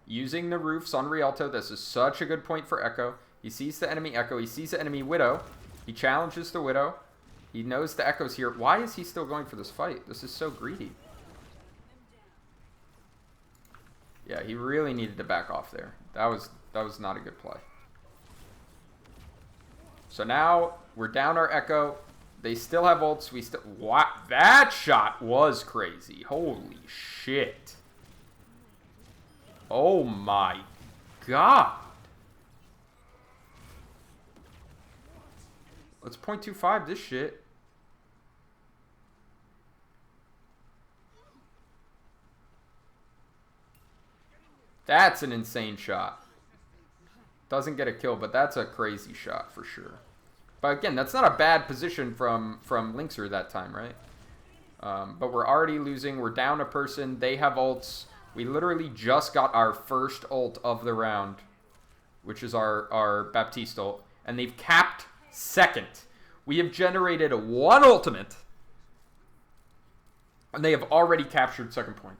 Using the roofs on Rialto. This is such a good point for Echo. He sees the enemy Echo. He sees the enemy Widow. He challenges the Widow. He knows the Echo's here. Why is he still going for this fight? This is so greedy. Yeah, he really needed to back off there. That was not a good play. So now we're down our Echo. They still have ults. We still... Wow, that shot was crazy. Holy shit. Oh my god. Let's 0.25 this shit. That's an insane shot. Doesn't get a kill, but that's a crazy shot for sure. But again, that's not a bad position from Linkzr that time, right? But we're already losing. We're down a person. They have ults. We literally just got our first ult of the round, which is our Baptiste ult. And they've capped second. We have generated 1 ultimate. And they have already captured second point.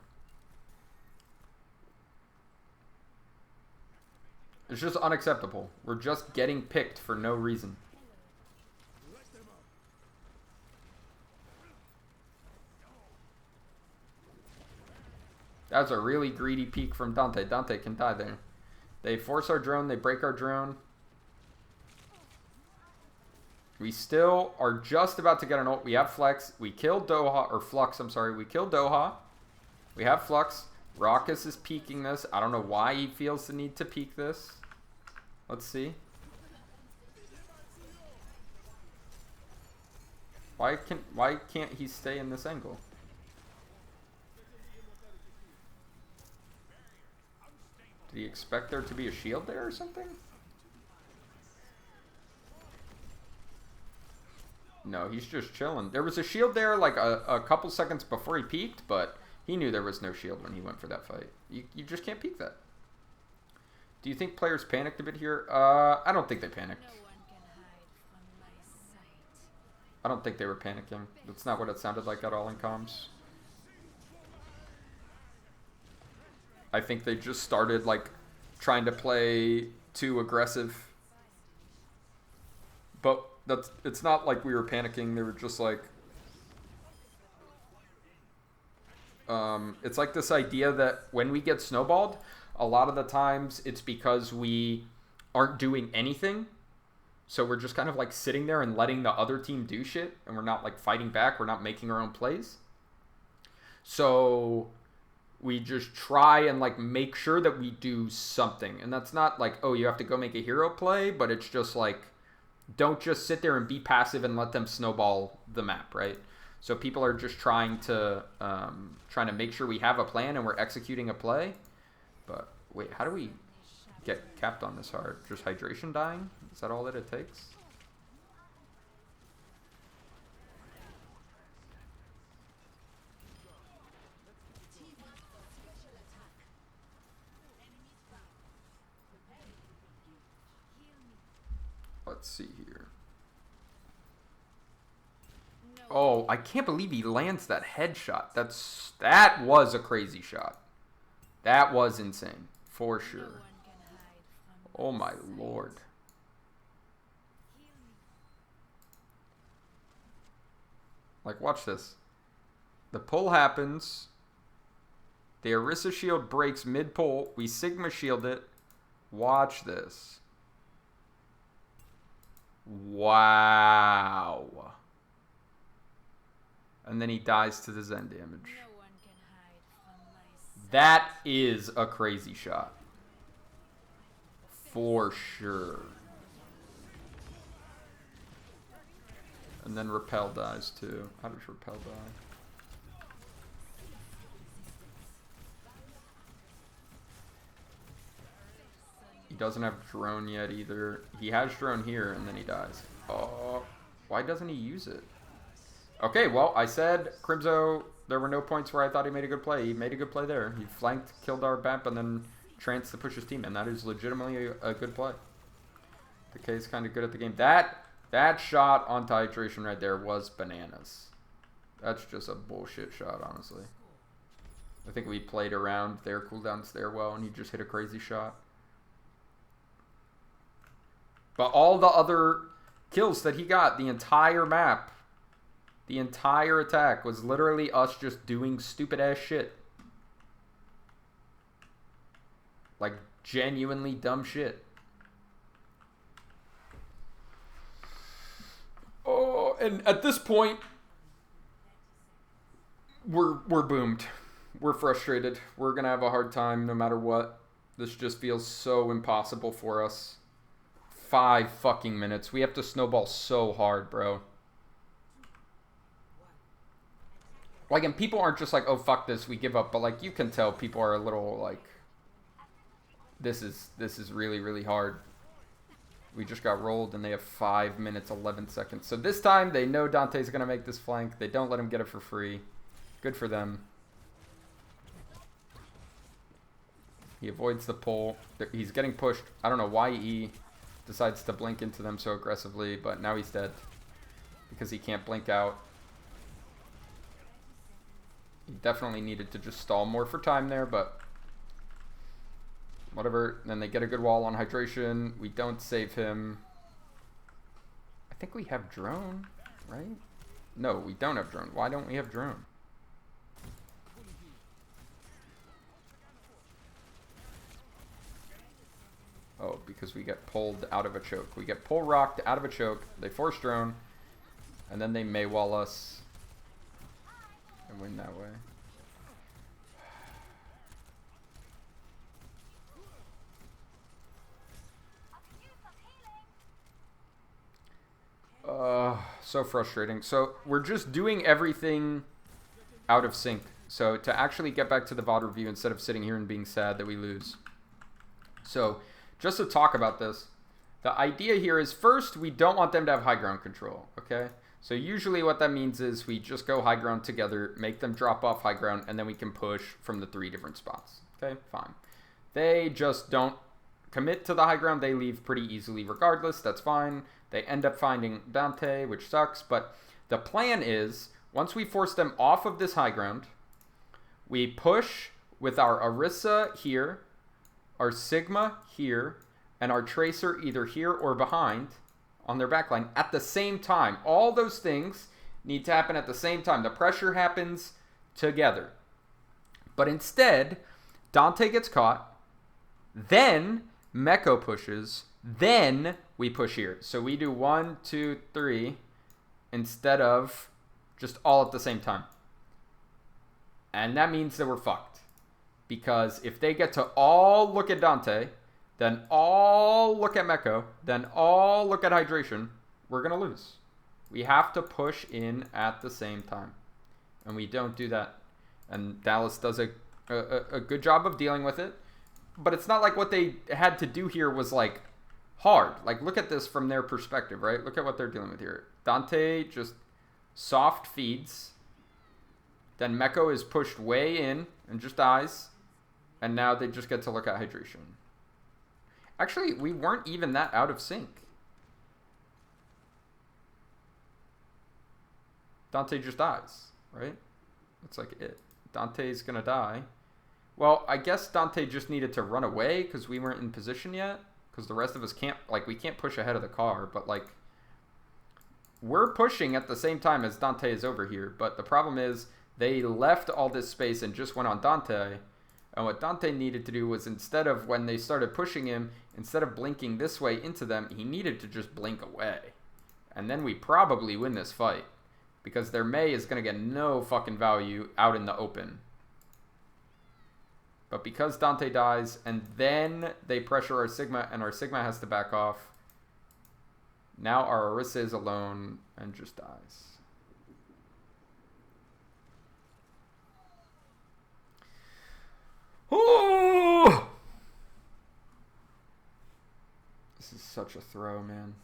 It's just unacceptable. We're just getting picked for no reason. That's a really greedy peek from Dante. Dante can die there. They force our drone. They break our drone. We still are just about to get an ult. We have Flex. We killed Doha. Or Flux, I'm sorry. We killed Doha. We have Flux. Raucus is peeking this. I don't know why he feels the need to peek this. Let's see. Why can't he stay in this angle? Did he expect there to be a shield there or something? No, he's just chilling. There was a shield there like a couple seconds before he peeked, but he knew there was no shield when he went for that fight. You just can't peek that. Do you think players panicked a bit here? I don't think they panicked. I don't think they were panicking. That's not what it sounded like at all in comms. I think they just started like trying to play too aggressive. But it's not like we were panicking. They were just like it's like this idea that when we get snowballed, a lot of the times it's because we aren't doing anything. So we're just kind of like sitting there and letting the other team do shit, and we're not like fighting back. We're not making our own plays. So we just try and like make sure that we do something. And that's not like, oh, you have to go make a hero play, but it's just like, don't just sit there and be passive and let them snowball the map, right? So people are just trying to make sure we have a plan and we're executing a play. But wait, how do we get capped on this hard? Just hydration dying? Is that all that it takes? Let's see here. Oh, I can't believe he lands that headshot. That was a crazy shot. That was insane, for sure. Oh my lord. Like, watch this. The pull happens. The Orisa shield breaks mid-pull. We Sigma shield it. Watch this. Wow. And then he dies to the Zen damage. That is a crazy shot. For sure. And then Repel dies too. How does Repel die? He doesn't have drone yet either. He has drone here and then he dies. Oh, why doesn't he use it? Okay, well, I said Crimzo, there were no points where I thought he made a good play. He made a good play there. He flanked, killed our BAP, and then Trance to push his team in. That is legitimately a good play. The K is kind of good at the game. That shot onto hydration right there was bananas. That's just a bullshit shot, honestly. I think we played around their cooldowns there well, and he just hit a crazy shot. But all the other kills that he got, the entire map, the entire attack was literally us just doing stupid ass shit. Like genuinely dumb shit. Oh, and at this point, we're boomed. We're frustrated. We're gonna have a hard time no matter what. This just feels so impossible for us. 5 fucking minutes. We have to snowball so hard, bro. Like, and people aren't just like, oh, fuck this, we give up. But, like, you can tell people are a little, like, this is really, really hard. We just got rolled, and they have 5 minutes, 11 seconds. So this time, they know Dante's going to make this flank. They don't let him get it for free. Good for them. He avoids the pull. He's getting pushed. I don't know why he decides to blink into them so aggressively, but now he's dead. because he can't blink out. He definitely needed to just stall more for time there, but whatever. Then they get a good wall on hydration. We don't save him. I think we have drone, right? No, we don't have drone. Why don't we have drone? Oh, because we get pulled out of a choke. We get pull rocked out of a choke. They force drone, and then they may wall us and win that way. So frustrating. So we're just doing everything out of sync. So to actually get back to the VOD review instead of sitting here and being sad that we lose. So just to talk about this, the idea here is first, we don't want them to have high ground control, okay? So usually what that means is we just go high ground together, make them drop off high ground, and then we can push from the 3 different spots, okay? Fine. They just don't commit to the high ground. They leave pretty easily regardless. That's fine. They end up finding Dante, which sucks. But the plan is, once we force them off of this high ground, we push with our Orisa here, our Sigma here, and our Tracer either here or behind on their backline at the same time. All those things need to happen at the same time. The pressure happens together. But instead, Dante gets caught, then Meko pushes, then we push here. So we do 1, 2, 3 instead of just all at the same time. And that means that we're fucked. Because if they get to all look at Dante, then all look at Meko, then all look at hydration, we're going to lose. We have to push in at the same time. And we don't do that. And Dallas does a good job of dealing with it. But it's not like what they had to do here was like hard. Like look at this from their perspective, right? Look at what they're dealing with here. Dante just soft feeds. Then Meko is pushed way in and just dies. And now they just get to look at hydration. Actually, we weren't even that out of sync. Dante just dies, right? That's like it. Dante's gonna die. Well, I guess Dante just needed to run away because we weren't in position yet. Because the rest of us can't, like, we can't push ahead of the car. But, like, we're pushing at the same time as Dante is over here. But the problem is they left all this space and just went on Dante. And what Dante needed to do was instead of, when they started pushing him, instead of blinking this way into them, he needed to just blink away. And then we probably win this fight. Because their Mei is going to get no fucking value out in the open. But because Dante dies, and then they pressure our Sigma, and our Sigma has to back off, now our Orisa is alone and just dies. Oh! This is such a throw, man.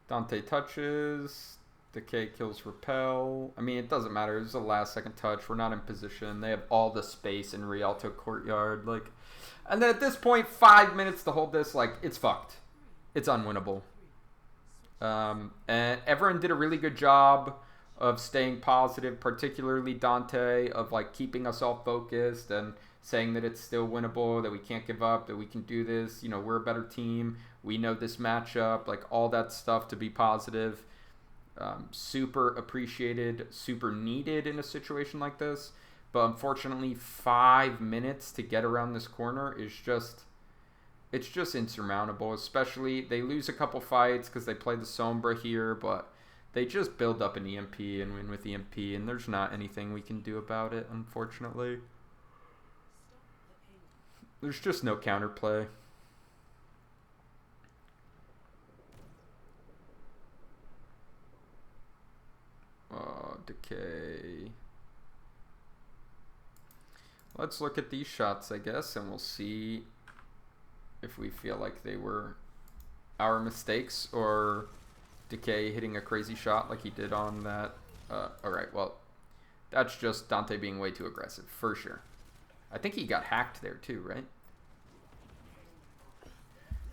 Dante touches. Decay kills Repel. I mean, it doesn't matter. It's a last second touch. We're not in position. They have all the space in Rialto Courtyard. Like, and then at this point, 5 minutes to hold this. Like, it's fucked. It's unwinnable. And everyone did a really good job of staying positive, particularly Dante, of like keeping us all focused and saying that it's still winnable, that we can't give up, that we can do this. You know, we're a better team. We know this matchup. Like all that stuff to be positive. Super appreciated, super needed in a situation like this. But unfortunately, 5 minutes to get around this corner is just, it's just insurmountable. Especially, they lose a couple fights because they play the Sombra here, but they just build up an EMP and win with EMP, and there's not anything we can do about it, unfortunately. There's just no counterplay. Decay. Let's look at these shots, I guess, and we'll see if we feel like they were our mistakes or Decay hitting a crazy shot like he did on that. Alright, well, that's just Dante being way too aggressive, for sure. I think he got hacked there too, right?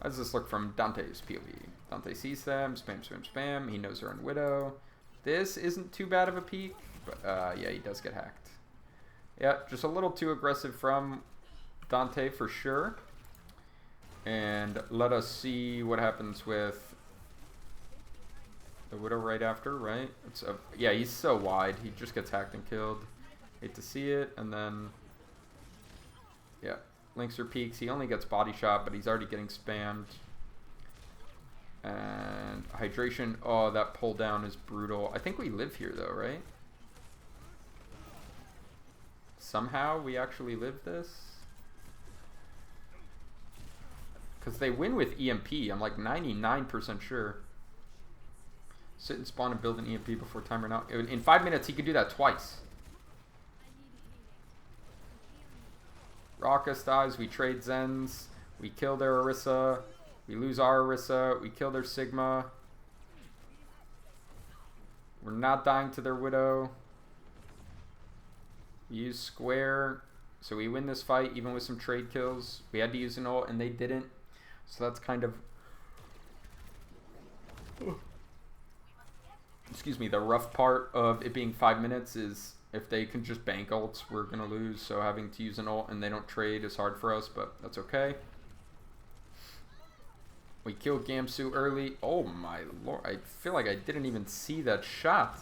How does this look from Dante's POV? Dante sees them, spam, spam, spam. He knows they're on Widow. This isn't too bad of a peek, but yeah, he does get hacked. Yeah, just a little too aggressive from Dante for sure. And let us see what happens with the Widow right after, right? Yeah, he's so wide. He just gets hacked and killed. Hate to see it. And then, yeah, Linkster peeks. He only gets body shot, but he's already getting spammed. And hydration. Oh, that pull down is brutal. I think we live here though, right? Somehow we actually live this. Because they win with EMP. I'm like 99% sure. Sit and spawn and build an EMP before timer now. In 5 minutes, he could do that twice. Raucus dies. We trade Zens. We kill their Orisa. We lose our Orisa. We kill their Sigma. We're not dying to their Widow. We use Square. So we win this fight even with some trade kills. We had to use an ult and they didn't. So that's kind of... Excuse me, the rough part of it being 5 minutes is if they can just bank ults, we're going to lose. So having to use an ult and they don't trade is hard for us, but that's okay. We killed Gamsu early. Oh my lord, I feel like I didn't even see that shot.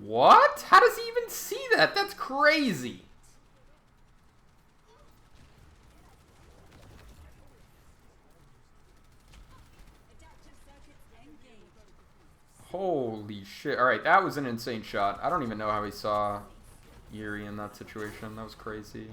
What? How does he even see that? That's crazy. Holy shit. Alright, that was an insane shot. I don't even know how he saw Yuri in that situation. That was crazy.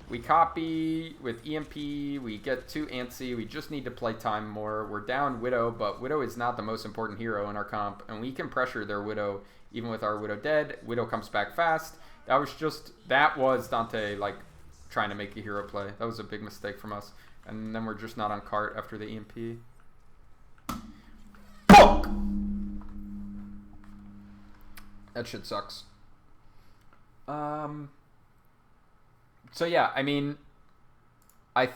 We copy with EMP. We get too antsy. We just need to play time more. We're down Widow, but Widow is not the most important hero in our comp. And we can pressure their Widow even with our Widow dead. Widow comes back fast. That was Dante, like, trying to make a hero play. That was a big mistake from us. And then we're just not on cart after the EMP. Fuck! That shit sucks. So yeah, I mean, I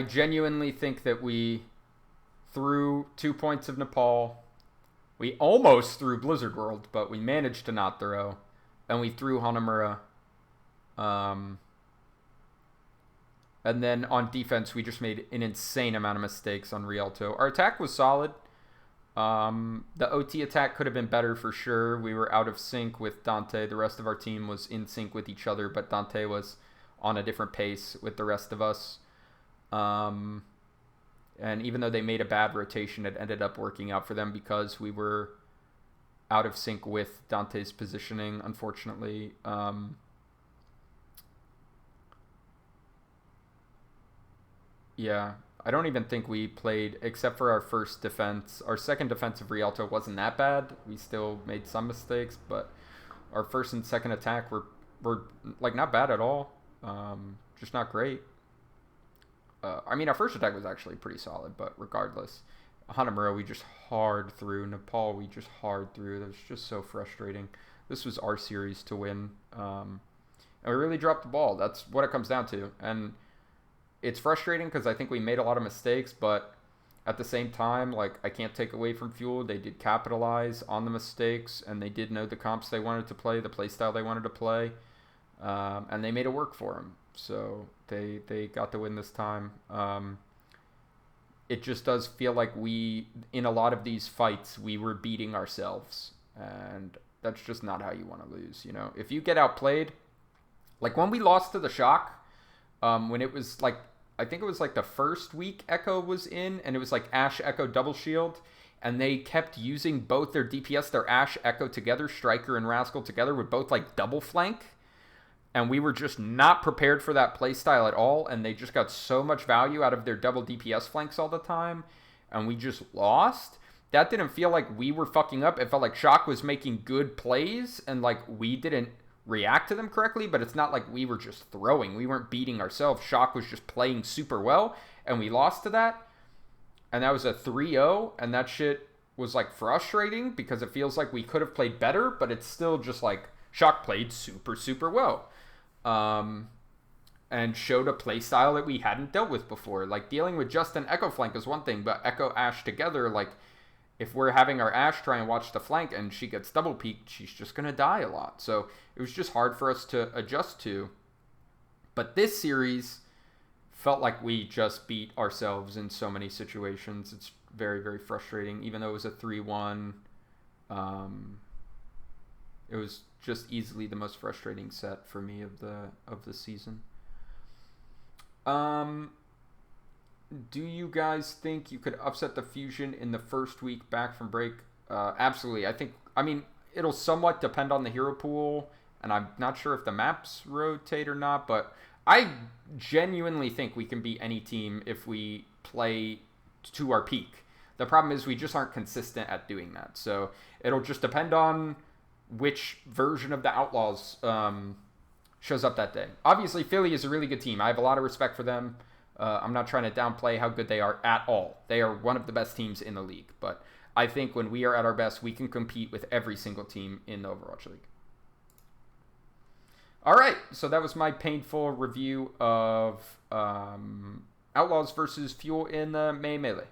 genuinely think that we threw 2 points of Nepal. We almost threw Blizzard World, but we managed to not throw. And we threw Hanamura. And then on defense, we just made an insane amount of mistakes on Rialto. Our attack was solid. The OT attack could have been better for sure. We were out of sync with Dante. The rest of our team was in sync with each other, but Dante was on a different pace with the rest of us. And even though they made a bad rotation, it ended up working out for them because we were out of sync with Dante's positioning, unfortunately. Yeah. I don't even think we played, except for our first defense. Our second defense of Rialto wasn't that bad. We still made some mistakes, but our first and second attack were like not bad at all. Just not great. I mean, our first attack was actually pretty solid, but regardless. Hanamura, we just hard through. Nepal, we just hard through. That was just so frustrating. This was our series to win. And we really dropped the ball. That's what it comes down to. And it's frustrating because I think we made a lot of mistakes, but at the same time, like, I can't take away from Fuel. They did capitalize on the mistakes, and they did know the comps they wanted to play, the play style they wanted to play, and they made it work for them. So they got the win this time. It just does feel like in a lot of these fights, we were beating ourselves, and that's just not how you want to lose, you know? If you get outplayed, like when we lost to the Shock, when it was like, I think it was like the first week Echo was in, and it was like Ashe Echo double shield, and they kept using both their DPS, their Ashe Echo together, Striker and Rascal together, with both like double flank, and we were just not prepared for that playstyle at all, and they just got so much value out of their double DPS flanks all the time, and we just lost. That didn't feel like we were fucking up. It felt like Shock was making good plays, and like we didn't react to them correctly, but it's not like we were just throwing. We weren't beating ourselves. Shock was just playing super well, and we lost to that. And that was a 3-0, and that shit was like frustrating because it feels like we could have played better, but it's still just like Shock played super, super well. And showed a play style that we hadn't dealt with before. Like dealing with just an Echo flank is one thing, but Echo Ashe together, like if we're having our Ashe try and watch the flank and she gets double peaked, she's just going to die a lot. So it was just hard for us to adjust to. But this series felt like we just beat ourselves in so many situations. It's very, very frustrating. Even though it was a 3-1, it was just easily the most frustrating set for me of the season. Do you guys think you could upset the Fusion in the first week back from break? Absolutely. I mean, it'll somewhat depend on the hero pool, and I'm not sure if the maps rotate or not, but I genuinely think we can beat any team if we play to our peak. The problem is we just aren't consistent at doing that. So it'll just depend on which version of the Outlaws shows up that day. Obviously, Philly is a really good team. I have a lot of respect for them. I'm not trying to downplay how good they are at all. They are one of the best teams in the league. But I think when we are at our best, we can compete with every single team in the Overwatch League. All right, so that was my painful review of Outlaws versus Fuel in the May Melee.